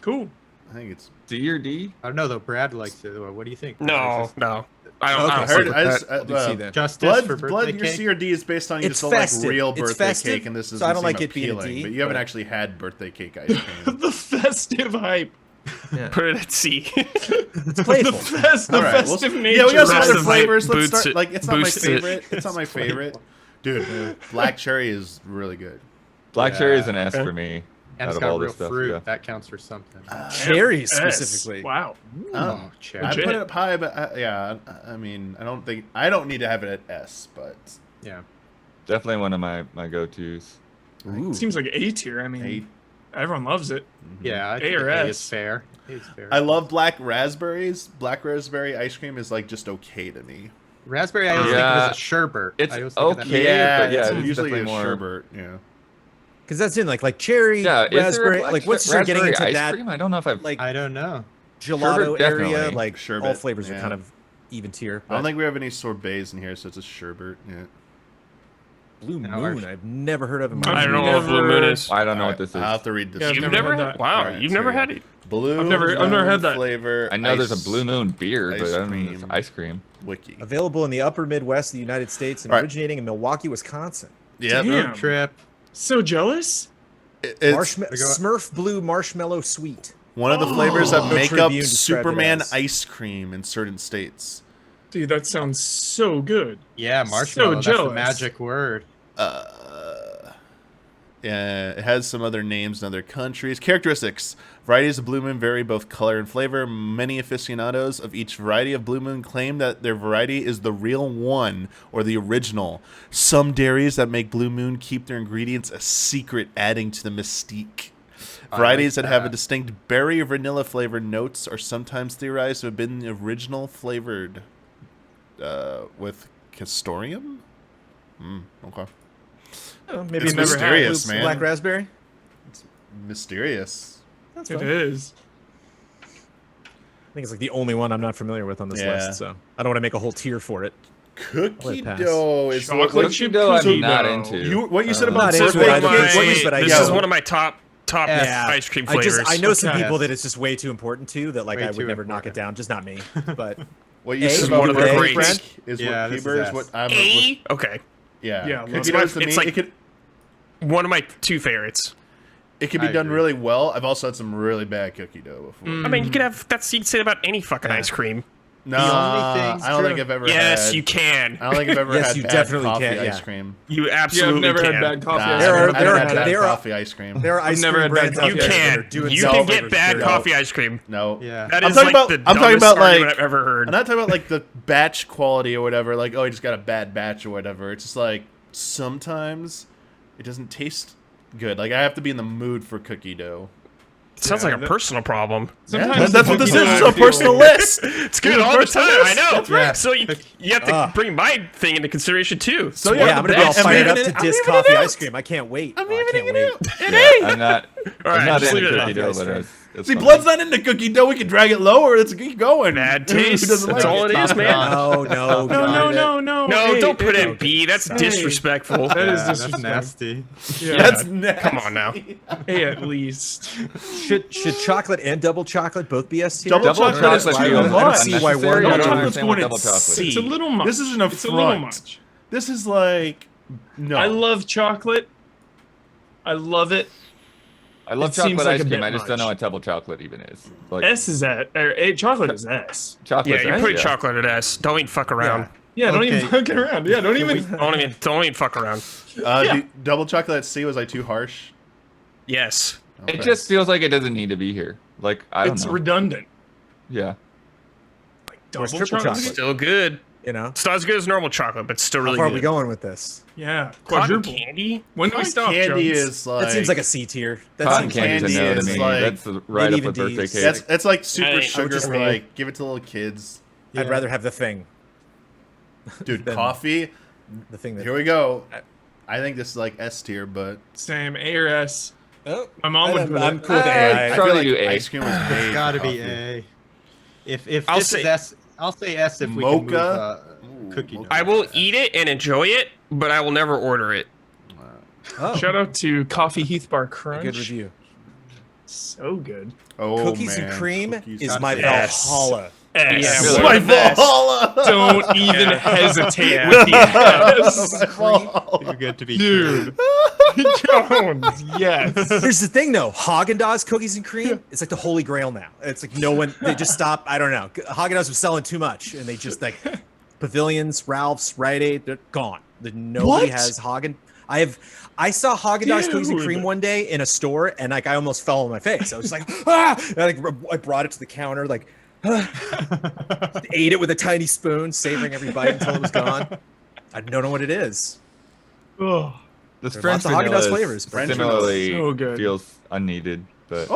Speaker 5: Cool.
Speaker 1: I think it's.
Speaker 2: D or D?
Speaker 3: I don't know though. Brad likes it. What do you think?
Speaker 6: No, no. I
Speaker 4: Okay.
Speaker 6: don't
Speaker 1: I
Speaker 6: fuck
Speaker 1: heard.
Speaker 6: with
Speaker 1: I
Speaker 6: that.
Speaker 1: just,
Speaker 4: I do see that.
Speaker 3: Justice
Speaker 1: blood,
Speaker 3: for birthday
Speaker 1: blood. Your
Speaker 3: cake.
Speaker 1: C or D is based on you
Speaker 4: It's
Speaker 1: just don't like
Speaker 4: festive.
Speaker 1: real
Speaker 4: It's
Speaker 1: birthday
Speaker 4: festive,
Speaker 1: cake, and this is.
Speaker 4: so I don't like it being a
Speaker 1: appealing,
Speaker 4: D,
Speaker 1: but you haven't
Speaker 4: but-
Speaker 1: actually had birthday cake ice cream.
Speaker 5: The festive hype.
Speaker 4: Yeah.
Speaker 6: Put it at C.
Speaker 4: It's playful.
Speaker 5: The
Speaker 1: All right,
Speaker 5: festive
Speaker 1: yeah,
Speaker 5: nature.
Speaker 1: we got some
Speaker 6: Rest
Speaker 1: other
Speaker 6: of
Speaker 1: flavors.
Speaker 6: it
Speaker 1: Let's
Speaker 6: boosts
Speaker 1: start.
Speaker 6: it-
Speaker 1: Like, it's not my
Speaker 6: boosts it.
Speaker 1: favorite. It's not my favorite. Dude, black cherry is really good.
Speaker 2: Black cherry is an S
Speaker 5: Okay.
Speaker 2: for me.
Speaker 3: And
Speaker 2: out
Speaker 3: it's
Speaker 2: of
Speaker 3: got
Speaker 2: all
Speaker 3: real
Speaker 2: this stuff,
Speaker 3: fruit.
Speaker 2: yeah.
Speaker 3: That counts for something.
Speaker 4: Cherries
Speaker 5: S.
Speaker 4: specifically.
Speaker 5: Wow.
Speaker 3: Oh, cherry.
Speaker 1: I
Speaker 5: Legit.
Speaker 1: put it up high, but yeah, I mean, I don't need to have it at S, but
Speaker 3: Yeah.
Speaker 2: Definitely one of my go-tos.
Speaker 4: Ooh.
Speaker 5: Seems like A tier. I mean,
Speaker 1: A.
Speaker 5: everyone loves it.
Speaker 3: Yeah, I
Speaker 5: A
Speaker 3: think
Speaker 5: or
Speaker 3: A
Speaker 5: S?
Speaker 3: is fair. A is fair.
Speaker 1: I love black raspberries. Black raspberry ice cream is like just okay to me.
Speaker 3: Raspberry. I always think of as a sherbet.
Speaker 2: It's
Speaker 3: I always think of that.
Speaker 2: okay. but yeah,
Speaker 1: it's
Speaker 2: it's
Speaker 1: usually a
Speaker 2: definitely more-
Speaker 1: sherbet. Yeah.
Speaker 4: Because that's in like cherry,
Speaker 2: Yeah, is there a
Speaker 4: raspberry.
Speaker 2: black
Speaker 4: Like once you start getting
Speaker 2: raspberry
Speaker 4: into
Speaker 2: ice
Speaker 4: that
Speaker 2: cream? I don't know if I've
Speaker 4: like
Speaker 3: I don't know.
Speaker 4: gelato
Speaker 2: Sherbet,
Speaker 4: area,
Speaker 2: definitely.
Speaker 4: like all
Speaker 1: Sherbet,
Speaker 4: flavors are
Speaker 1: yeah.
Speaker 4: kind of even tier.
Speaker 1: I don't
Speaker 4: but
Speaker 1: think we have any sorbets in here, so it's a sherbet. Yeah.
Speaker 4: Blue
Speaker 3: No,
Speaker 4: Moon, I've never heard of. In my
Speaker 5: I've
Speaker 6: I don't know
Speaker 5: never-
Speaker 6: what Blue Moon is.
Speaker 2: I don't know
Speaker 1: Alright,
Speaker 2: what this is.
Speaker 1: I'll have to read this.
Speaker 5: Yeah, I've
Speaker 6: You've
Speaker 5: never
Speaker 6: never
Speaker 5: had
Speaker 6: had?
Speaker 5: that.
Speaker 6: Wow,
Speaker 1: Alright,
Speaker 6: you've
Speaker 1: so
Speaker 6: never
Speaker 1: yeah.
Speaker 6: had it.
Speaker 1: Blue
Speaker 5: I've never had that.
Speaker 1: flavor.
Speaker 2: I know there's
Speaker 1: ice
Speaker 2: a Blue Moon beer, but
Speaker 1: ice
Speaker 2: I don't know if it's
Speaker 1: cream.
Speaker 2: ice cream.
Speaker 1: Wiki.
Speaker 4: Available in the upper Midwest of the United States and
Speaker 1: Alright.
Speaker 4: originating in Milwaukee, Wisconsin.
Speaker 1: Yeah.
Speaker 5: Damn.
Speaker 3: Trip.
Speaker 5: So jealous.
Speaker 1: It's
Speaker 4: Smurf Blue Marshmallow Sweet.
Speaker 1: one of the flavors that
Speaker 4: No
Speaker 1: make
Speaker 4: Tribune
Speaker 1: up
Speaker 4: described it
Speaker 1: Superman
Speaker 4: as.
Speaker 1: ice cream in certain states.
Speaker 5: Dude, that sounds so good.
Speaker 3: Yeah, marshmallow. That's the
Speaker 5: jealous.
Speaker 3: magic word.
Speaker 1: Yeah, it has some other names in other countries. Characteristics. Varieties of Blue Moon vary both color and flavor. Many aficionados of each variety of Blue Moon claim that their variety is the real one or the original. Some dairies that make Blue Moon keep their ingredients a secret, adding to the mystique. Varieties that have a distinct berry or vanilla flavor notes are sometimes theorized to have been original flavored with castorium. Okay.
Speaker 4: Oh, maybe
Speaker 1: It's
Speaker 4: never had
Speaker 1: mysterious,
Speaker 4: blue-
Speaker 1: man.
Speaker 4: Black raspberry.
Speaker 1: Mysterious.
Speaker 4: That's
Speaker 5: It
Speaker 4: fine.
Speaker 5: is.
Speaker 4: I think it's like the only one I'm not familiar with on this
Speaker 1: Yeah.
Speaker 4: list, so I don't want to make a whole tier for it.
Speaker 1: Cookie
Speaker 4: pass.
Speaker 1: dough is
Speaker 5: Chocolate
Speaker 1: what
Speaker 5: chip
Speaker 2: dough I'm
Speaker 5: cookie
Speaker 2: not
Speaker 5: dough.
Speaker 2: into.
Speaker 1: what you said
Speaker 2: I'm
Speaker 1: about
Speaker 4: not into
Speaker 1: birthday
Speaker 4: it either,
Speaker 1: cake.
Speaker 4: but
Speaker 1: What you,
Speaker 4: it's- but I
Speaker 6: This
Speaker 4: know.
Speaker 6: is one of my top
Speaker 4: Yeah.
Speaker 6: ice cream
Speaker 4: I
Speaker 6: flavors.
Speaker 4: just I know some
Speaker 3: Okay.
Speaker 4: people that it's just way too important to that like
Speaker 3: Way
Speaker 4: I would
Speaker 3: too
Speaker 4: never knock it
Speaker 3: important.
Speaker 4: down. Just not me, but
Speaker 1: what you
Speaker 4: A,
Speaker 1: said
Speaker 4: is
Speaker 1: about
Speaker 6: one of the
Speaker 1: birthday
Speaker 6: greats.
Speaker 1: cake is
Speaker 3: Yeah,
Speaker 1: what
Speaker 3: this is
Speaker 1: Keeper is
Speaker 3: S.
Speaker 1: what I'm.
Speaker 6: A? Okay.
Speaker 1: Yeah,
Speaker 5: Yeah,
Speaker 1: cookie
Speaker 5: love
Speaker 1: dough
Speaker 6: it.
Speaker 1: is to me.
Speaker 6: It's like- One of my two favorites.
Speaker 1: It can be
Speaker 3: I
Speaker 1: done
Speaker 3: agree.
Speaker 1: really well. I've also had some really bad cookie dough before.
Speaker 6: I mean, you could have that's you can say about any fucking ice cream.
Speaker 1: No,
Speaker 3: only things
Speaker 1: I don't think
Speaker 3: true-
Speaker 1: I've ever
Speaker 6: Yes,
Speaker 1: had.
Speaker 6: you can.
Speaker 1: I don't think I've ever
Speaker 4: Yes,
Speaker 1: had
Speaker 4: you
Speaker 1: bad
Speaker 4: definitely
Speaker 1: coffee
Speaker 4: can,
Speaker 1: ice
Speaker 4: yeah.
Speaker 1: cream.
Speaker 6: You
Speaker 5: Yeah,
Speaker 6: absolutely
Speaker 5: I've never
Speaker 6: can.
Speaker 5: had bad coffee.
Speaker 1: Nah,
Speaker 5: ice
Speaker 4: There
Speaker 5: cream.
Speaker 4: are-
Speaker 1: I've
Speaker 4: there
Speaker 1: never
Speaker 4: are-
Speaker 1: had bad
Speaker 4: there are-
Speaker 1: coffee ice cream.
Speaker 4: there are
Speaker 5: I've
Speaker 4: ice
Speaker 5: never
Speaker 4: cream
Speaker 5: had bad
Speaker 4: brands out
Speaker 5: coffee
Speaker 6: You
Speaker 4: there
Speaker 5: ice
Speaker 4: that are
Speaker 6: can.
Speaker 4: doing
Speaker 6: You
Speaker 4: some
Speaker 6: can
Speaker 4: flavors
Speaker 6: get bad
Speaker 4: very
Speaker 6: coffee
Speaker 4: well.
Speaker 6: ice cream.
Speaker 1: No.
Speaker 3: Yeah.
Speaker 6: That
Speaker 1: I'm
Speaker 6: is
Speaker 1: talking
Speaker 6: like
Speaker 1: about-
Speaker 6: the
Speaker 1: I'm talking
Speaker 6: dumbest
Speaker 1: about,
Speaker 6: argument
Speaker 1: like-
Speaker 6: I've ever heard.
Speaker 1: I'm not talking about like the batch quality or whatever. Like, oh, you just got a bad batch or whatever. It's just like sometimes it doesn't taste good. Like, I have to be in the mood for cookie dough.
Speaker 6: It sounds like a personal problem.
Speaker 5: Sometimes
Speaker 1: that's what this is.
Speaker 5: cookie
Speaker 1: It's
Speaker 5: dough
Speaker 1: a personal list.
Speaker 6: It's good all the time. I know.
Speaker 1: That's right.
Speaker 6: So you have to bring my thing into consideration too.
Speaker 1: So
Speaker 4: Yeah, I'm gonna be all
Speaker 1: best.
Speaker 4: fired
Speaker 1: I'm
Speaker 4: up
Speaker 1: leaving
Speaker 4: to
Speaker 1: it-
Speaker 4: diss
Speaker 1: I'm leaving
Speaker 4: coffee
Speaker 1: it out.
Speaker 4: ice cream. I can't wait.
Speaker 1: I'm
Speaker 4: Oh, I
Speaker 1: leaving
Speaker 4: can't
Speaker 1: it
Speaker 4: wait.
Speaker 1: out.
Speaker 2: Yeah, I'm not.
Speaker 6: All
Speaker 2: I'm
Speaker 6: right,
Speaker 2: not
Speaker 6: just leave
Speaker 2: into
Speaker 6: it at
Speaker 2: cookie
Speaker 6: that.
Speaker 2: dough,
Speaker 4: ice
Speaker 2: but
Speaker 4: cream.
Speaker 2: it's
Speaker 1: See,
Speaker 2: fun.
Speaker 1: Blood's not into cookie dough. We can drag it lower. Let's keep going.
Speaker 6: Bad
Speaker 1: Who
Speaker 6: taste.
Speaker 1: doesn't
Speaker 6: That's
Speaker 1: like
Speaker 6: all it is, man.
Speaker 4: No, no,
Speaker 5: No.
Speaker 6: No,
Speaker 5: Hey,
Speaker 6: don't put
Speaker 5: hey,
Speaker 6: it in B. That's
Speaker 5: Hey.
Speaker 6: disrespectful.
Speaker 5: That is
Speaker 3: Yeah, that's
Speaker 5: disrespectful.
Speaker 3: nasty.
Speaker 5: Yeah.
Speaker 1: That's nasty.
Speaker 6: Come on now.
Speaker 5: A at least.
Speaker 4: Should chocolate and double chocolate both be S tier?
Speaker 1: Double
Speaker 2: Double
Speaker 1: chocolate is
Speaker 2: chocolate
Speaker 1: too
Speaker 2: feels
Speaker 1: much.
Speaker 4: see why
Speaker 2: unnecessary.
Speaker 4: one-
Speaker 2: I
Speaker 1: Double
Speaker 2: don't
Speaker 1: chocolate's
Speaker 2: understand
Speaker 1: going
Speaker 2: double
Speaker 1: in
Speaker 2: chocolate.
Speaker 1: C.
Speaker 5: It's a little much.
Speaker 1: This is an
Speaker 5: It's a little
Speaker 1: affront.
Speaker 5: much.
Speaker 1: This is like no.
Speaker 5: I love chocolate. I love it.
Speaker 2: I love
Speaker 5: It seems
Speaker 2: chocolate
Speaker 5: like
Speaker 2: ice
Speaker 5: a
Speaker 2: cream.
Speaker 5: bit
Speaker 2: I just don't know
Speaker 5: much.
Speaker 2: what double chocolate even is. Like
Speaker 5: S is at or A, chocolate is S.
Speaker 2: chocolate.
Speaker 6: Yeah, you put chocolate at S. Don't even fuck around.
Speaker 5: Yeah, don't
Speaker 3: Okay.
Speaker 5: even fucking around. Yeah, don't even.
Speaker 6: Don't even fuck around.
Speaker 1: Double chocolate at C was like too harsh.
Speaker 6: Yes.
Speaker 1: Okay.
Speaker 2: It just feels like it doesn't need to be here. Like I don't
Speaker 5: It's
Speaker 2: know.
Speaker 5: redundant.
Speaker 2: Yeah.
Speaker 5: Double
Speaker 4: triple
Speaker 5: chocolate.
Speaker 4: chocolate?
Speaker 6: Still good.
Speaker 4: You know,
Speaker 6: It's not as good as normal chocolate, but still
Speaker 4: how
Speaker 6: really
Speaker 4: far are
Speaker 6: good.
Speaker 4: we going with this?
Speaker 5: Yeah,
Speaker 6: Cotton
Speaker 5: quadruple.
Speaker 6: candy?
Speaker 5: When do we stop,
Speaker 1: candy
Speaker 5: Jones?
Speaker 1: is like
Speaker 4: That seems like a C tier. That
Speaker 2: Cotton
Speaker 4: seems
Speaker 2: candy's a
Speaker 1: candy
Speaker 2: no to
Speaker 1: is
Speaker 2: me.
Speaker 1: like-
Speaker 2: That's right
Speaker 4: maybe
Speaker 2: up
Speaker 4: even
Speaker 2: with birthday
Speaker 4: D's.
Speaker 2: cake.
Speaker 1: that's like super
Speaker 6: I would
Speaker 1: sugar
Speaker 4: just
Speaker 1: for
Speaker 4: roll.
Speaker 1: like give it to little kids.
Speaker 4: I'd rather have the thing.
Speaker 1: Dude,
Speaker 4: Then-
Speaker 1: coffee.
Speaker 4: The thing that.
Speaker 1: Here we go. I think this is like S tier, but
Speaker 5: Same A or S.
Speaker 4: Oh,
Speaker 5: My mom would put
Speaker 4: I'm
Speaker 5: it.
Speaker 4: cool with
Speaker 1: I
Speaker 4: A.
Speaker 2: Try
Speaker 1: feel
Speaker 2: to
Speaker 1: like
Speaker 2: do A.
Speaker 1: ice cream was A.
Speaker 3: It's got to
Speaker 1: for
Speaker 3: be
Speaker 1: coffee.
Speaker 3: A. If
Speaker 6: I'll
Speaker 3: this
Speaker 6: say-
Speaker 3: is S, I'll say S if we can move
Speaker 1: Mocha?
Speaker 3: cookie dough.
Speaker 6: I will eat it and enjoy it, but I will never order it.
Speaker 4: Oh,
Speaker 5: Shout out to Coffee Heath Bar Crunch.
Speaker 4: good review.
Speaker 5: So good.
Speaker 1: Oh,
Speaker 4: Cookies
Speaker 1: man.
Speaker 4: and cream
Speaker 1: Cookies
Speaker 4: is
Speaker 1: and
Speaker 4: my
Speaker 1: cream.
Speaker 6: Yes.
Speaker 4: Valhalla.
Speaker 6: S.
Speaker 2: really?
Speaker 1: My
Speaker 6: Best.
Speaker 1: Valhalla.
Speaker 5: Don't even hesitate
Speaker 6: Yeah.
Speaker 5: with the S.
Speaker 1: My Valhalla.
Speaker 3: Too good to be
Speaker 5: Dude.
Speaker 3: true.
Speaker 5: Jones, yes.
Speaker 4: Here's the thing, though. Haagen-Dazs cookies and cream, it's like the holy grail now. It's like no one, they just stop. I don't know. Haagen-Dazs was selling too much, and they just like Pavilions, Ralph's, Rite Aid, they're gone. Nobody has Haagen. I saw Haagen-Dazs cookies and cream one day in a store, and like I almost fell on my face. I was like, ah! And I brought it to the counter, like, ate it with a tiny spoon, savoring every bite until it was gone. I don't know what it is.
Speaker 5: Oh,
Speaker 2: This
Speaker 4: There are
Speaker 2: French
Speaker 4: lots of
Speaker 2: vanilla
Speaker 4: Haagen-Dazs
Speaker 2: is
Speaker 4: flavors, but
Speaker 2: similarly
Speaker 5: so good.
Speaker 2: feels unneeded, but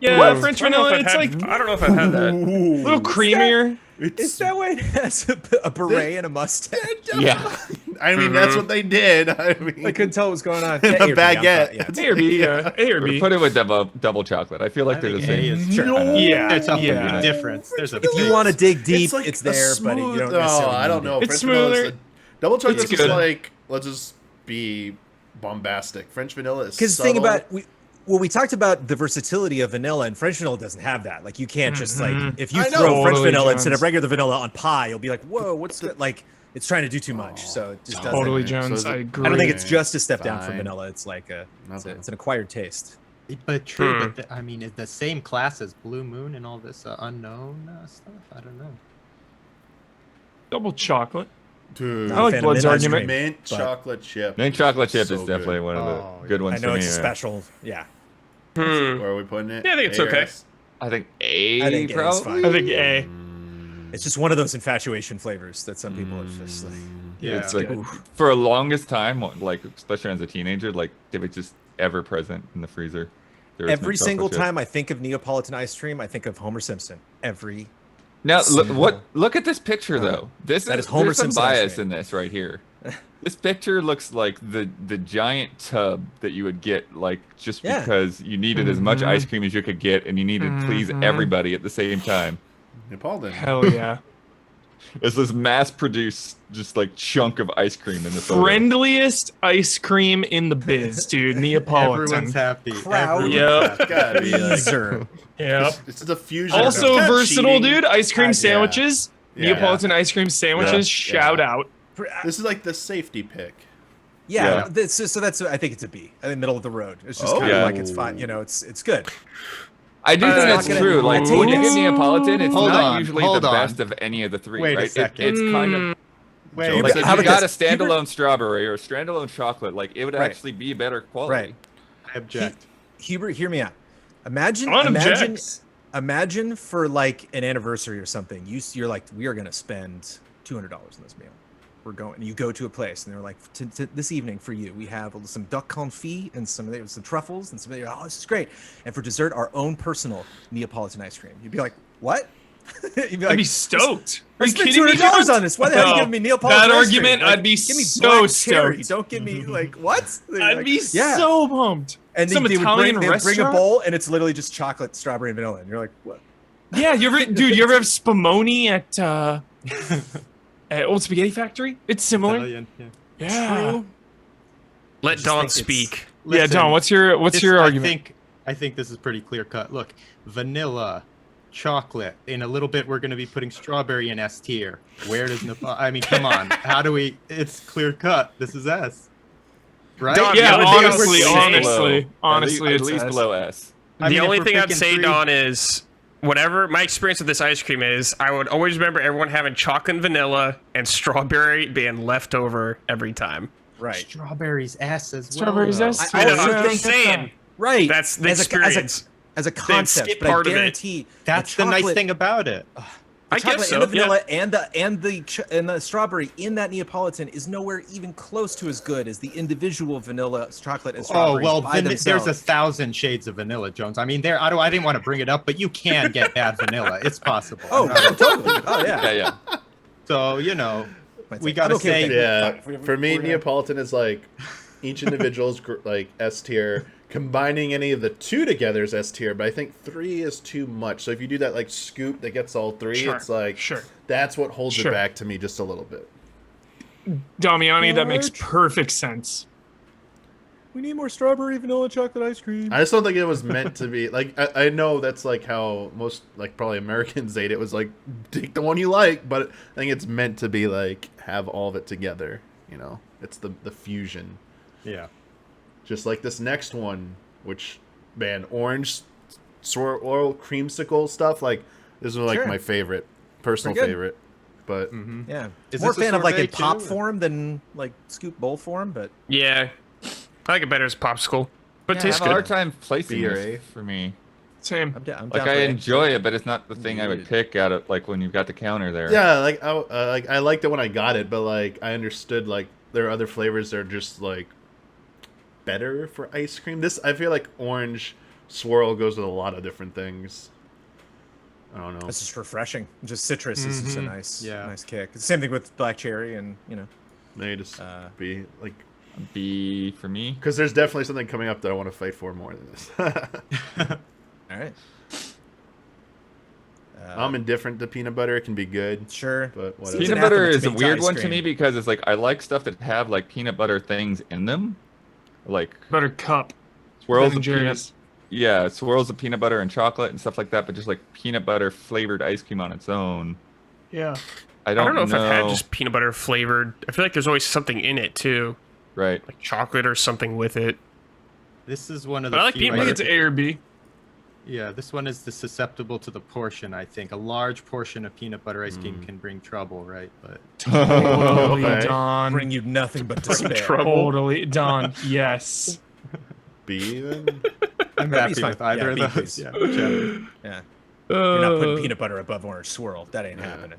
Speaker 5: yeah, French vanilla. It's like
Speaker 6: I don't know if I've had that.
Speaker 5: a little creamier.
Speaker 4: is that way it has a beret and a mustache?
Speaker 2: yeah.
Speaker 1: I mean, that's what they did. I mean,
Speaker 4: I couldn't tell what was going on.
Speaker 1: In
Speaker 4: A
Speaker 1: a
Speaker 4: or B, I'm
Speaker 1: baguette.
Speaker 4: fine, yeah.
Speaker 1: That's
Speaker 5: A or B, A or B.
Speaker 2: Put it with double chocolate. I feel like they're the
Speaker 3: think A
Speaker 2: same.
Speaker 3: is sure.
Speaker 5: Yeah,
Speaker 3: There's a
Speaker 5: yeah.
Speaker 3: difference. There's a
Speaker 4: If you want to dig deep,
Speaker 1: like
Speaker 4: it's
Speaker 1: a
Speaker 4: there, but you
Speaker 1: smooth-
Speaker 4: don't necessarily
Speaker 1: I don't
Speaker 4: need
Speaker 1: know.
Speaker 4: it.
Speaker 5: It's
Speaker 1: French vanilla is
Speaker 5: smoother.
Speaker 1: the- double chocolate
Speaker 5: It's
Speaker 1: is
Speaker 5: good.
Speaker 1: like, let's just be bombastic. French vanilla is
Speaker 4: Because the thing
Speaker 1: subtle.
Speaker 4: about we talked about the versatility of vanilla, and French vanilla doesn't have that. Like you can't just like if you
Speaker 1: I know.
Speaker 4: throw French
Speaker 5: Totally,
Speaker 4: vanilla instead
Speaker 5: Jones.
Speaker 4: of regular vanilla on pie, you'll be like, whoa, what's that? Like it's trying to do too much. So it just doesn't.
Speaker 5: Totally,
Speaker 1: So
Speaker 5: Jones.
Speaker 1: is it-
Speaker 5: I agree.
Speaker 4: I don't think it's just a step down from
Speaker 1: Fine.
Speaker 4: vanilla. It's like
Speaker 1: Okay.
Speaker 4: it's an acquired taste.
Speaker 3: But true, but I mean, it's the same class as Blue Moon and all this unknown stuff. I don't know.
Speaker 5: double chocolate.
Speaker 1: Dude,
Speaker 4: Not
Speaker 5: I
Speaker 4: a
Speaker 5: like
Speaker 4: fan of
Speaker 5: Blood's
Speaker 4: mint ice
Speaker 5: argument.
Speaker 4: cream,
Speaker 1: mint
Speaker 4: but
Speaker 1: chocolate chip.
Speaker 2: Mint chocolate chip
Speaker 1: So
Speaker 2: is definitely
Speaker 1: good.
Speaker 2: one of the
Speaker 3: Oh,
Speaker 2: good
Speaker 3: yeah.
Speaker 2: ones
Speaker 4: I know
Speaker 2: for
Speaker 4: it's
Speaker 2: me.
Speaker 4: a
Speaker 2: yeah.
Speaker 4: special. Yeah.
Speaker 1: Where are we putting it?
Speaker 6: Yeah, I think it's
Speaker 1: A or
Speaker 6: okay.
Speaker 1: S?
Speaker 2: I think A
Speaker 4: I think A is
Speaker 2: probably.
Speaker 4: fine.
Speaker 5: I think A.
Speaker 4: It's just one of those infatuation flavors that some people are just like.
Speaker 3: Yeah,
Speaker 2: It's like for a longest time, like especially as a teenager, like they were just ever present in the freezer. There was no
Speaker 4: Every single
Speaker 2: chocolate chip.
Speaker 4: time I think of Neapolitan ice cream, I think of Homer Simpson. Every
Speaker 2: Now
Speaker 4: single-
Speaker 2: look at this picture though. This
Speaker 4: That
Speaker 2: is
Speaker 4: is Homer
Speaker 2: there's some
Speaker 4: Simpson ice
Speaker 2: bias
Speaker 4: cream.
Speaker 2: in this right here. This picture looks like the giant tub that you would get like just
Speaker 4: Yeah.
Speaker 2: because you needed as much ice cream as you could get and you needed to please everybody at the same time.
Speaker 1: Neapolitan.
Speaker 5: Hell yeah.
Speaker 2: It's this mass-produced just like chunk of ice cream in the photo.
Speaker 5: Friendliest ice cream in the biz, dude. Neapolitan.
Speaker 3: Everyone's happy.
Speaker 4: Crowd.
Speaker 3: Everyone's
Speaker 5: Yep.
Speaker 3: happy.
Speaker 1: Gotta be like,
Speaker 4: Freezer.
Speaker 5: Yep.
Speaker 1: it's the fusion.
Speaker 5: Also
Speaker 1: It's not
Speaker 5: versatile,
Speaker 1: cheating.
Speaker 5: dude. Ice cream
Speaker 1: Yeah.
Speaker 5: sandwiches.
Speaker 1: Yeah.
Speaker 5: Neapolitan ice cream sandwiches.
Speaker 1: Yeah.
Speaker 5: Shout
Speaker 1: Yeah.
Speaker 5: out.
Speaker 1: This is like the safety pick.
Speaker 4: Yeah,
Speaker 2: Yeah.
Speaker 4: so that's I think it's a B. In the middle of the road. It's just
Speaker 1: Oh.
Speaker 4: kind of
Speaker 2: Yeah.
Speaker 4: like it's fine. You know, it's good.
Speaker 2: I do
Speaker 5: It's
Speaker 2: think
Speaker 5: not
Speaker 2: that's
Speaker 4: gonna-
Speaker 2: true. Like
Speaker 4: it's
Speaker 2: when you
Speaker 4: not-
Speaker 2: get Neapolitan, it's
Speaker 3: Hold
Speaker 2: not
Speaker 3: on,
Speaker 2: usually
Speaker 3: hold
Speaker 2: the
Speaker 3: on.
Speaker 2: best of any of the three.
Speaker 3: Wait a
Speaker 2: right?
Speaker 3: second.
Speaker 2: It's kind of
Speaker 3: Wait,
Speaker 2: like
Speaker 4: Okay,
Speaker 2: if
Speaker 4: how
Speaker 2: you
Speaker 4: about
Speaker 2: got a
Speaker 4: this? Hubert-
Speaker 2: standalone strawberry or a standalone chocolate, like it would
Speaker 4: Right.
Speaker 2: actually be better quality.
Speaker 4: Right.
Speaker 3: I object.
Speaker 4: Hubert, hear me out. Imagine
Speaker 5: On objects.
Speaker 4: imagine for like an anniversary or something. You're like, we are gonna spend $200 on this meal. We're going. You go to a place and they're like, this evening for you, we have some duck confit and some truffles and some. Oh, this is great. And for dessert, our own personal Neapolitan ice cream. You'd be like, what? You'd be
Speaker 5: I'd
Speaker 4: like,
Speaker 5: be stoked.
Speaker 4: I
Speaker 5: Are you
Speaker 4: spent
Speaker 5: kidding me?
Speaker 4: $200
Speaker 5: Jones?
Speaker 4: on this. Why the hell are you
Speaker 5: No.
Speaker 4: giving me Neapolitan
Speaker 5: That
Speaker 4: ice cream?
Speaker 5: argument,
Speaker 4: Like,
Speaker 5: I'd be
Speaker 4: give me
Speaker 5: so
Speaker 4: black cherry.
Speaker 5: stoked.
Speaker 4: Don't give me like what?
Speaker 5: I'd
Speaker 4: Like,
Speaker 5: be
Speaker 4: yeah.
Speaker 5: so pumped.
Speaker 4: And
Speaker 5: Some
Speaker 4: they would
Speaker 5: Italian
Speaker 4: bring a
Speaker 5: restaurant?
Speaker 4: bowl, and it's literally just chocolate, strawberry, and vanilla. And you're like, what?
Speaker 5: Yeah, you ever, dude? You ever have spumoni at Old Spaghetti Factory? It's similar.
Speaker 3: Italian, yeah.
Speaker 5: Yeah.
Speaker 4: True.
Speaker 6: Let
Speaker 4: just
Speaker 6: Don
Speaker 4: think it's-
Speaker 6: speak.
Speaker 5: Yeah,
Speaker 3: Listen,
Speaker 5: Don. What's your
Speaker 3: this-
Speaker 5: argument?
Speaker 3: I think this is pretty clear cut. Look, vanilla, chocolate. In a little bit, we're going to be putting strawberry in S tier. Where does I mean, come on. How do we? It's clear cut. This is S. Right?
Speaker 6: Don,
Speaker 5: Yeah,
Speaker 6: the only thing I would
Speaker 5: honestly,
Speaker 6: say-
Speaker 5: honestly,
Speaker 2: at
Speaker 5: it's
Speaker 2: least
Speaker 5: S.
Speaker 2: below S.
Speaker 3: I
Speaker 6: The
Speaker 3: mean, if
Speaker 6: only
Speaker 3: we're
Speaker 6: thing I'd
Speaker 3: picking
Speaker 6: say,
Speaker 3: three-
Speaker 6: Don, is whatever my experience with this ice cream is, I would always remember everyone having chocolate and vanilla and strawberry being left over every time.
Speaker 4: Right.
Speaker 3: Strawberries S as well.
Speaker 5: Strawberries
Speaker 3: though.
Speaker 5: S.
Speaker 6: I know,
Speaker 4: also
Speaker 6: I'm just
Speaker 4: think-
Speaker 6: saying.
Speaker 4: Right.
Speaker 6: That's the
Speaker 4: As a-
Speaker 6: experience.
Speaker 4: As a concept,
Speaker 6: skip
Speaker 4: but I
Speaker 6: part of it.
Speaker 4: guarantee
Speaker 3: That's the nice thing about it.
Speaker 6: I
Speaker 4: chocolate
Speaker 6: guess
Speaker 4: and
Speaker 6: so.
Speaker 4: the vanilla and the strawberry in that Neapolitan is nowhere even close to as good as the individual vanilla, chocolate, and
Speaker 3: Oh
Speaker 4: strawberries
Speaker 3: well,
Speaker 4: by
Speaker 3: there's
Speaker 4: themselves.
Speaker 3: 1,000 shades of vanilla, Jones. I mean, I didn't want to bring it up, but you can get bad vanilla. It's possible.
Speaker 4: Oh, totally. Oh yeah.
Speaker 2: Yeah, yeah.
Speaker 3: So you know, we
Speaker 4: I'm
Speaker 3: gotta
Speaker 4: okay
Speaker 3: say,
Speaker 4: with that.
Speaker 1: Yeah, for me,
Speaker 4: We're gonna-
Speaker 1: Neapolitan is like each individual's like S tier. Combining any of the two together is S tier, but I think 3 is too much. So if you do that like scoop that gets all 3,
Speaker 5: Sure,
Speaker 1: it's like
Speaker 5: sure.
Speaker 1: that's what holds
Speaker 5: Sure.
Speaker 1: it back to me just a little bit.
Speaker 5: Damiani, that makes
Speaker 4: George.
Speaker 5: perfect sense.
Speaker 4: We need more strawberry vanilla chocolate ice cream.
Speaker 1: I just don't think it was meant to be like I know that's like how most like probably Americans ate it was like take the one you like, but I think it's meant to be like have all of it together. You know, it's the fusion.
Speaker 3: yeah.
Speaker 1: just like this next one, which, man, orange swirl creamsicle stuff, like, this is like
Speaker 4: Sure.
Speaker 1: my favorite, personal
Speaker 4: Pretty good.
Speaker 1: favorite. But
Speaker 4: Yeah,
Speaker 3: Is
Speaker 4: more
Speaker 3: this a
Speaker 4: fan of like in
Speaker 3: sorbet
Speaker 4: pop
Speaker 3: too, or-
Speaker 4: form than like scoop bowl form, but
Speaker 6: Yeah, I like it better as popsicle, but
Speaker 2: Yeah, I
Speaker 6: tastes
Speaker 2: have a hard
Speaker 6: good.
Speaker 2: time placing
Speaker 1: B or
Speaker 2: this
Speaker 1: A?
Speaker 2: for me.
Speaker 5: Same.
Speaker 4: I'm down.
Speaker 2: Like, I enjoy it, but it's not the thing I would pick out of, like, when you've got the counter there.
Speaker 1: yeah, like I liked it when I got it, but like I understood like there are other flavors that are just like better for ice cream. This, I feel like orange swirl goes with a lot of different things. I don't know.
Speaker 4: It's just refreshing. Just citrus is just a
Speaker 3: Yeah.
Speaker 4: nice kick. Same thing with black cherry, and you know.
Speaker 1: They just be like,
Speaker 2: B for me.
Speaker 1: because there's definitely something coming up that I want to fight for more than this.
Speaker 4: All right.
Speaker 1: I'm indifferent to peanut butter. It can be good,
Speaker 4: Sure.
Speaker 1: but whatever.
Speaker 4: It's
Speaker 2: Peanut
Speaker 4: an
Speaker 2: butter
Speaker 4: anathema
Speaker 2: is
Speaker 4: to
Speaker 2: a
Speaker 4: me
Speaker 2: weird
Speaker 4: ice
Speaker 2: one to
Speaker 4: cream.
Speaker 2: me because it's like I like stuff that have like peanut butter things in them, like
Speaker 5: Buttercup.
Speaker 2: swirls
Speaker 5: Ben
Speaker 2: of peanut.
Speaker 5: Jerry's.
Speaker 2: Yeah, swirls of peanut butter and chocolate and stuff like that, but just like peanut butter flavored ice cream on its own.
Speaker 5: Yeah.
Speaker 2: I
Speaker 6: I
Speaker 2: don't
Speaker 6: don't know if I've had just peanut butter flavored. I feel like there's always something in it too,
Speaker 2: right.
Speaker 6: like chocolate or something with it.
Speaker 3: This is one of
Speaker 6: But
Speaker 3: the
Speaker 6: I like
Speaker 3: few
Speaker 6: peanut
Speaker 5: I think
Speaker 6: butter.
Speaker 5: it's A or B.
Speaker 3: Yeah, this one is the susceptible to the portion, I think. A large portion of peanut butter ice cream can bring trouble, right? But
Speaker 5: Totally,
Speaker 1: Okay.
Speaker 5: Don.
Speaker 4: Bring you nothing but despair.
Speaker 5: Totally, Don. Yes.
Speaker 1: B then.
Speaker 3: I'm
Speaker 4: That'd
Speaker 3: happy
Speaker 4: be fine.
Speaker 3: with either
Speaker 4: Yeah,
Speaker 3: of
Speaker 4: B,
Speaker 3: those.
Speaker 4: please.
Speaker 3: Yeah, whichever.
Speaker 4: Yeah. You're not putting peanut butter above orange swirl. That ain't happening.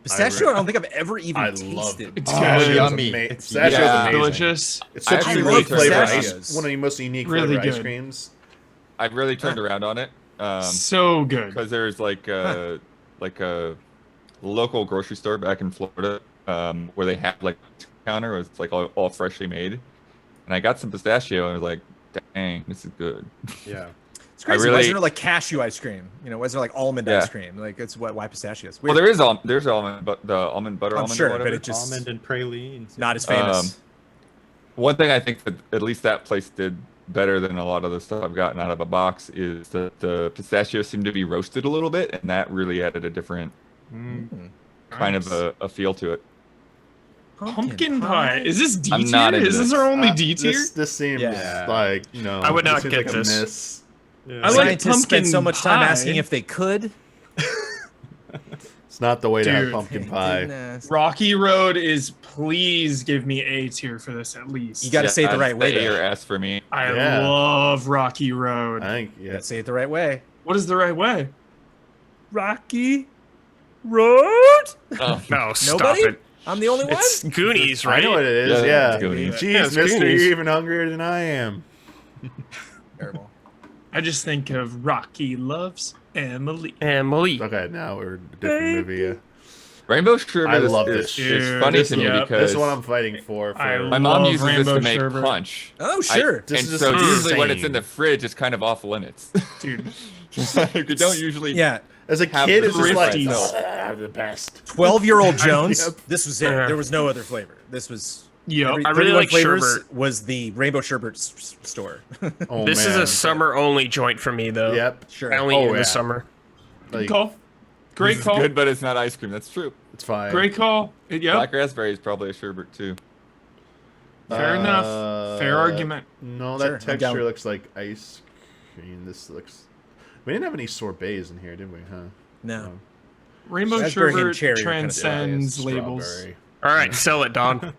Speaker 4: Pistachio, I don't think I've ever even
Speaker 1: I
Speaker 4: tasted.
Speaker 1: love it.
Speaker 5: It's
Speaker 3: Oh,
Speaker 5: good.
Speaker 3: yummy.
Speaker 1: Pistachio's
Speaker 3: It's
Speaker 1: Pistachio's
Speaker 2: yeah.
Speaker 1: amazing.
Speaker 5: Delicious.
Speaker 1: It's such
Speaker 2: I
Speaker 1: a
Speaker 2: really
Speaker 1: unique
Speaker 2: love
Speaker 1: flavor.
Speaker 4: pistachios.
Speaker 1: One of the most unique
Speaker 5: Really
Speaker 1: flavor ice
Speaker 5: good.
Speaker 1: creams.
Speaker 2: I've really turned around on it.
Speaker 5: So good.
Speaker 2: Because there's like a local grocery store back in Florida where they have like a counter where it's like all freshly made, and I got some pistachio and I was like, dang, this is good.
Speaker 3: Yeah.
Speaker 4: It's crazy. Why
Speaker 2: really-
Speaker 4: isn't there like cashew ice cream? You know, why is there like almond
Speaker 2: Yeah.
Speaker 4: ice cream? Like, it's why pistachios?
Speaker 2: Well,
Speaker 4: Weird.
Speaker 2: there's almond, but the almond butter
Speaker 4: I'm
Speaker 2: almond
Speaker 4: sure,
Speaker 2: or whatever.
Speaker 4: but it just
Speaker 3: Almond and pralines.
Speaker 4: not as famous.
Speaker 2: One thing I think that at least that place did better than a lot of the stuff I've gotten out of a box is that the pistachios seem to be roasted a little bit, and that really added a different kind of a feel to it.
Speaker 5: Pumpkin pie. Is this D
Speaker 2: I'm not
Speaker 5: tier?
Speaker 2: into
Speaker 5: Is this
Speaker 2: this.
Speaker 5: our only D tier?
Speaker 1: This seems
Speaker 4: Yeah.
Speaker 1: like, you know,
Speaker 6: I would
Speaker 1: this
Speaker 6: not
Speaker 1: seems
Speaker 6: get
Speaker 1: like a
Speaker 6: this.
Speaker 1: miss.
Speaker 3: Yeah.
Speaker 5: I like
Speaker 4: Scientists spend
Speaker 5: pumpkin
Speaker 4: so much time
Speaker 5: pie.
Speaker 4: asking if they could.
Speaker 1: It's not the way to have
Speaker 5: Dude.
Speaker 1: pumpkin pie.
Speaker 5: Rocky Road is, please give me A tier for this at least.
Speaker 4: You got to say it the right way.
Speaker 2: A or
Speaker 4: Though.
Speaker 2: S for me.
Speaker 5: I
Speaker 1: Yeah.
Speaker 5: love Rocky Road.
Speaker 1: I think,
Speaker 4: You
Speaker 1: yeah.
Speaker 4: got to say it the right way.
Speaker 5: What is the right way? Rocky Road?
Speaker 2: Oh,
Speaker 6: No, stop
Speaker 4: Nobody?
Speaker 6: it.
Speaker 4: I'm the only one.
Speaker 6: It's Goonies,
Speaker 1: I
Speaker 6: right?
Speaker 1: know what it is,
Speaker 2: Yeah,
Speaker 1: yeah.
Speaker 2: it's Goonies.
Speaker 1: Jeez,
Speaker 6: Yeah, it's
Speaker 1: mister,
Speaker 6: Goonies.
Speaker 1: you're even hungrier than I am.
Speaker 4: Terrible.
Speaker 5: I just think of Rocky loves Emily.
Speaker 6: Emily.
Speaker 1: Okay, now we're a different movie, yeah.
Speaker 2: Rainbow Sherbet
Speaker 1: I love this.
Speaker 2: is funny
Speaker 5: Dude,
Speaker 2: to me
Speaker 5: yeah.
Speaker 2: because
Speaker 1: This is what I'm fighting for.
Speaker 5: I
Speaker 2: my mom
Speaker 5: love
Speaker 2: uses this
Speaker 5: Rainbow
Speaker 2: to make
Speaker 5: Sherbet.
Speaker 2: punch.
Speaker 4: Oh, sure.
Speaker 1: This
Speaker 2: And
Speaker 1: is
Speaker 2: so
Speaker 1: just
Speaker 2: usually when it's
Speaker 1: insane.
Speaker 2: in the fridge, it's kind of off limits.
Speaker 5: Dude,
Speaker 2: You don't usually.
Speaker 4: Yeah.
Speaker 1: As a
Speaker 2: have
Speaker 1: kid,
Speaker 2: the
Speaker 1: it's just like,
Speaker 5: Thrifties.
Speaker 1: the best.
Speaker 4: 12-year-old Jones.
Speaker 1: Yep.
Speaker 4: This was it. There was no other flavor. This was.
Speaker 5: yo,
Speaker 6: I really
Speaker 4: 31
Speaker 6: like
Speaker 4: flavors
Speaker 6: sherbet.
Speaker 4: was the Rainbow Sherbet store.
Speaker 1: Oh,
Speaker 6: This
Speaker 1: man.
Speaker 6: is a summer only joint for me, though.
Speaker 1: Yep.
Speaker 4: Sure.
Speaker 6: I only
Speaker 1: Oh,
Speaker 6: eat in
Speaker 1: yeah.
Speaker 6: the summer.
Speaker 1: Like,
Speaker 5: call. Great
Speaker 2: This is
Speaker 5: call.
Speaker 2: good, but it's not ice cream. That's true.
Speaker 1: it's fine.
Speaker 5: Great call. Yep.
Speaker 2: Black raspberry is probably a sherbet too.
Speaker 5: Fair enough. Fair argument.
Speaker 1: No,
Speaker 4: Sure,
Speaker 1: that
Speaker 4: I'm down.
Speaker 1: texture looks like ice cream. This looks. We didn't have any sorbets in here, did we? Huh?
Speaker 4: No.
Speaker 5: Rainbow
Speaker 4: Raspberry and
Speaker 5: Sherbet
Speaker 4: cherry are kinda
Speaker 5: transcends labels.
Speaker 1: Strawberry.
Speaker 6: All right, sell it, Don.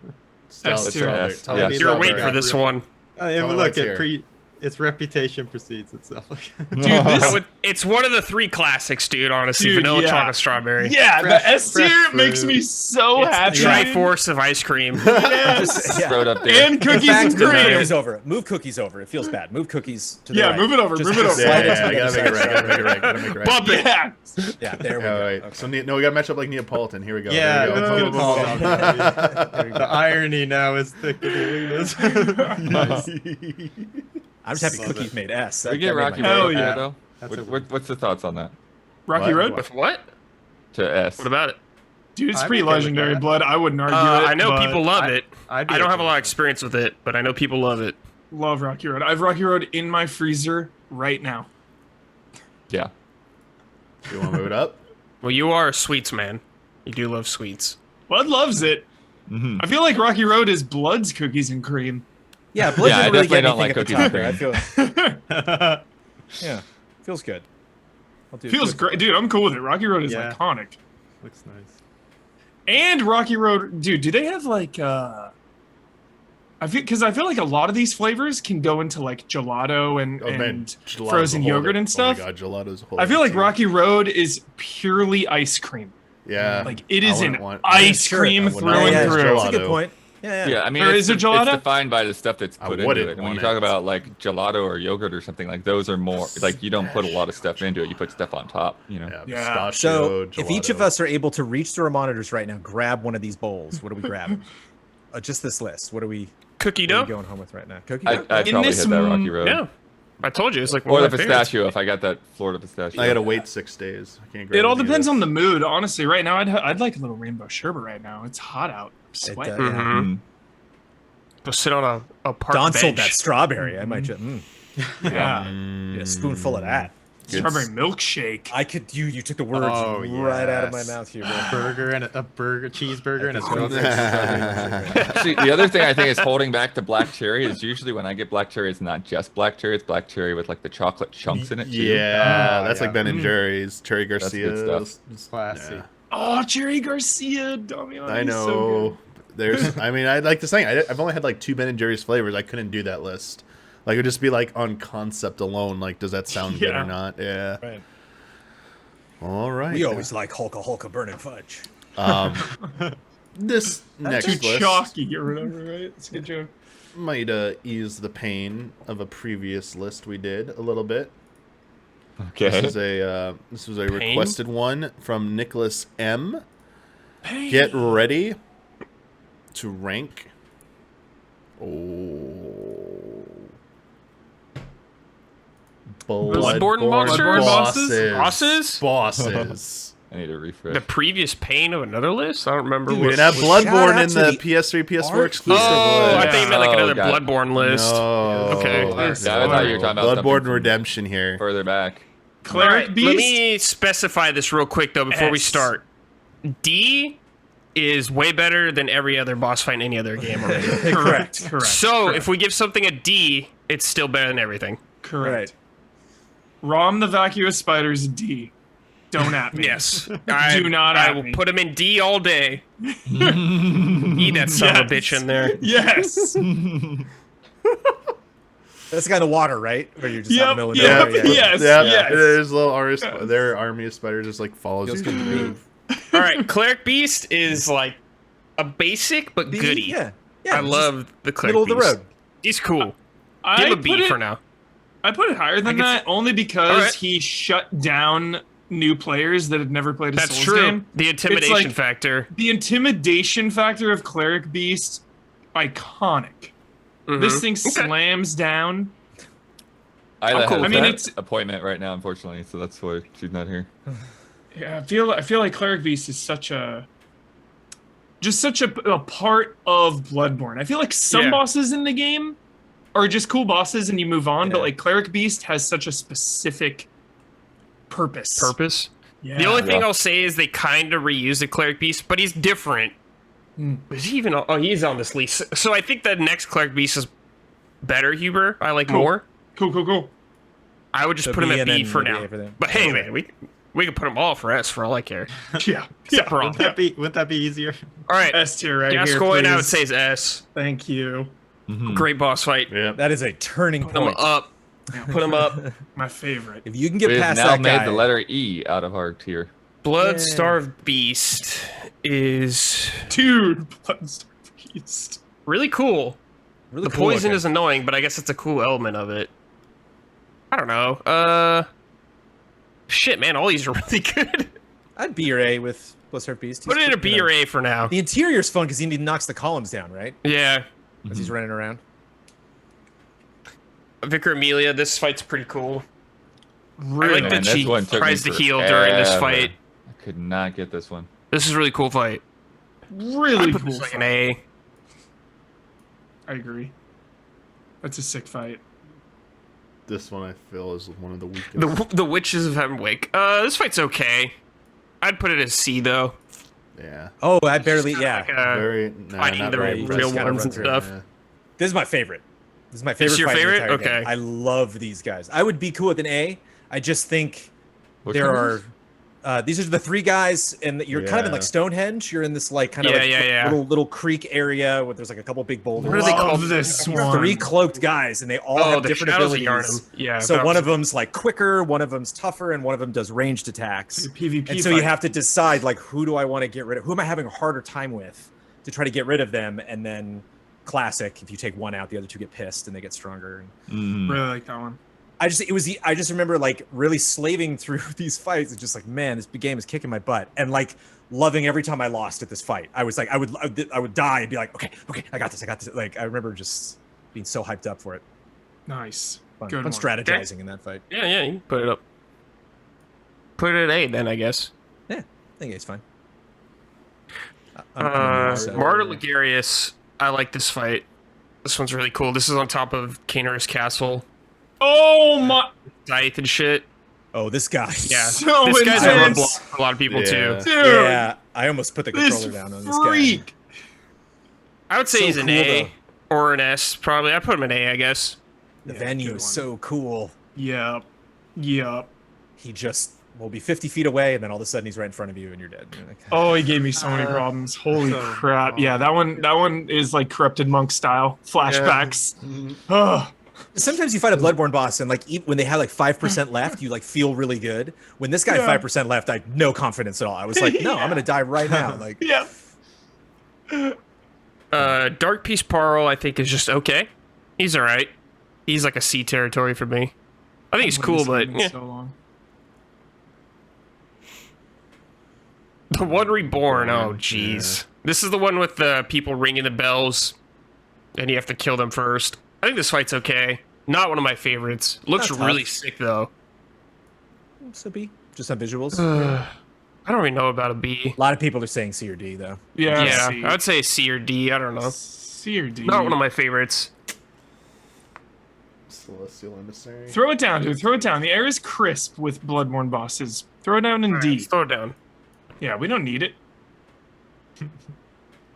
Speaker 5: That's
Speaker 1: Strawberry.
Speaker 5: true.
Speaker 2: S.
Speaker 1: Tell
Speaker 2: Yeah,
Speaker 1: me
Speaker 6: You're
Speaker 1: strawberry.
Speaker 6: waiting for this one.
Speaker 3: Yeah,
Speaker 1: Tell
Speaker 3: but
Speaker 1: me
Speaker 3: look,
Speaker 1: what's here.
Speaker 3: its reputation precedes itself.
Speaker 5: Dude, this
Speaker 6: It's one of the three classics, dude. Honestly,
Speaker 5: Dude,
Speaker 6: vanilla,
Speaker 5: yeah.
Speaker 6: chocolate, strawberry.
Speaker 5: yeah,
Speaker 3: Fresh-
Speaker 5: the S
Speaker 3: fresh
Speaker 5: tier makes
Speaker 3: fruit.
Speaker 5: me so happy.
Speaker 6: Triforce of ice cream.
Speaker 5: Yes.
Speaker 4: Yeah.
Speaker 2: Throw it up there.
Speaker 5: And cookies
Speaker 4: In fact,
Speaker 5: and
Speaker 4: move
Speaker 5: cream.
Speaker 4: cookies over. Move cookies over. It feels bad. Move cookies to the
Speaker 5: Yeah,
Speaker 4: right.
Speaker 5: move it over,
Speaker 4: Just
Speaker 5: move it over.
Speaker 1: Yeah,
Speaker 4: slide
Speaker 1: yeah,
Speaker 4: it to
Speaker 1: I
Speaker 4: the
Speaker 1: gotta
Speaker 4: other
Speaker 1: make it
Speaker 4: side.
Speaker 1: right. Gotta make it right. Gotta make it right.
Speaker 5: Bump it. Yeah.
Speaker 4: Yeah, there we
Speaker 1: Yeah,
Speaker 4: go.
Speaker 1: right.
Speaker 4: Okay.
Speaker 1: So no, we got to match up like Neapolitan. Here we go.
Speaker 3: Yeah,
Speaker 1: There we
Speaker 3: that's
Speaker 1: go.
Speaker 3: a good
Speaker 1: Boom,
Speaker 3: call.
Speaker 1: boom, boom, boom.
Speaker 3: The irony now is thicker than Nice.
Speaker 4: I'm just happy
Speaker 3: Love
Speaker 4: cookies
Speaker 3: it.
Speaker 4: made S.
Speaker 2: We get
Speaker 4: That made
Speaker 2: Rocky
Speaker 4: my
Speaker 5: Hell
Speaker 2: Road
Speaker 4: day.
Speaker 2: up
Speaker 5: yeah.
Speaker 2: there, though.
Speaker 3: That's a-
Speaker 2: What's the thoughts on that?
Speaker 5: Rocky
Speaker 1: What?
Speaker 5: Road?
Speaker 6: With what?
Speaker 2: To S.
Speaker 6: What about it?
Speaker 5: Dude, it's
Speaker 3: I'm
Speaker 5: pretty
Speaker 3: okay with
Speaker 5: legendary,
Speaker 3: that.
Speaker 5: Blood. I wouldn't argue it.
Speaker 6: I know
Speaker 5: but
Speaker 6: people love it.
Speaker 3: I'd be
Speaker 6: I don't have a
Speaker 3: okay
Speaker 6: lot of
Speaker 3: with
Speaker 6: experience with it, but I know people love it.
Speaker 5: Love Rocky Road. I have Rocky Road in my freezer right now.
Speaker 2: Yeah.
Speaker 1: You want to move it up?
Speaker 6: Well, you are a sweets man. You do love sweets.
Speaker 5: Blood loves it.
Speaker 2: Mm-hmm.
Speaker 5: I feel like Rocky Road is Blood's cookies and cream.
Speaker 4: Yeah, Blood
Speaker 2: Yeah, I
Speaker 4: didn't really get
Speaker 2: definitely
Speaker 4: anything
Speaker 2: don't
Speaker 4: at the
Speaker 2: like
Speaker 4: top there. I
Speaker 2: cookies
Speaker 4: feel. Yeah, feels good. I'll do
Speaker 5: Feels great, dude. I'm cool with it. Rocky Road is
Speaker 3: Yeah.
Speaker 5: iconic.
Speaker 3: Looks nice.
Speaker 5: And Rocky Road, dude. Do they have like? I feel like a lot of these flavors can go into like gelato and
Speaker 1: Gelato's
Speaker 5: frozen
Speaker 1: a whole
Speaker 5: yogurt and stuff.
Speaker 1: Oh my god, gelato's a whole
Speaker 5: I feel like
Speaker 1: other
Speaker 5: Rocky Road is purely ice cream.
Speaker 1: tier. Yeah.
Speaker 5: Like it
Speaker 1: I
Speaker 5: is
Speaker 1: wouldn't
Speaker 5: an
Speaker 1: want-
Speaker 5: ice
Speaker 4: Sure.
Speaker 5: cream
Speaker 1: I would
Speaker 5: through
Speaker 1: not
Speaker 5: and
Speaker 1: want
Speaker 5: through.
Speaker 1: gelato.
Speaker 4: That's a good point. Yeah.
Speaker 2: Yeah, I mean,
Speaker 5: Or
Speaker 2: it's,
Speaker 5: is there
Speaker 2: it's
Speaker 5: gelato?
Speaker 2: defined by the stuff that's
Speaker 1: I
Speaker 2: put into
Speaker 1: wouldn't
Speaker 2: it. When
Speaker 1: want
Speaker 2: you talk
Speaker 1: it.
Speaker 2: about like gelato or yogurt or something, like those are more like you don't put a lot of stuff into it. You put stuff on top. You know.
Speaker 1: Yeah,
Speaker 5: Yeah.
Speaker 1: pistachio,
Speaker 4: So if each of
Speaker 1: gelato.
Speaker 4: us are able to reach through our monitors right now, grab one of these bowls. What are we grabbing? Just this list. What are we
Speaker 6: Cookie
Speaker 4: going
Speaker 6: dough.
Speaker 4: home with right now? Cookie
Speaker 2: I'd
Speaker 4: dough?
Speaker 2: probably
Speaker 5: this
Speaker 2: hit that Rocky Road.
Speaker 6: Yeah, I told you it's like
Speaker 2: Or
Speaker 6: one
Speaker 2: the
Speaker 6: of my favorites.
Speaker 2: pistachio if I got that Florida pistachio.
Speaker 1: I gotta wait 6 days. I can't grab
Speaker 5: It all
Speaker 1: any of
Speaker 5: depends
Speaker 1: this.
Speaker 5: on the mood, honestly. Right now, I'd like a little rainbow sherbet. Right now, it's hot out. I'm
Speaker 4: It,
Speaker 5: sweating.
Speaker 4: yeah.
Speaker 2: Mm.
Speaker 6: Go sit on a park
Speaker 4: Don
Speaker 6: bench.
Speaker 4: sold that strawberry. I might just
Speaker 5: Yeah,
Speaker 4: get a spoonful of that.
Speaker 5: strawberry milkshake.
Speaker 4: I could. You took the words
Speaker 3: Oh,
Speaker 4: right out of my
Speaker 3: yes.
Speaker 4: mouth here, bro.
Speaker 3: Cheeseburger, and a
Speaker 4: Go for
Speaker 3: strawberry.
Speaker 4: it.
Speaker 2: See, the other thing I think is holding back the black cherry is usually when I get black cherry, it's not just black cherry, it's black cherry with like the chocolate chunks in it too.
Speaker 1: Yeah, that's
Speaker 3: yeah.
Speaker 1: like Ben and Jerry's, Cherry
Speaker 2: That's
Speaker 1: Garcia.
Speaker 2: good stuff.
Speaker 3: Classy.
Speaker 1: Yeah.
Speaker 5: Oh, Jerry Garcia, Damian.
Speaker 1: I
Speaker 5: he's
Speaker 1: know.
Speaker 5: So good.
Speaker 1: There's. I mean, I'd like to say I've only had like 2 Ben and Jerry's flavors. I couldn't do that list. Like it would just be like on concept alone. Like, does that sound good
Speaker 5: Yeah.
Speaker 1: or not? Yeah.
Speaker 4: Right.
Speaker 1: All right.
Speaker 4: We always like Hulka burning fudge.
Speaker 1: This next
Speaker 5: Too
Speaker 1: list
Speaker 5: chalky or whatever, right? It's a good joke.
Speaker 1: might ease the pain of a previous list we did a little bit.
Speaker 2: Okay.
Speaker 1: This was a
Speaker 6: Pain?
Speaker 1: requested one from Nicholas M.
Speaker 5: Pain.
Speaker 1: Get ready to rank. Oh.
Speaker 6: Bloodborne monsters?
Speaker 1: Bosses.
Speaker 6: Bosses?
Speaker 1: Bosses.
Speaker 2: I need a refresh.
Speaker 6: The previous pain of another list? I don't remember
Speaker 4: Dude,
Speaker 1: We
Speaker 6: what.
Speaker 1: didn't have
Speaker 4: Shout
Speaker 1: Bloodborne
Speaker 4: out
Speaker 1: in
Speaker 4: to
Speaker 1: the
Speaker 4: the
Speaker 1: PS3, PS4
Speaker 4: art
Speaker 1: exclusive
Speaker 6: Oh, I
Speaker 1: list.
Speaker 6: thought you meant like
Speaker 2: Oh,
Speaker 6: another
Speaker 2: got it.
Speaker 6: Bloodborne list.
Speaker 1: No.
Speaker 6: Okay.
Speaker 2: Yeah, I thought you were talking about something
Speaker 1: Bloodborne
Speaker 2: from
Speaker 1: Redemption here.
Speaker 2: further back.
Speaker 5: Cleric
Speaker 6: Alright,
Speaker 5: Beast.
Speaker 6: Let me specify this real quick though before we
Speaker 5: S.
Speaker 6: start. D is way better than every other boss fight in any other game already.
Speaker 5: Correct.
Speaker 6: So if we give something a D, it's still better than everything.
Speaker 5: Correct. Rom the Vacuous Spider's D. Don't at me.
Speaker 6: Yes.
Speaker 5: Do not
Speaker 6: I
Speaker 5: at
Speaker 6: will
Speaker 5: me.
Speaker 6: put him in D all day. Eat that son of a bitch in there.
Speaker 5: Yes.
Speaker 4: That's the guy in the water, right? Or you're just
Speaker 5: Yep,
Speaker 4: out in the middle of
Speaker 5: yep,
Speaker 4: nowhere,
Speaker 5: yes.
Speaker 1: Yeah, there's a little their army of spiders just like follows
Speaker 4: Feels
Speaker 1: you
Speaker 4: good
Speaker 1: to
Speaker 4: to me.
Speaker 1: move.
Speaker 6: All right, Cleric Beast is like a basic but goody.
Speaker 4: Yeah.
Speaker 6: I
Speaker 4: just
Speaker 6: love the Cleric
Speaker 4: middle of the
Speaker 6: Beast.
Speaker 4: road.
Speaker 6: He's cool.
Speaker 5: I
Speaker 6: Give him a
Speaker 5: put
Speaker 6: B
Speaker 5: it-
Speaker 6: for now.
Speaker 5: I put it higher than
Speaker 6: could
Speaker 5: that only because
Speaker 6: Alright.
Speaker 5: he shut down new players that had never played a
Speaker 6: That's
Speaker 5: Souls
Speaker 6: true.
Speaker 5: game.
Speaker 6: The intimidation
Speaker 5: like-
Speaker 6: factor.
Speaker 5: The intimidation factor of Cleric Beast, iconic. This thing slams down.
Speaker 2: Isla
Speaker 6: I'm cool
Speaker 2: has
Speaker 6: with
Speaker 5: I mean,
Speaker 2: that
Speaker 5: it's-
Speaker 2: appointment right now, unfortunately, so that's why she's not here.
Speaker 5: Yeah, I feel like Cleric Beast is such a part of Bloodborne. I feel like some
Speaker 6: Yeah.
Speaker 5: bosses in the game are just cool bosses and you move on, but
Speaker 4: Yeah.
Speaker 5: like Cleric Beast has such a specific purpose.
Speaker 6: Purpose.
Speaker 5: Yeah.
Speaker 6: The only thing
Speaker 2: Yeah.
Speaker 6: I'll say is they kind of reuse the Cleric Beast, but he's different. Is he even? Oh, he's on this list. So I think the next Cleric Beast is better, Huber. I like
Speaker 5: Cool.
Speaker 6: more.
Speaker 5: Cool.
Speaker 6: I would just
Speaker 4: So
Speaker 6: put him
Speaker 4: B
Speaker 6: at
Speaker 4: and
Speaker 6: B
Speaker 4: then
Speaker 6: for
Speaker 4: maybe
Speaker 6: now.
Speaker 4: A for them.
Speaker 6: But hey, man, we can put them all for S for all I care.
Speaker 5: Yeah.
Speaker 6: Except for Rom.
Speaker 3: Wouldn't that be easier?
Speaker 6: All right,
Speaker 5: S tier right here.
Speaker 6: Gascoigne, I would
Speaker 5: please.
Speaker 6: say is S.
Speaker 5: Thank you.
Speaker 6: Great boss fight.
Speaker 1: Yeah.
Speaker 4: That is a turning
Speaker 6: Put him
Speaker 4: point.
Speaker 6: up. Put him up.
Speaker 5: My favorite.
Speaker 4: If you can get
Speaker 2: We've
Speaker 4: past
Speaker 2: now
Speaker 4: that
Speaker 2: made
Speaker 4: guy,
Speaker 2: the letter E out of our tier.
Speaker 6: Blood-Starved Beast is
Speaker 5: Dude, Bloodstar Beast.
Speaker 6: really cool.
Speaker 4: really
Speaker 6: The
Speaker 4: cool
Speaker 6: poison
Speaker 4: looking.
Speaker 6: is annoying, but I guess it's a cool element of it. I don't know. Shit, man, all these are really good.
Speaker 4: I'd B or A with Blizzard Beast.
Speaker 6: Put it in a B or A for now.
Speaker 4: The interior's fun because he knocks the columns down, right?
Speaker 6: Yeah.
Speaker 4: As he's running around.
Speaker 6: Vicar Amelia, this fight's pretty cool.
Speaker 5: Really
Speaker 6: I like that
Speaker 2: this
Speaker 6: she
Speaker 2: one took
Speaker 6: tries
Speaker 2: me
Speaker 6: to heal during this
Speaker 2: forever.
Speaker 6: fight.
Speaker 2: I could not get this one.
Speaker 6: This is a really cool fight.
Speaker 5: really
Speaker 6: Put
Speaker 5: cool.
Speaker 6: this like an
Speaker 5: fight.
Speaker 6: A.
Speaker 5: I agree. That's a sick fight.
Speaker 1: This one I feel is one of the weakest.
Speaker 6: The Witches of Heavenwake. This fight's okay. I'd put it as C though.
Speaker 1: Yeah.
Speaker 4: Oh, I barely, yeah.
Speaker 6: Like,
Speaker 1: Very. Nah,
Speaker 6: fighting
Speaker 1: not
Speaker 6: the
Speaker 1: very
Speaker 6: real
Speaker 1: impressive.
Speaker 4: gotta
Speaker 6: ones
Speaker 4: run
Speaker 6: and
Speaker 4: through
Speaker 6: stuff.
Speaker 1: Yeah.
Speaker 4: This is my favorite. This is my favorite.
Speaker 6: This your
Speaker 4: fight in the
Speaker 6: favorite?
Speaker 4: entire game.
Speaker 6: Okay.
Speaker 4: I love these guys. I would be cool with an A. I just think
Speaker 2: Which
Speaker 4: there
Speaker 2: one
Speaker 4: are.
Speaker 2: is
Speaker 4: These are the 3 guys, and you're kind of in
Speaker 1: Yeah.
Speaker 4: like Stonehenge. You're in this like kind of
Speaker 6: Yeah.
Speaker 4: little creek area where there's like a couple big boulders.
Speaker 6: What are they called?
Speaker 5: This
Speaker 4: There's
Speaker 5: one.
Speaker 4: 3 cloaked guys, and they all
Speaker 6: Oh,
Speaker 4: have
Speaker 6: the
Speaker 4: different
Speaker 6: Shadows of
Speaker 4: abilities.
Speaker 6: Yharnam. Yeah.
Speaker 4: So
Speaker 6: that
Speaker 4: one
Speaker 6: was-
Speaker 4: of them's like quicker, one of them's tougher, and one of them does ranged attacks.
Speaker 5: The PvP
Speaker 4: And so you
Speaker 5: fight.
Speaker 4: have to decide like who do I want to get rid of? Who am I having a harder time with to try to get rid of them? And then classic, if you take one out, the other 2 get pissed and they get stronger.
Speaker 5: Really like that one.
Speaker 4: I just remember like really slaving through these fights. It's just like, man, this game is kicking my butt, and like loving every time I lost at this fight. I was like, I would die and be like, okay, I got this. Like I remember just being so hyped up for it.
Speaker 5: Nice.
Speaker 4: Fun
Speaker 5: Good one.
Speaker 4: strategizing in that fight.
Speaker 6: Yeah, you can put it up. Put it at A then, I guess.
Speaker 4: Yeah, I think it's fine. I'm so-
Speaker 6: Martyr Ligarius. I like this fight. This one's really cool. This is on top of Canor's Castle.
Speaker 5: Oh my!
Speaker 6: Scythe and shit.
Speaker 4: Oh, this guy.
Speaker 6: Yeah.
Speaker 5: So
Speaker 6: this guy's a
Speaker 5: intense.
Speaker 6: roadblock for a lot of people
Speaker 1: Yeah.
Speaker 6: too.
Speaker 5: Dude,
Speaker 4: Yeah, I almost put the
Speaker 5: this
Speaker 4: controller down on this guy.
Speaker 5: freak.
Speaker 6: I would say
Speaker 4: So
Speaker 6: he's an
Speaker 4: cool,
Speaker 6: A
Speaker 4: though.
Speaker 6: or an S, probably. I put him in A, I guess.
Speaker 4: The
Speaker 5: Yeah,
Speaker 4: venue
Speaker 5: good
Speaker 4: is
Speaker 5: one.
Speaker 4: so cool.
Speaker 5: Yep.
Speaker 4: He just will be 50 feet away, and then all of a sudden he's right in front of you, and you're dead. You're like,
Speaker 5: Oh, he gave me so many problems. Holy
Speaker 3: so
Speaker 5: crap! Yeah, that one is like corrupted monk style flashbacks. Ugh.
Speaker 4: Sometimes you fight a Bloodborne boss, and like when they have like 5% left, you like feel really good. When this guy had
Speaker 5: Yeah.
Speaker 4: 5% left, I had no confidence at all. I was like, no, I'm gonna die right now. Like,
Speaker 5: Yeah.
Speaker 6: Dark Peace Parl, I think, is just okay. He's alright. He's like a C territory for me. I think he's cool, but yeah.
Speaker 5: So long.
Speaker 6: The one Reborn, oh jeez. This is the one with the people ringing the bells, and you have to kill them first. I think this fight's okay. Not one of my favorites. Looks
Speaker 4: Not
Speaker 6: really
Speaker 4: tough.
Speaker 6: sick though.
Speaker 4: so B, just on visuals.
Speaker 6: I don't really know about a B.
Speaker 4: A lot of people are saying C or D though.
Speaker 5: Yeah.
Speaker 6: Yeah,
Speaker 5: C.
Speaker 6: I would say C or D. I don't know.
Speaker 5: C or D.
Speaker 6: Not one of my favorites.
Speaker 1: Celestial Emissary.
Speaker 5: Throw it down, dude. Throw it down. The air is crisp with Bloodborne bosses. Throw it down in D.
Speaker 6: Let's throw it down.
Speaker 5: Yeah, we don't need it.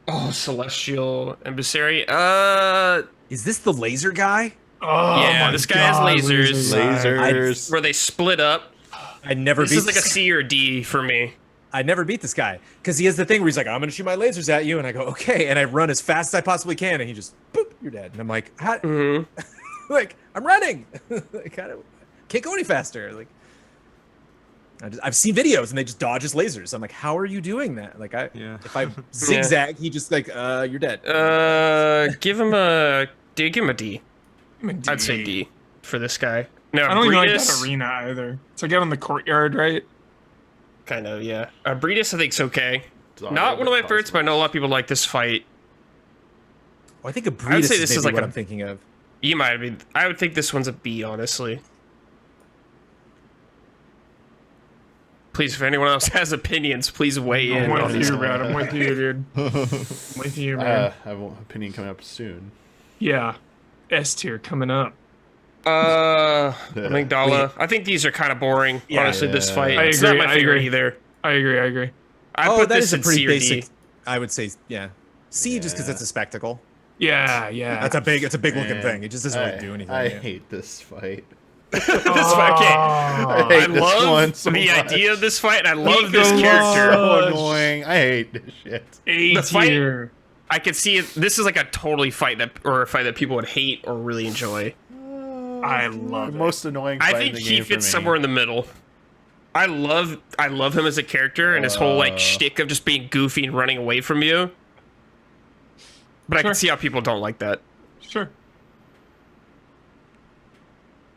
Speaker 6: Oh, Celestial Emissary.
Speaker 4: Is this the laser guy?
Speaker 5: Oh,
Speaker 6: Yeah,
Speaker 5: my
Speaker 6: this guy has
Speaker 5: God,
Speaker 6: lasers.
Speaker 1: Lasers.
Speaker 6: where they split up.
Speaker 4: I never
Speaker 6: This
Speaker 4: beat
Speaker 6: is like a C or D for me.
Speaker 4: I never beat this guy because he has the thing where he's like, I'm gonna shoot my lasers at you, and I go, okay, and I run as fast as I possibly can, and he just, boop, you're dead, and I'm like, how? Like, I'm running, like, can't go any faster, like. I've seen videos and they just dodge his lasers. I'm like, how are you doing that? Like, if I zigzag, he just like, you're dead.
Speaker 6: Give him a D. Give him a D.
Speaker 5: I'm a D.
Speaker 6: I'd say D for this guy. No,
Speaker 5: I don't even like
Speaker 6: Breedis,
Speaker 5: that arena either. It's like out in the courtyard, right?
Speaker 6: kind of, yeah. Breedis, I think's okay. Not one of my favorites, but I know a lot of people like this fight.
Speaker 4: I think a
Speaker 6: I would
Speaker 4: Breedis
Speaker 6: say
Speaker 4: is
Speaker 6: this
Speaker 4: maybe
Speaker 6: is like
Speaker 4: what
Speaker 6: a-
Speaker 4: I'm thinking of.
Speaker 6: You might be. I would think this one's a B, honestly. Please, if anyone else has opinions, please weigh in.
Speaker 5: I'm
Speaker 6: on
Speaker 5: with
Speaker 6: this
Speaker 5: you,
Speaker 6: one.
Speaker 5: man. I'm with you, dude. I'm with you, man.
Speaker 1: I have an opinion coming up soon.
Speaker 5: Yeah. S tier coming up.
Speaker 6: Amygdala. I think these are kind of boring,
Speaker 4: Yeah.
Speaker 6: honestly, this fight.
Speaker 5: I
Speaker 6: It's
Speaker 5: agree,
Speaker 6: not my
Speaker 5: I
Speaker 6: favorite
Speaker 5: agree.
Speaker 6: either.
Speaker 5: I agree.
Speaker 6: I
Speaker 4: Oh,
Speaker 6: put
Speaker 4: that
Speaker 6: this
Speaker 4: is a
Speaker 6: in
Speaker 4: pretty
Speaker 6: C or
Speaker 4: basic.
Speaker 6: D.
Speaker 4: I would say, yeah, C just because
Speaker 1: Yeah.
Speaker 4: it's a spectacle.
Speaker 5: Yeah.
Speaker 4: It's a big looking
Speaker 1: Man,
Speaker 4: thing. It just doesn't really do anything.
Speaker 1: I
Speaker 4: yeah.
Speaker 1: hate this fight.
Speaker 6: This fight, okay.
Speaker 1: I
Speaker 6: I
Speaker 1: hate this one
Speaker 6: love
Speaker 1: so
Speaker 6: the
Speaker 1: much.
Speaker 6: idea of this fight, and I love this
Speaker 5: Nico
Speaker 6: character.
Speaker 1: So
Speaker 5: Gosh.
Speaker 1: annoying. I hate this shit.
Speaker 5: A
Speaker 6: The fight-
Speaker 5: tier.
Speaker 6: I could see it. This is like a totally fight that, or a fight that people would hate or really enjoy.
Speaker 5: I
Speaker 1: The
Speaker 5: love it.
Speaker 1: most annoying fight
Speaker 6: I
Speaker 1: in
Speaker 6: think
Speaker 1: the
Speaker 6: he
Speaker 1: game for
Speaker 6: fits
Speaker 1: me.
Speaker 6: somewhere in the middle. I love him as a character and his whole like shtick of just being goofy and running away from you. But I
Speaker 5: Sure.
Speaker 6: can see how people don't like that.
Speaker 5: Sure.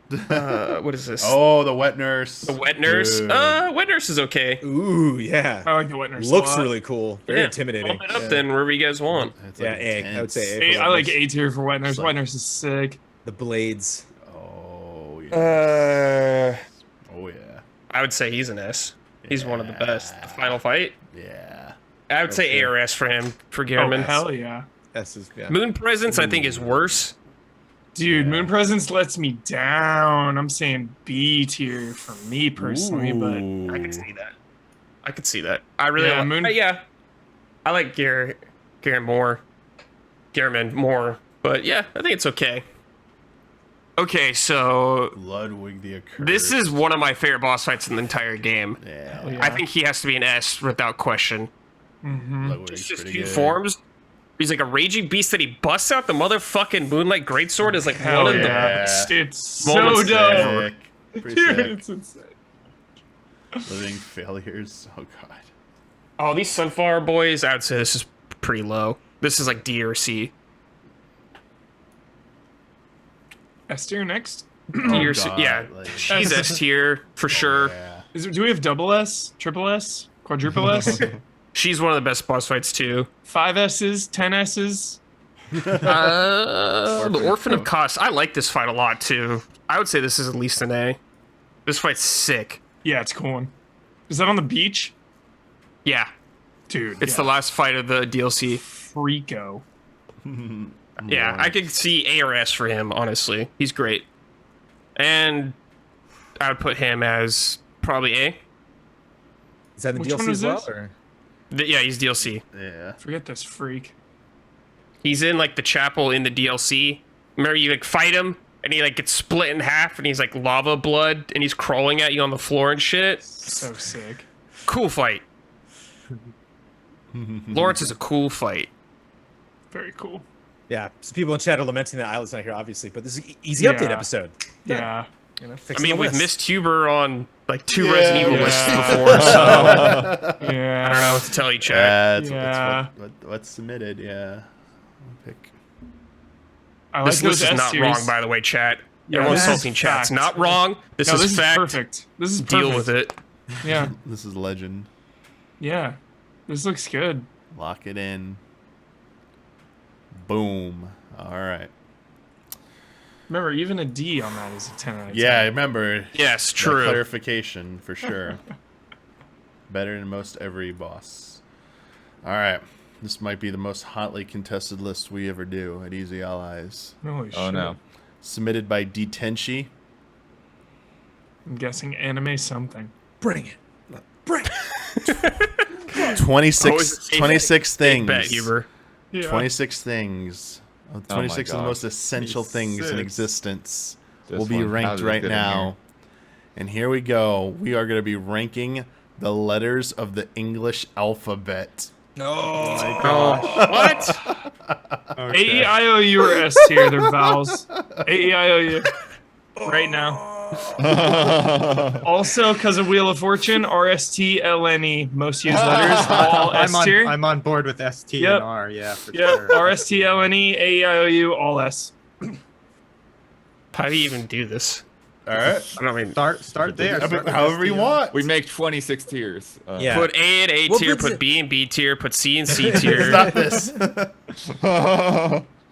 Speaker 6: What is this?
Speaker 1: Oh, the wet nurse.
Speaker 6: The wet nurse.
Speaker 1: Dude.
Speaker 6: Wet nurse is okay.
Speaker 4: Ooh, yeah.
Speaker 5: I like the wet nurse. a
Speaker 4: Looks
Speaker 5: lot.
Speaker 4: really cool. Very
Speaker 6: Yeah,
Speaker 4: intimidating.
Speaker 6: Bump it up
Speaker 4: Yeah.
Speaker 6: then, wherever you guys want.
Speaker 1: It's
Speaker 4: Yeah,
Speaker 1: like
Speaker 4: A. I would say A.
Speaker 1: intense.
Speaker 5: I like A tier for wet nurse.
Speaker 1: It's like-
Speaker 5: Wet nurse is sick.
Speaker 4: The blades.
Speaker 1: Oh yeah. Oh yeah.
Speaker 6: I would say he's an S. He's one of the best. The final fight.
Speaker 1: Yeah.
Speaker 6: I would say
Speaker 4: Okay.
Speaker 6: A or S for him for
Speaker 5: Oh,
Speaker 6: Gehrman.
Speaker 5: hell yeah.
Speaker 4: S is yeah.
Speaker 6: Moon Presence, I think, is worse.
Speaker 5: Dude,
Speaker 1: Yeah.
Speaker 5: Moon Presence lets me down. I'm saying B tier for me personally, but
Speaker 6: I could see that. I could see that. I really
Speaker 5: Yeah,
Speaker 6: like.
Speaker 5: Moon-
Speaker 6: Yeah, I like Gehrman more. But yeah, I think it's okay. Okay, so
Speaker 1: Ludwig the Accursed.
Speaker 6: this is one of my favorite boss fights in the entire game.
Speaker 1: Yeah.
Speaker 5: Yeah.
Speaker 6: I think he has to be an S without question.
Speaker 1: Ludwig's
Speaker 6: It's just
Speaker 1: pretty
Speaker 6: two
Speaker 1: good.
Speaker 6: forms. He's like a raging beast that he busts out the motherfucking Moonlight Greatsword is like
Speaker 5: Hell
Speaker 6: one of
Speaker 1: yeah.
Speaker 5: It's so
Speaker 6: Moments
Speaker 5: dope.
Speaker 1: Sick. Pretty
Speaker 5: Dude,
Speaker 1: sick.
Speaker 5: it's insane.
Speaker 1: Living failures. Oh god.
Speaker 6: Oh, these Sunflower Boys, I would say this is pretty low. This is like D or C.
Speaker 5: S tier next.
Speaker 6: D or C.
Speaker 1: God,
Speaker 6: Yeah,
Speaker 1: like-
Speaker 6: she's S tier for sure.
Speaker 1: Yeah.
Speaker 5: Do we have double S, triple S, quadruple S,
Speaker 6: She's one of the best boss fights too.
Speaker 5: 5 S's, 10 S's?
Speaker 6: The Orphan of Kos. I like this fight a lot too. I would say this is at least an A. This fight's sick.
Speaker 5: Yeah, it's cool one. Is that on the beach?
Speaker 6: Yeah,
Speaker 5: Dude,
Speaker 6: it's the last fight of the DLC.
Speaker 5: Freako.
Speaker 6: Yeah, I could see A or S for him, honestly. He's great. And I would put him as probably A.
Speaker 4: Is that in the
Speaker 5: Which one
Speaker 4: DLC
Speaker 5: is
Speaker 4: as well?
Speaker 5: this?
Speaker 4: Or?
Speaker 6: Yeah, he's DLC.
Speaker 1: Yeah.
Speaker 5: Forget this freak.
Speaker 6: He's in like the chapel in the DLC. Remember you like fight him and he like gets split in half and he's like lava blood and he's crawling at you on the floor and shit.
Speaker 5: So sick.
Speaker 6: Cool fight. Lawrence is a cool fight.
Speaker 5: Very cool.
Speaker 4: Yeah, some people in chat are lamenting that Islet's not here, obviously, but this is an easy
Speaker 5: Yeah.
Speaker 4: update episode.
Speaker 5: Yeah.
Speaker 4: You know,
Speaker 6: I
Speaker 4: fixing
Speaker 6: mean,
Speaker 4: the
Speaker 6: we've
Speaker 4: list.
Speaker 6: missed Huber on like 2
Speaker 1: Yeah,
Speaker 6: Resident Evil
Speaker 5: yeah.
Speaker 6: lists before, so
Speaker 5: Yeah.
Speaker 6: I don't know what to tell you, Chad.
Speaker 1: That's
Speaker 5: Yeah.
Speaker 1: what's submitted. Yeah. I'll pick.
Speaker 5: I like
Speaker 6: This
Speaker 5: those
Speaker 6: list is
Speaker 5: S
Speaker 6: not
Speaker 5: tiers.
Speaker 6: wrong, by the way, chat.
Speaker 5: Yeah,
Speaker 6: Everyone's
Speaker 5: this is
Speaker 6: salting chat. It's
Speaker 5: fact.
Speaker 6: not wrong. This
Speaker 5: No,
Speaker 6: is
Speaker 5: this
Speaker 6: fact.
Speaker 5: is perfect. This is perfect.
Speaker 6: Deal with it.
Speaker 5: Yeah.
Speaker 1: This is legend.
Speaker 5: Yeah. This looks good.
Speaker 1: Lock it in. Boom. All right.
Speaker 5: Remember, even a D on that is a 10 out of 10.
Speaker 1: Yeah, I remember.
Speaker 6: Yes,
Speaker 1: That
Speaker 6: true.
Speaker 1: clarification for sure. Better than most every boss. All right. This might be the most hotly contested list we ever do at Easy Allies.
Speaker 5: Holy
Speaker 2: Oh
Speaker 5: shit.
Speaker 2: no.
Speaker 1: Submitted by Detenchi.
Speaker 5: I'm guessing anime something.
Speaker 4: Bring it. Bring it.
Speaker 1: 26,
Speaker 6: Always a safe-
Speaker 1: 26
Speaker 6: Big
Speaker 1: things.
Speaker 6: bet, Huber.
Speaker 5: Yeah.
Speaker 1: 26 things.
Speaker 2: my
Speaker 1: 26 of the
Speaker 2: God.
Speaker 1: most essential things in
Speaker 3: 26.
Speaker 1: existence
Speaker 2: This
Speaker 1: will be
Speaker 2: one, how
Speaker 1: ranked
Speaker 2: did it
Speaker 1: right
Speaker 2: get in
Speaker 1: now.
Speaker 2: here?
Speaker 1: And here we go. We are going to be ranking the letters of the English alphabet.
Speaker 6: Oh, what?
Speaker 5: A, E, I, O, U or S tier. They're vowels. A, E, I, O, U. Right now. Also, because of Wheel of Fortune, R, S, T, L, N, E. Most used letters. All S tier.
Speaker 3: I'm on board with ST
Speaker 5: Yep.
Speaker 3: and R. Yeah, for
Speaker 5: Yep.
Speaker 3: sure.
Speaker 5: R, S, T, L, N, E. A, E, I, O, U. All S.
Speaker 6: How do you even do this?
Speaker 1: All right.
Speaker 6: I don't mean.
Speaker 3: Start there. Start with
Speaker 1: However you
Speaker 3: ST.
Speaker 1: want.
Speaker 2: We make 26 tiers.
Speaker 4: Yeah.
Speaker 6: Put A in A
Speaker 4: What
Speaker 6: tier,
Speaker 4: was
Speaker 6: put
Speaker 4: it?
Speaker 6: B in B tier, put C in C tier.
Speaker 1: Stop this.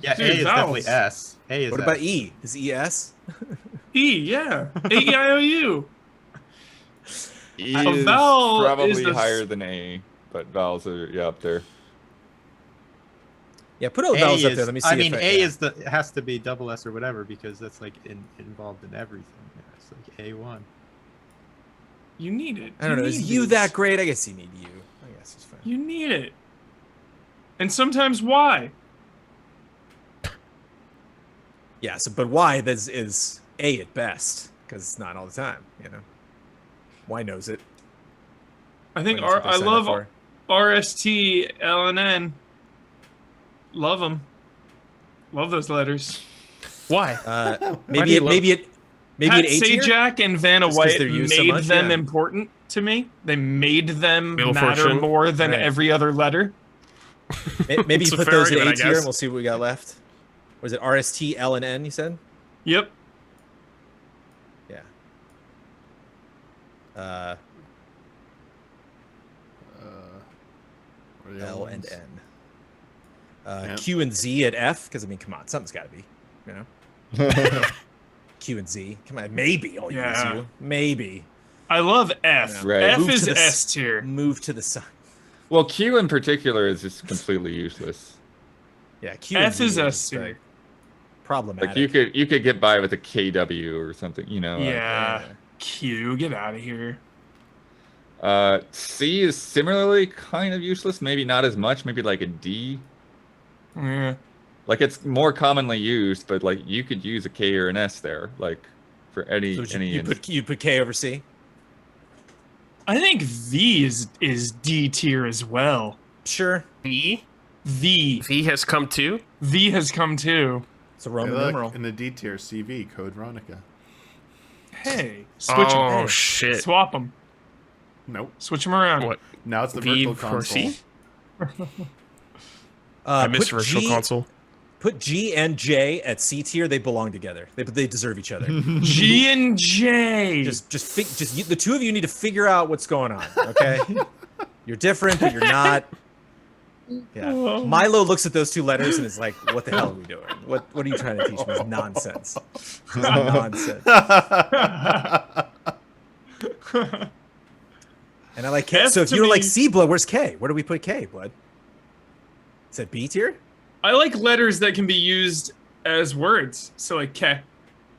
Speaker 3: Yeah,
Speaker 5: Dude,
Speaker 3: A is definitely
Speaker 5: vowels.
Speaker 3: S. A is
Speaker 4: What
Speaker 3: S.
Speaker 4: about E? Is ES?
Speaker 5: E, yeah. A, E, I, O, U.
Speaker 2: E
Speaker 5: A
Speaker 2: is
Speaker 5: vowel
Speaker 2: probably
Speaker 5: is the-
Speaker 2: higher than A, but vowels are up there.
Speaker 4: Yeah, put all
Speaker 3: A
Speaker 4: vowels up
Speaker 3: is-
Speaker 4: there. Let me see.
Speaker 3: I mean,
Speaker 4: if
Speaker 3: A
Speaker 4: yeah.
Speaker 3: is it has to be double S or whatever because that's like involved in everything. Yeah, it's like A1.
Speaker 5: You need it.
Speaker 4: I don't know.
Speaker 5: need
Speaker 4: Is you
Speaker 5: this.
Speaker 4: that great? I guess you need you. I guess it's fine.
Speaker 5: You need it. And sometimes why?
Speaker 4: Yeah. So, but why? This is A at best because it's not all the time. You know. Why knows it?
Speaker 5: I think
Speaker 4: Why knows what they
Speaker 5: I
Speaker 4: signed up
Speaker 5: love
Speaker 4: for.
Speaker 5: R, S, T, L, and N. Love them. Love those letters.
Speaker 6: Why?
Speaker 4: Maybe it. Maybe it. Maybe
Speaker 5: Pat
Speaker 4: an A tier.
Speaker 5: Sajak and Vanna
Speaker 4: Just 'cause
Speaker 5: White
Speaker 4: they're used so
Speaker 5: made
Speaker 4: much,
Speaker 5: them
Speaker 4: yeah.
Speaker 5: important to me. They made them
Speaker 6: Wheel of
Speaker 5: matter
Speaker 6: Fortune.
Speaker 5: more than
Speaker 4: Right.
Speaker 5: every other letter.
Speaker 4: Maybe
Speaker 6: It's
Speaker 4: you
Speaker 6: a
Speaker 4: put
Speaker 6: fair
Speaker 4: those in
Speaker 6: argument,
Speaker 4: A
Speaker 6: I
Speaker 4: tier,
Speaker 6: guess.
Speaker 4: and we'll see what we got left. Was it R, S, T, L, and N? You said.
Speaker 5: Yep.
Speaker 4: Yeah. L and N.
Speaker 1: Yep.
Speaker 4: Q and Z at F, because I mean, come on, something's got to be, you know. Q and Z, come on, maybe I'll
Speaker 5: Yeah.
Speaker 4: use you, maybe
Speaker 5: I love F.
Speaker 2: Right.
Speaker 5: F
Speaker 4: Move
Speaker 5: is
Speaker 4: to the
Speaker 5: S tier.
Speaker 4: move to the side.
Speaker 2: Well, Q in particular is just completely useless.
Speaker 4: Yeah, Q
Speaker 5: F
Speaker 4: and Z
Speaker 5: is S
Speaker 4: just,
Speaker 5: tier.
Speaker 4: like, problematic.
Speaker 2: Like you could get by with a KW or something, you know.
Speaker 5: Yeah. Q, get out of here.
Speaker 2: C is similarly kind of useless. Maybe not as much. Maybe like a D.
Speaker 5: Yeah.
Speaker 2: Like it's more commonly used, but like you could use a K or an S there, like for any
Speaker 4: So
Speaker 2: any.
Speaker 4: you put K over C.
Speaker 5: I think V is D tier as well.
Speaker 4: Sure.
Speaker 6: V
Speaker 5: V
Speaker 6: has come too.
Speaker 5: V has come too.
Speaker 4: It's a Roman
Speaker 1: Hey, look,
Speaker 4: numeral.
Speaker 1: in the D tier, CV, code Veronica.
Speaker 5: Hey, switch them.
Speaker 6: Oh shit!
Speaker 5: Swap them.
Speaker 1: Nope.
Speaker 5: Switch them around.
Speaker 6: What?
Speaker 1: Now it's the
Speaker 6: V
Speaker 1: virtual
Speaker 6: for
Speaker 1: console.
Speaker 6: C? I miss
Speaker 4: put
Speaker 6: Virtual Console.
Speaker 4: Put G and J at C tier. They belong together. They deserve each other.
Speaker 5: G and J.
Speaker 4: just the two of you need to figure out what's going on. Okay. You're different, but you're not. Yeah. Milo looks at those two letters and is like, "What the hell are we doing? What are you trying to teach me? It's nonsense. It's nonsense." And I like K.
Speaker 5: F
Speaker 4: So if
Speaker 5: to
Speaker 4: you were like
Speaker 5: me-
Speaker 4: C, Blood, where's K? Where do we put K, Blood? Is that B tier?
Speaker 5: I like letters that can be used as words. So like K.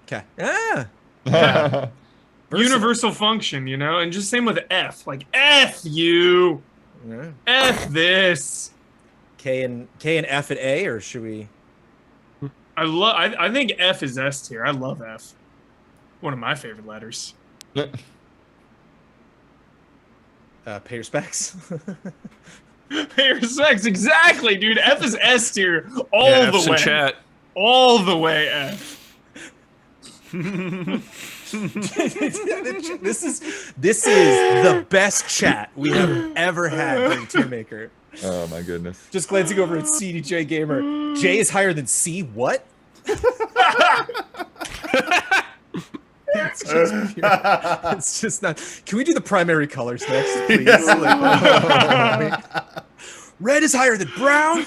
Speaker 4: Okay. Ah.
Speaker 2: Yeah.
Speaker 5: Universal function, you know? And just same with F. Like F you.
Speaker 4: Yeah.
Speaker 5: F this.
Speaker 4: K and F at A, or should we?
Speaker 5: I think F is S tier. I love F. One of my favorite letters.
Speaker 4: Pay respects.
Speaker 5: Pay respects, exactly, dude. F is S tier all
Speaker 6: Yeah,
Speaker 5: the
Speaker 6: F's in
Speaker 5: way.
Speaker 6: chat.
Speaker 5: All the way F.
Speaker 4: This is the best chat we have ever had during Tiermaker.
Speaker 2: Oh my goodness.
Speaker 4: Just glancing over at CDJ Gamer. J is higher than C. What? It's just not. Can we do the primary colors next, please? Like, red is higher than brown.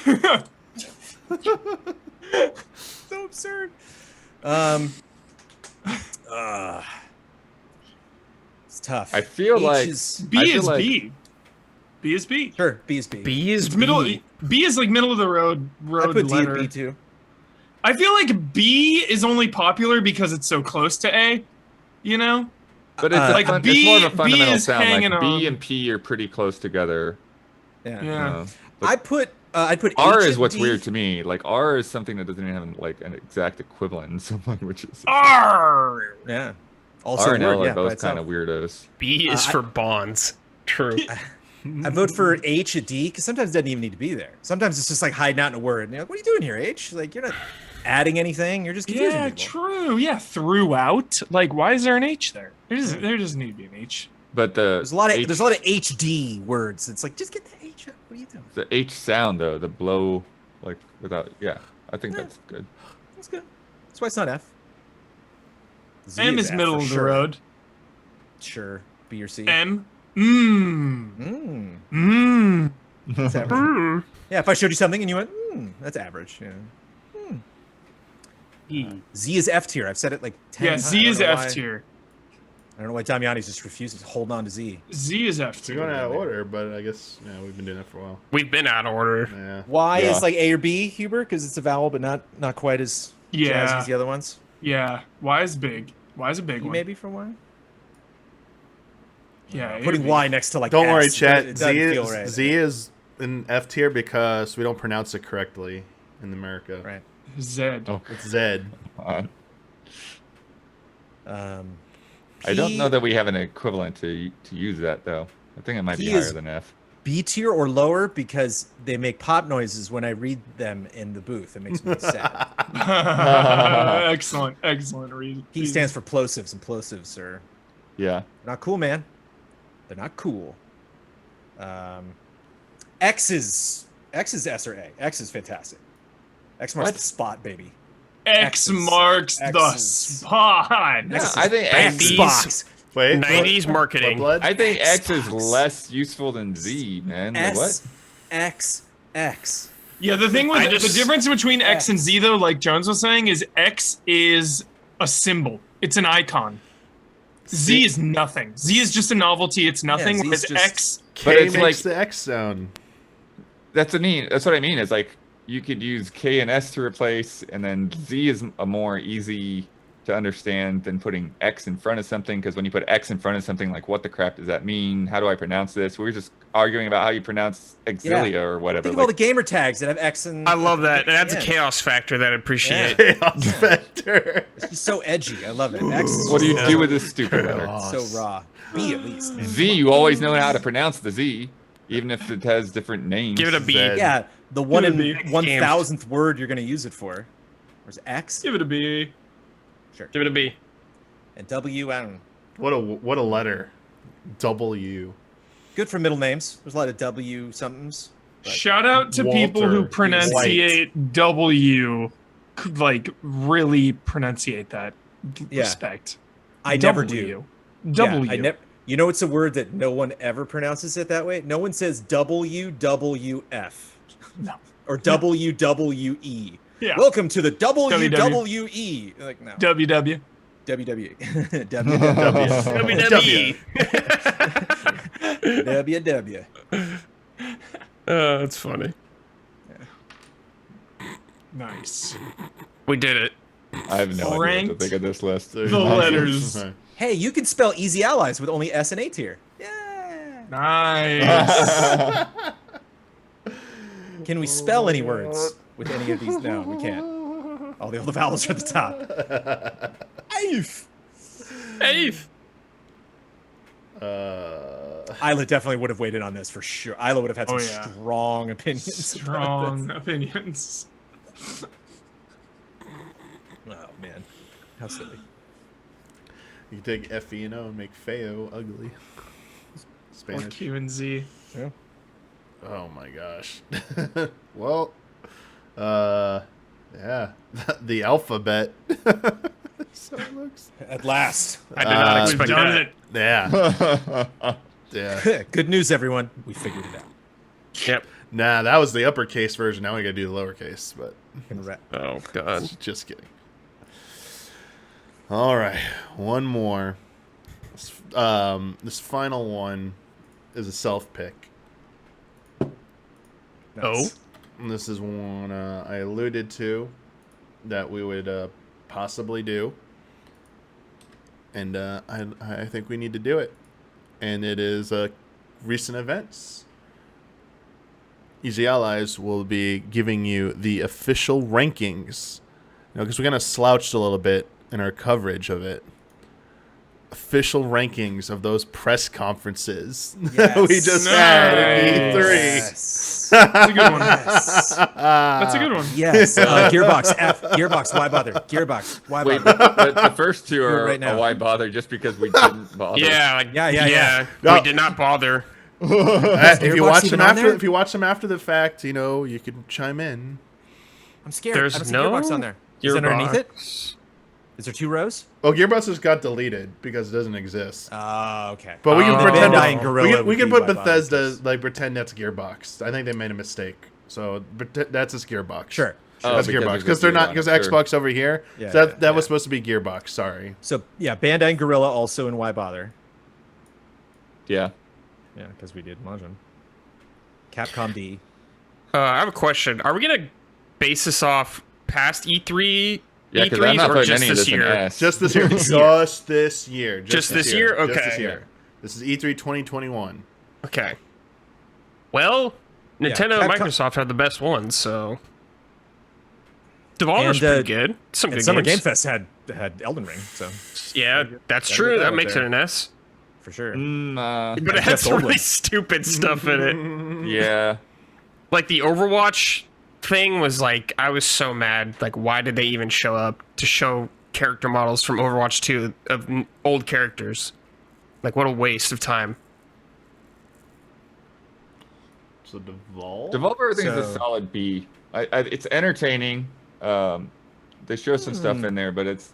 Speaker 4: So absurd. It's tough.
Speaker 2: I feel like
Speaker 5: B
Speaker 2: I feel
Speaker 5: is
Speaker 2: like-
Speaker 5: B. B is B.
Speaker 4: Sure, B is B.
Speaker 6: B is
Speaker 5: It's middle.
Speaker 6: B.
Speaker 5: B is like middle of the road.
Speaker 4: I put D
Speaker 5: letter.
Speaker 4: and B too.
Speaker 5: I feel like B is only popular because it's so close to A. You know,
Speaker 2: But it's,
Speaker 5: like
Speaker 2: it's
Speaker 5: B-
Speaker 2: more of a
Speaker 5: B
Speaker 2: fundamental
Speaker 5: is
Speaker 2: sound. Like
Speaker 5: hanging
Speaker 2: B
Speaker 5: on.
Speaker 2: and P are pretty close together.
Speaker 5: Yeah.
Speaker 2: But
Speaker 4: I put
Speaker 2: R
Speaker 4: H
Speaker 2: is
Speaker 4: and
Speaker 2: what's
Speaker 4: D.
Speaker 2: weird to me. Like R is something that doesn't even have like an exact equivalent in some languages.
Speaker 5: R.
Speaker 4: Yeah. Also,
Speaker 2: R and L
Speaker 4: word,
Speaker 2: are
Speaker 4: yeah, by
Speaker 2: both
Speaker 4: itself.
Speaker 2: kind of weirdos.
Speaker 6: B is for bonds. True.
Speaker 4: I vote for H at D because sometimes it doesn't even need to be there. Sometimes it's just like hiding out in a word. And you're like, what are you doing here, H? Like, you're not adding anything. You're just confusing
Speaker 5: Yeah,
Speaker 4: people.
Speaker 5: true. Yeah, throughout. Like, why is there an H there? There doesn't need to be an H.
Speaker 2: But
Speaker 4: There's a lot of HD words. It's like, just get the H up. What are you doing?
Speaker 2: the H sound though, the blow, like without. Yeah, I think that's good.
Speaker 4: That's good. That's why it's not F. Z
Speaker 5: M is
Speaker 4: F
Speaker 5: middle
Speaker 4: for
Speaker 5: of the
Speaker 4: sure.
Speaker 5: road.
Speaker 4: Sure. B or C.
Speaker 5: M.
Speaker 4: That's average. Yeah, if I showed you something and you went, that's average. Yeah. Z is F tier. I've said it like 10
Speaker 5: Yeah,
Speaker 4: times.
Speaker 5: Z is F tier.
Speaker 4: I don't know why Damiani's just refusing to hold on to Z.
Speaker 5: Z is F
Speaker 1: We're
Speaker 5: tier.
Speaker 1: going out of order, but I guess we've been doing that for a while.
Speaker 6: We've been out of order.
Speaker 1: Yeah.
Speaker 4: Y
Speaker 2: Yeah.
Speaker 4: is like A or B, Huber, because it's a vowel, but not quite as jazzy
Speaker 5: Yeah.
Speaker 4: as the other ones.
Speaker 5: Yeah. Y is big. Y is a big
Speaker 4: E
Speaker 5: one.
Speaker 4: maybe for Y.
Speaker 5: Yeah. A or
Speaker 4: Putting
Speaker 5: B.
Speaker 4: Y next to like
Speaker 1: Don't worry,
Speaker 4: S,
Speaker 1: chat.
Speaker 4: it
Speaker 1: Z
Speaker 4: doesn't
Speaker 1: is,
Speaker 4: feel right.
Speaker 1: Z is in F tier because we don't pronounce it correctly in America.
Speaker 4: Right.
Speaker 5: Z.
Speaker 2: Oh,
Speaker 1: It's Z.
Speaker 2: I don't
Speaker 4: P-
Speaker 2: know that we have an equivalent to use that though. I think it might be
Speaker 4: P
Speaker 2: higher
Speaker 4: is-
Speaker 2: than F.
Speaker 4: B tier or lower because they make pop noises when I read them in the booth. It makes me sad.
Speaker 5: Excellent. Excellent reason.
Speaker 4: P stands for plosives, and plosives are
Speaker 2: Yeah.
Speaker 4: not cool, man. They're not cool. X is S or A. X is fantastic. X marks
Speaker 2: What?
Speaker 4: the spot, baby.
Speaker 5: X
Speaker 4: X's.
Speaker 5: marks the
Speaker 4: X's.
Speaker 5: spot.
Speaker 2: Yeah, I think X,
Speaker 4: Xbox.
Speaker 1: Wait.
Speaker 6: 90s
Speaker 1: what
Speaker 6: marketing.
Speaker 1: blood?
Speaker 2: I think X is
Speaker 4: Xbox.
Speaker 2: less useful than Z, man. Like, what?
Speaker 4: X.
Speaker 5: Yeah, the thing with
Speaker 6: I
Speaker 5: the
Speaker 6: just-
Speaker 5: difference between X and Z, though, like Jones was saying, is X is a symbol. It's an icon. Z is nothing. Z is just a novelty. It's nothing.
Speaker 4: Z is
Speaker 5: Whereas
Speaker 4: just-
Speaker 5: X,
Speaker 2: But
Speaker 1: K
Speaker 2: it's
Speaker 1: makes
Speaker 2: like-
Speaker 1: the X sound.
Speaker 2: That's what I mean. It's like you could use K and S to replace, and then Z is a more easy to understand than putting X in front of something, because when you put X in front of something, like, what the crap does that mean? How do I pronounce this? We were just arguing about how you pronounce Exilia or whatever.
Speaker 4: Think of all the gamer tags that have X and...
Speaker 6: I love that. It adds a chaos factor that I appreciate.
Speaker 1: Chaos factor.
Speaker 4: It's just so edgy. I love it. X is
Speaker 2: What do you
Speaker 4: just
Speaker 2: do with this stupid letter?
Speaker 4: so raw. B at least. Man.
Speaker 2: Z, you always know how to pronounce the Z, even if it has different names.
Speaker 6: Give it a B.
Speaker 1: Zed.
Speaker 4: Yeah, the 1 in
Speaker 5: B.
Speaker 4: 1,000th word you're going to use it for. Where's X?
Speaker 5: Give it a B.
Speaker 4: Sure.
Speaker 6: Give it a B.
Speaker 4: And W, I don't know.
Speaker 1: What a letter. W.
Speaker 4: Good for middle names. There's a lot of W somethings.
Speaker 5: Shout out to people
Speaker 1: Walter
Speaker 5: who pronunciate W, like really pronunciate that.
Speaker 4: Yeah.
Speaker 5: Respect.
Speaker 4: I never do.
Speaker 5: W.
Speaker 4: Yeah, I never. You know, it's a word that no one ever pronounces it that way. No one says WWF.
Speaker 5: No.
Speaker 4: Or WWE.
Speaker 5: Yeah.
Speaker 4: Welcome to the WWE. Like no.
Speaker 5: WW.
Speaker 4: WWE.
Speaker 6: WWE.
Speaker 4: WW.
Speaker 6: That's funny.
Speaker 5: Nice.
Speaker 6: We did it.
Speaker 2: I have no idea what
Speaker 5: Ranked
Speaker 2: to think of this list.
Speaker 5: The letters.
Speaker 4: Hey, you can spell easy allies with only S and A tier. Yeah.
Speaker 5: Nice.
Speaker 4: Can we spell any words with any of these? No, we can't. All the vowels are at the top. Aif.
Speaker 6: Eighth.
Speaker 4: Isla definitely would have waited on this for sure. Isla would have had some
Speaker 5: Oh, yeah.
Speaker 4: strong opinions.
Speaker 5: Strong opinions.
Speaker 4: Oh man, how silly.
Speaker 1: You can take F-E-N-O and make Feo ugly.
Speaker 5: Or
Speaker 1: Spanish.
Speaker 5: Q and Z.
Speaker 4: Yeah.
Speaker 1: Oh my gosh. Well, yeah, the alphabet. So it looks.
Speaker 4: At last.
Speaker 6: I did not
Speaker 1: We've
Speaker 6: expect
Speaker 5: Done
Speaker 6: that.
Speaker 5: it.
Speaker 1: Yeah. Yeah.
Speaker 4: Good news, everyone. We figured it out.
Speaker 6: Yep.
Speaker 1: Nah, that was the uppercase version. Now we gotta do the lowercase, but
Speaker 6: Oh god.
Speaker 1: just kidding. All right, one more. This final one is a self pick.
Speaker 4: Nice.
Speaker 1: And this is one I alluded to that we would possibly do, and I think we need to do it. And it is recent events. Easy Allies will be giving you the official rankings, because we kind of slouched a little bit in our coverage of it. Official rankings of those press conferences that we just had at E3.
Speaker 4: Yes.
Speaker 5: That's a good one.
Speaker 4: Yes.
Speaker 5: That's a good one.
Speaker 4: Yes. Gearbox F. Gearbox. Why bother? Gearbox. Why
Speaker 2: Wait,
Speaker 4: bother?
Speaker 2: but the first two are
Speaker 4: right now.
Speaker 2: why bother? Just because we didn't bother.
Speaker 6: Yeah, like
Speaker 4: Yeah.
Speaker 6: We did not bother.
Speaker 1: If you watch
Speaker 4: even
Speaker 1: them
Speaker 4: on there?
Speaker 1: if you watch them after the fact, you can chime in.
Speaker 4: I'm scared.
Speaker 6: There's
Speaker 4: I don't see
Speaker 6: no
Speaker 4: Gearbox on there. Is it underneath it?
Speaker 6: Gearbox.
Speaker 4: Is there 2 rows?
Speaker 1: Oh, Gearbox just got deleted because it doesn't exist.
Speaker 4: Okay.
Speaker 1: But we can
Speaker 6: Oh.
Speaker 1: pretend
Speaker 4: Bandai and Guerrilla
Speaker 1: we can
Speaker 4: would
Speaker 1: put
Speaker 4: be why bother,
Speaker 1: Bethesda pretend that's Gearbox. I think they made a mistake. So that's just Gearbox.
Speaker 4: Sure.
Speaker 1: That's
Speaker 2: because
Speaker 1: Gearbox
Speaker 2: there's
Speaker 1: because
Speaker 2: a
Speaker 1: they're
Speaker 2: gear
Speaker 1: not
Speaker 2: on
Speaker 1: because
Speaker 2: it, sure.
Speaker 1: Xbox over here.
Speaker 4: Yeah,
Speaker 1: So
Speaker 4: yeah,
Speaker 1: that was supposed to be Gearbox. Sorry.
Speaker 4: So yeah, Bandai and Guerrilla also in Why Bother?
Speaker 2: Yeah.
Speaker 4: Yeah, because we did Mahjong. Capcom D.
Speaker 6: I have a question. Are we gonna base this off past E3?
Speaker 2: Yeah, because I'm
Speaker 6: E3s
Speaker 2: not
Speaker 6: or
Speaker 2: putting
Speaker 6: just
Speaker 2: any of
Speaker 6: this
Speaker 2: this in
Speaker 6: year?
Speaker 2: S.
Speaker 1: Just this year. Just this year.
Speaker 6: Just this year?
Speaker 1: Just this
Speaker 6: Okay.
Speaker 1: year. This is E3 2021.
Speaker 6: Okay. Well, Nintendo and
Speaker 4: Capcom-
Speaker 6: Microsoft have the best ones, so Devolver's
Speaker 4: And,
Speaker 6: pretty good. Some
Speaker 4: And
Speaker 6: good
Speaker 4: Summer
Speaker 6: games.
Speaker 4: Game Fest had Elden Ring, so
Speaker 6: Yeah, that's
Speaker 4: Gotta
Speaker 6: true.
Speaker 4: get that
Speaker 6: That
Speaker 4: up
Speaker 6: makes
Speaker 4: there.
Speaker 6: it an S.
Speaker 4: for sure.
Speaker 6: But it had
Speaker 4: Jeff
Speaker 6: some really
Speaker 4: Goldblum.
Speaker 6: stupid stuff in it.
Speaker 2: Yeah.
Speaker 6: Like the Overwatch thing was like, I was so mad. Like, why did they even show up to show character models from Overwatch 2 of old characters? Like, what a waste of time.
Speaker 1: So Devolver.
Speaker 2: Devolver, I think, is a
Speaker 4: So-
Speaker 2: solid B. It's entertaining. They show some stuff in there, but it's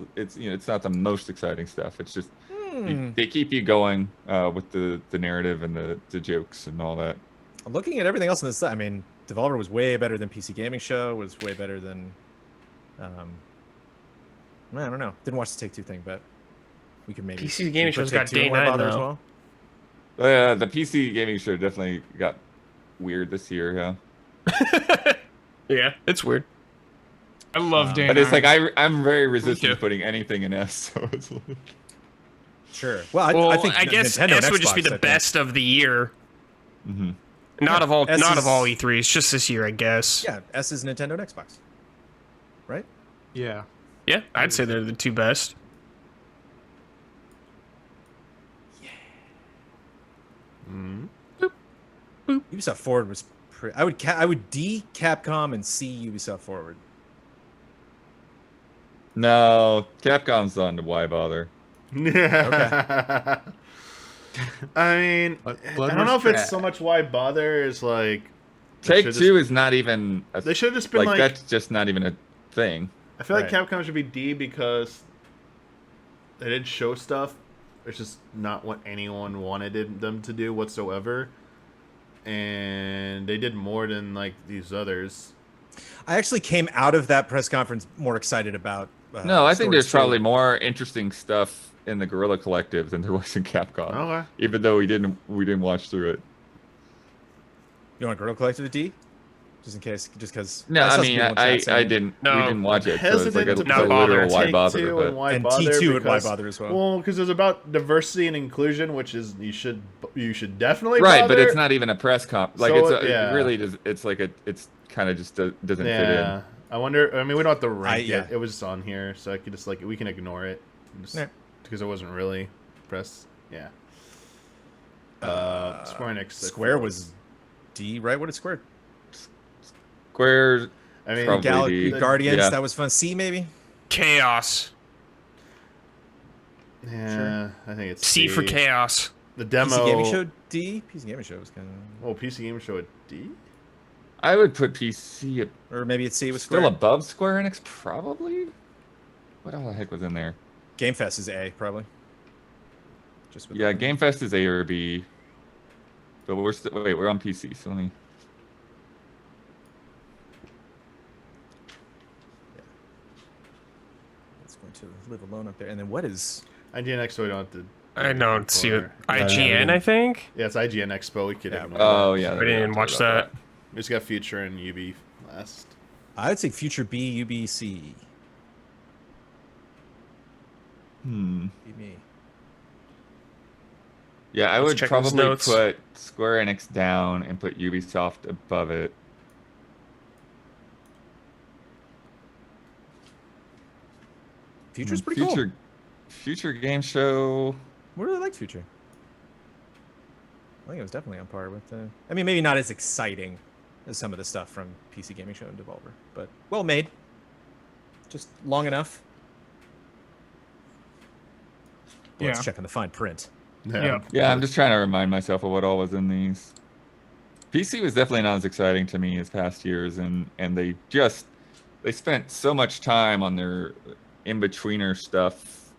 Speaker 2: not the most exciting stuff. It's just they keep you going with the narrative and the jokes and all that.
Speaker 4: Looking at everything else on this side, I mean, Devolver was way better than PC Gaming Show. Was way better than, I don't know. Didn't watch the Take-Two thing, but we could maybe.
Speaker 6: PC Gaming
Speaker 4: put
Speaker 6: Show's got
Speaker 4: Take-Two in
Speaker 6: Day
Speaker 4: Why
Speaker 6: 9
Speaker 4: Bother as
Speaker 6: though.
Speaker 4: well.
Speaker 2: The PC gaming show definitely got weird this year. Yeah.
Speaker 6: Yeah, it's weird.
Speaker 5: I love Day
Speaker 2: But it's like
Speaker 5: 9.
Speaker 2: I'm very resistant
Speaker 6: too.
Speaker 2: to putting anything in S. So it's like,
Speaker 4: Sure. Well, I
Speaker 6: Well,
Speaker 4: think
Speaker 6: I guess
Speaker 4: Nintendo and
Speaker 6: S would just be
Speaker 4: Xbox,
Speaker 6: the
Speaker 4: I think.
Speaker 6: best of the year.
Speaker 2: mhm.
Speaker 6: Not
Speaker 4: Yeah,
Speaker 6: of all,
Speaker 4: S
Speaker 6: not
Speaker 4: is-
Speaker 6: of all E3s, just this year, I guess.
Speaker 4: Yeah, S is Nintendo and Xbox. Right?
Speaker 3: Yeah.
Speaker 6: Yeah, I'd say they're the two best.
Speaker 4: Ubisoft Forward was I would D Capcom and C Ubisoft Forward.
Speaker 2: No, Capcom's on to why bother.
Speaker 1: Yeah. I mean,
Speaker 3: Blood
Speaker 1: I don't know if
Speaker 3: Wars
Speaker 1: it's so
Speaker 3: trash.
Speaker 1: much why bother is like they
Speaker 2: Take
Speaker 1: should
Speaker 2: Two
Speaker 1: just-
Speaker 2: is not even.
Speaker 1: They should have just been
Speaker 2: like
Speaker 1: like.
Speaker 2: that's just not even a thing.
Speaker 1: I feel like
Speaker 4: Right.
Speaker 1: Capcom should be D because they did show stuff. It's just not what anyone wanted them to do whatsoever, and they did more than like these others.
Speaker 4: I actually came out of that press conference more excited about.
Speaker 2: No, I think
Speaker 4: Stories
Speaker 2: there's probably
Speaker 4: too.
Speaker 2: more interesting stuff in the Guerrilla Collective than there was in Capcom.
Speaker 1: Okay.
Speaker 2: Even though we didn't watch through it.
Speaker 4: You want Girl Collective to D? Just in case, just because.
Speaker 2: No, I mean I didn't.
Speaker 6: No.
Speaker 2: We didn't watch it. So it's like
Speaker 1: Hesitant
Speaker 2: a
Speaker 1: to
Speaker 6: not
Speaker 1: put
Speaker 6: bother.
Speaker 2: literal why
Speaker 1: Take
Speaker 2: bother.
Speaker 1: Two
Speaker 2: But
Speaker 1: and why
Speaker 4: And
Speaker 1: bother
Speaker 4: T2 and why
Speaker 1: because-
Speaker 4: bother as well.
Speaker 1: Well, because it's about diversity and inclusion, which is you should definitely
Speaker 2: right,
Speaker 1: bother.
Speaker 2: but it's not even a press comp. Like
Speaker 1: So,
Speaker 2: it's
Speaker 1: yeah.
Speaker 2: it really does. It's like it's kind of just doesn't fit in.
Speaker 1: Yeah, I wonder. I mean, we don't have to rank
Speaker 4: yeah.
Speaker 1: it. It was just on here, so I could just like we can ignore it, just,
Speaker 4: Yeah.
Speaker 1: because it wasn't really press. Yeah. Square Enix.
Speaker 4: Square was D, right? What did Square?
Speaker 2: Square.
Speaker 1: I mean,
Speaker 2: Probably
Speaker 4: Galaxy
Speaker 2: D.
Speaker 4: Guardians.
Speaker 2: Yeah.
Speaker 4: That was fun. C maybe.
Speaker 6: Chaos.
Speaker 1: yeah, I think it's
Speaker 6: C for chaos.
Speaker 1: The demo.
Speaker 4: PC Gaming Show D. PC Gaming Show was kind of,
Speaker 1: Oh, PC Gaming Show at D.
Speaker 2: I would put PC
Speaker 4: or maybe it's C with
Speaker 2: still
Speaker 4: Square.
Speaker 2: above Square Enix, probably. What all the heck was in there?
Speaker 4: Game Fest is A probably. Just with
Speaker 2: Yeah,
Speaker 4: the-
Speaker 2: Game Fest is A or B. But we're still wait. We're on PC, so let me.
Speaker 4: It's going to live alone up there. And then what is?
Speaker 1: IGN Expo. We don't have to.
Speaker 6: I don't see it.
Speaker 1: Yeah,
Speaker 6: IGN, I think.
Speaker 1: Yeah, it's IGN Expo. We could.
Speaker 4: Yeah,
Speaker 1: ignore
Speaker 2: Oh
Speaker 1: that.
Speaker 2: yeah.
Speaker 6: I didn't watch that.
Speaker 1: We just got Future and UB last.
Speaker 4: I would say Future B, UBC.
Speaker 2: Hmm.
Speaker 4: Be me.
Speaker 2: Yeah, I
Speaker 6: Let's
Speaker 2: would
Speaker 6: check those
Speaker 2: probably
Speaker 6: notes.
Speaker 2: put Square Enix down and put Ubisoft above it.
Speaker 4: Future's pretty cool.
Speaker 2: Future Game Show.
Speaker 4: We really liked Future. I think it was definitely on par with. I mean, maybe not as exciting as some of the stuff from PC Gaming Show and Devolver, but well made. Just long enough. Well,
Speaker 5: Yeah.
Speaker 4: Let's check on the fine print.
Speaker 5: Yeah.
Speaker 2: Yeah, I'm just trying to remind myself of what all was in these. PC was definitely not as exciting to me as past years, and they spent so much time on their in-betweener stuff,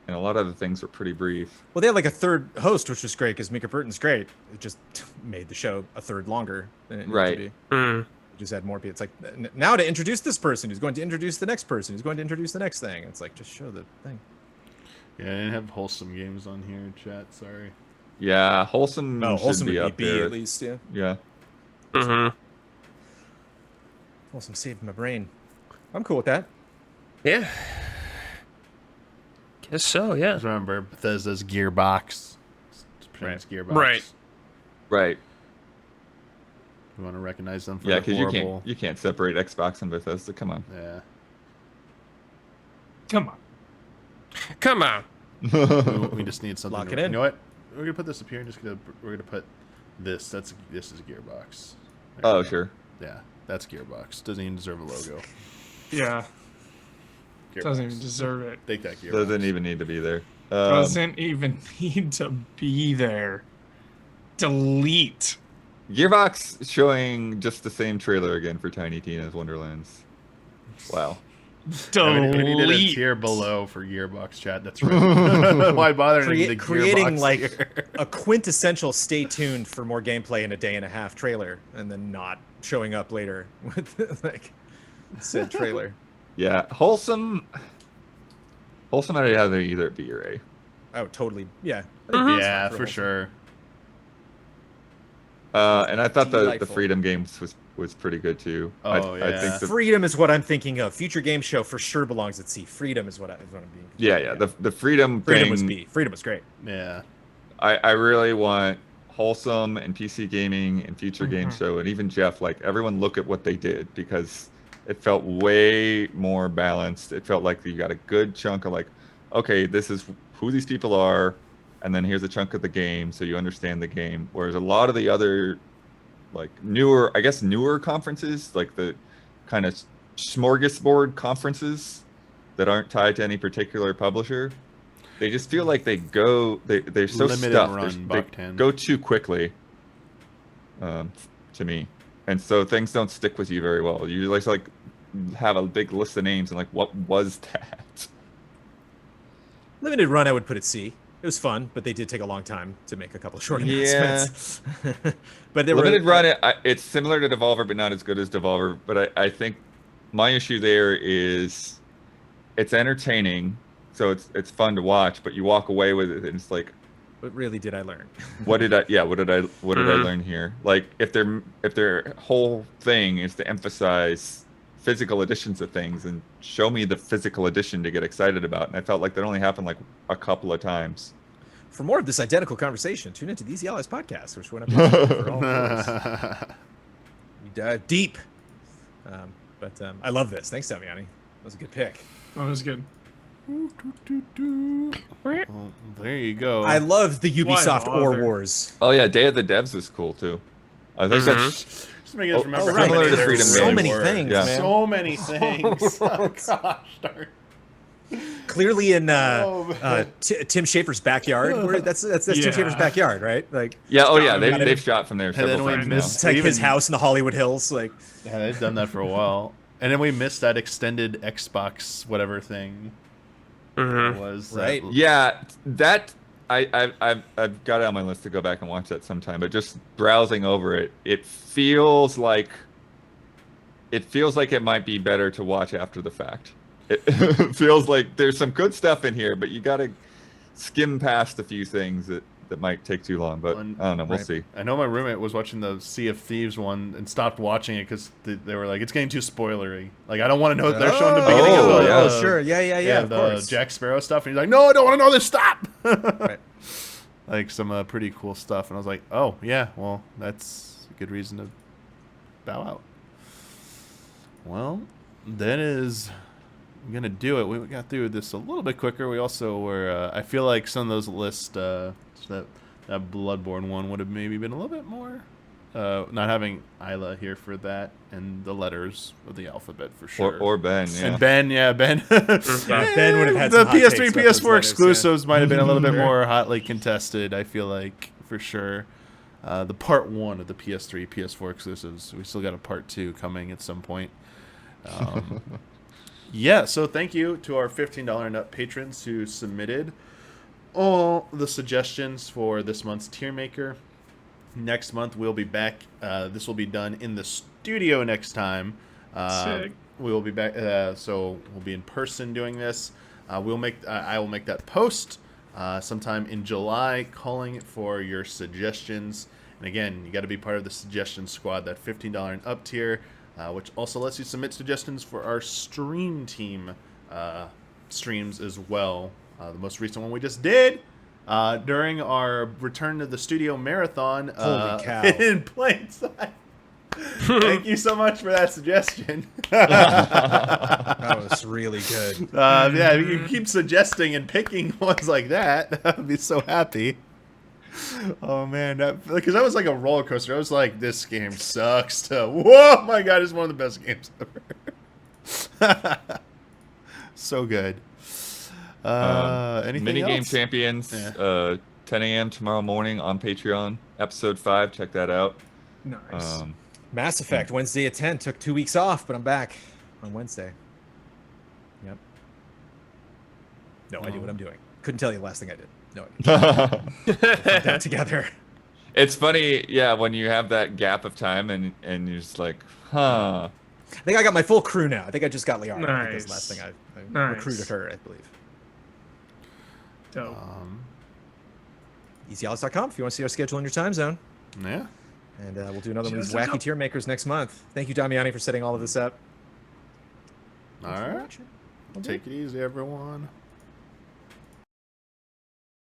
Speaker 2: and a lot of the things were pretty brief.
Speaker 4: Well, they had like a third host, which was great because Mika Burton's great. It just made the show a third longer than it needed
Speaker 2: Right.
Speaker 4: to be.
Speaker 6: Hmm.
Speaker 4: It just had more people. It's like now to introduce this person who's going to introduce the next person who's going to introduce the next thing. It's like just show the thing.
Speaker 1: Yeah, I didn't have wholesome games on here in chat. Sorry.
Speaker 2: Yeah, Wholesome
Speaker 4: No,
Speaker 2: should
Speaker 4: Wholesome
Speaker 2: be
Speaker 4: would
Speaker 2: up
Speaker 4: be B
Speaker 2: there.
Speaker 4: at least. Yeah.
Speaker 2: Yeah.
Speaker 6: Mm-hmm.
Speaker 4: Wholesome saved my brain. I'm cool with that.
Speaker 6: Yeah. Guess so. Yeah.
Speaker 1: Just remember Bethesda's Gearbox. It's Gearbox.
Speaker 6: Right.
Speaker 2: Right.
Speaker 1: You want to recognize them for
Speaker 2: Yeah,
Speaker 1: the
Speaker 2: because
Speaker 1: horrible.
Speaker 2: you can't separate Xbox and Bethesda. Come on.
Speaker 1: Yeah.
Speaker 5: Come on.
Speaker 6: Come on.
Speaker 1: We just need something.
Speaker 4: Lock
Speaker 1: to,
Speaker 4: it in.
Speaker 1: You know what? We're gonna put this up here. We're gonna put this. This is Gearbox. There
Speaker 2: Oh
Speaker 1: you go.
Speaker 2: sure.
Speaker 1: Yeah, that's Gearbox. Doesn't even deserve a logo.
Speaker 5: Yeah.
Speaker 1: Gearbox.
Speaker 5: Doesn't even deserve it.
Speaker 1: Take that Gearbox.
Speaker 2: Doesn't even need to be there.
Speaker 5: Doesn't even need to be there. Delete.
Speaker 2: Gearbox showing just the same trailer again for Tiny Tina's Wonderlands. Wow.
Speaker 1: I mean, we needed a
Speaker 5: Delete.
Speaker 1: tier below for Gearbox chat. That's right. Why bother? The
Speaker 4: Creating
Speaker 1: Gearbox
Speaker 4: like
Speaker 1: tier?
Speaker 4: a quintessential stay tuned for more gameplay in a day and a half trailer and then not showing up later with like said trailer.
Speaker 2: Yeah, Wholesome. Wholesome I'd either either B or A.
Speaker 4: Oh, totally. Yeah.
Speaker 1: Yeah, for
Speaker 4: Wholesome.
Speaker 1: sure.
Speaker 2: And I thought the
Speaker 4: Delightful.
Speaker 2: Freedom games was pretty good too.
Speaker 1: Oh,
Speaker 2: I
Speaker 1: yeah.
Speaker 2: think
Speaker 4: Freedom is what I'm thinking of. Future Game Show for sure belongs at C. Freedom is what I'm being.
Speaker 2: yeah. The Freedom
Speaker 4: Freedom
Speaker 2: thing,
Speaker 4: was B. Freedom was great.
Speaker 1: Yeah.
Speaker 2: I really want Wholesome and PC Gaming and Future Game
Speaker 5: Mhm.
Speaker 2: Show and even Jeff, like everyone look at what they did, because it felt way more balanced. It felt like you got a good chunk of like, okay, this is who these people are, and then here's a chunk of the game so you understand the game. Whereas a lot of the other like newer conferences, like the kind of smorgasbord conferences that aren't tied to any particular publisher, they just feel like they're so
Speaker 1: Limited
Speaker 2: stuffed.
Speaker 1: run,
Speaker 2: They
Speaker 1: Buckton.
Speaker 2: go too quickly, to me, and so things don't stick with you very well. You like have a big list of names and like, what was that?
Speaker 4: Limited run, I would put at C. It was fun, but they did take a long time to make a couple of short
Speaker 2: Yeah.
Speaker 4: announcements. But they
Speaker 2: Limited
Speaker 4: were,
Speaker 2: run, it's similar to Devolver, but not as good as Devolver. But I think my issue there is it's entertaining, so it's fun to watch, but you walk away with it and it's like,
Speaker 4: what really did I learn?
Speaker 2: what did I learn here? Like if their whole thing is to emphasize physical editions of things, and show me the physical edition to get excited about. And I felt like that only happened like a couple of times.
Speaker 4: For more of this identical conversation, tune into the Easy Allies podcast, which went up for all fours. We dive deep. But I love this. Thanks, Damiani. That was a good pick.
Speaker 5: That was good.
Speaker 1: Well, there you go.
Speaker 4: I love the Ubisoft
Speaker 5: Why
Speaker 4: Or
Speaker 5: bother?
Speaker 4: Wars.
Speaker 2: Oh yeah, Day of the Devs is cool too. I think that's
Speaker 1: Just making us remember
Speaker 2: oh,
Speaker 1: how
Speaker 2: similar
Speaker 1: many
Speaker 2: to
Speaker 1: there
Speaker 2: Freedom
Speaker 1: really
Speaker 2: So
Speaker 4: many
Speaker 1: were.
Speaker 4: things,
Speaker 2: Yeah.
Speaker 4: man.
Speaker 1: So many things. Oh, gosh darn.
Speaker 4: Clearly in
Speaker 1: Oh, man.
Speaker 4: Tim Schafer's backyard. Where that's Tim
Speaker 5: Yeah.
Speaker 4: Schafer's backyard, right? Like
Speaker 2: yeah. Oh yeah,
Speaker 5: Gotta be.
Speaker 2: they've shot from there
Speaker 1: then
Speaker 2: several
Speaker 1: we
Speaker 2: times
Speaker 1: missed-
Speaker 4: it's like his
Speaker 1: Even-
Speaker 4: house in the Hollywood Hills. Like
Speaker 1: Yeah, they've done that for a while. And then we missed that extended Xbox whatever thing.
Speaker 6: Mhm.
Speaker 1: Was
Speaker 4: Right.
Speaker 1: that,
Speaker 2: Yeah, that I've got it on my list to go back and watch that sometime. But just browsing over it, it feels like it might be better to watch after the fact. It feels like there's some good stuff in here, but you got to skim past a few things that might take too long. But I don't know. We'll
Speaker 4: Right.
Speaker 2: see.
Speaker 1: I know my roommate was watching the Sea of Thieves one and stopped watching it because they were like, it's getting too spoilery. Like, I don't want to know what they're showing the beginning
Speaker 2: Oh,
Speaker 1: of the,
Speaker 2: yeah.
Speaker 4: sure. Yeah, of
Speaker 1: the
Speaker 4: course.
Speaker 1: Jack Sparrow stuff. And he's like, no, I don't want to know this. Stop.
Speaker 4: Right.
Speaker 1: Like some pretty cool stuff. And I was like, oh, yeah, well, that's a good reason to bow out. Well, that is going to do it. We got through this a little bit quicker. We also were, I feel like some of those lists, that Bloodborne one would have maybe been a little bit more. Not having Isla here for that and the letters of the alphabet for sure.
Speaker 2: Or Ben. Yeah.
Speaker 1: And Ben.
Speaker 4: Yeah, Ben would have had
Speaker 1: the
Speaker 4: some hot
Speaker 1: PS3,
Speaker 4: takes about those
Speaker 1: PS4
Speaker 4: letters,
Speaker 1: exclusives might have been a little bit
Speaker 4: Sure.
Speaker 1: more hotly contested. I feel like for sure. The part 1 of the PS3, PS4 exclusives. We still got a part 2 coming at some point. Yeah, so thank you to our $15 and up patrons who submitted all the suggestions for this month's Tiermaker. Next month we'll be back. This will be done in the studio next time.
Speaker 5: Sick.
Speaker 1: We will be back. So we'll be in person doing this. I will make that post sometime in July, calling for your suggestions. And again, you got to be part of the suggestion squad, that $15 and up tier, which also lets you submit suggestions for our stream team streams as well. The most recent one we just did during our return to the studio marathon.
Speaker 4: Holy cow.
Speaker 1: In plain sight. Thank you so much for that suggestion.
Speaker 4: That was really good.
Speaker 1: Yeah, if you keep suggesting and picking ones like that, I'd be so happy. Oh man, because that was like a roller coaster. I was like, this game sucks. To whoa, my god, it's one of the best games ever. So good. Anything
Speaker 2: Mini Game
Speaker 1: else?
Speaker 2: Champions,
Speaker 1: Yeah.
Speaker 2: 10 a.m. tomorrow morning on Patreon, episode 5. Check that out.
Speaker 5: Nice.
Speaker 4: Mass Effect, Wednesday at 10. Took 2 weeks off, but I'm back on Wednesday. Yep. No idea what I'm doing. Couldn't tell you the last thing I did. No idea. Put that together.
Speaker 2: It's funny, yeah, when you have that gap of time and you're just like, huh.
Speaker 4: I think I got my full crew now. I think I just got Liara. I think that's the
Speaker 5: Nice.
Speaker 4: last thing I
Speaker 5: Nice.
Speaker 4: recruited her, I believe.
Speaker 5: Dope.
Speaker 4: EasyAllies.com if you want to see our schedule in your time zone.
Speaker 1: Yeah.
Speaker 4: And we'll do another one of these wacky tier makers next month. Thank you, Damiani, for setting all of this up.
Speaker 1: All right. Take it easy, everyone.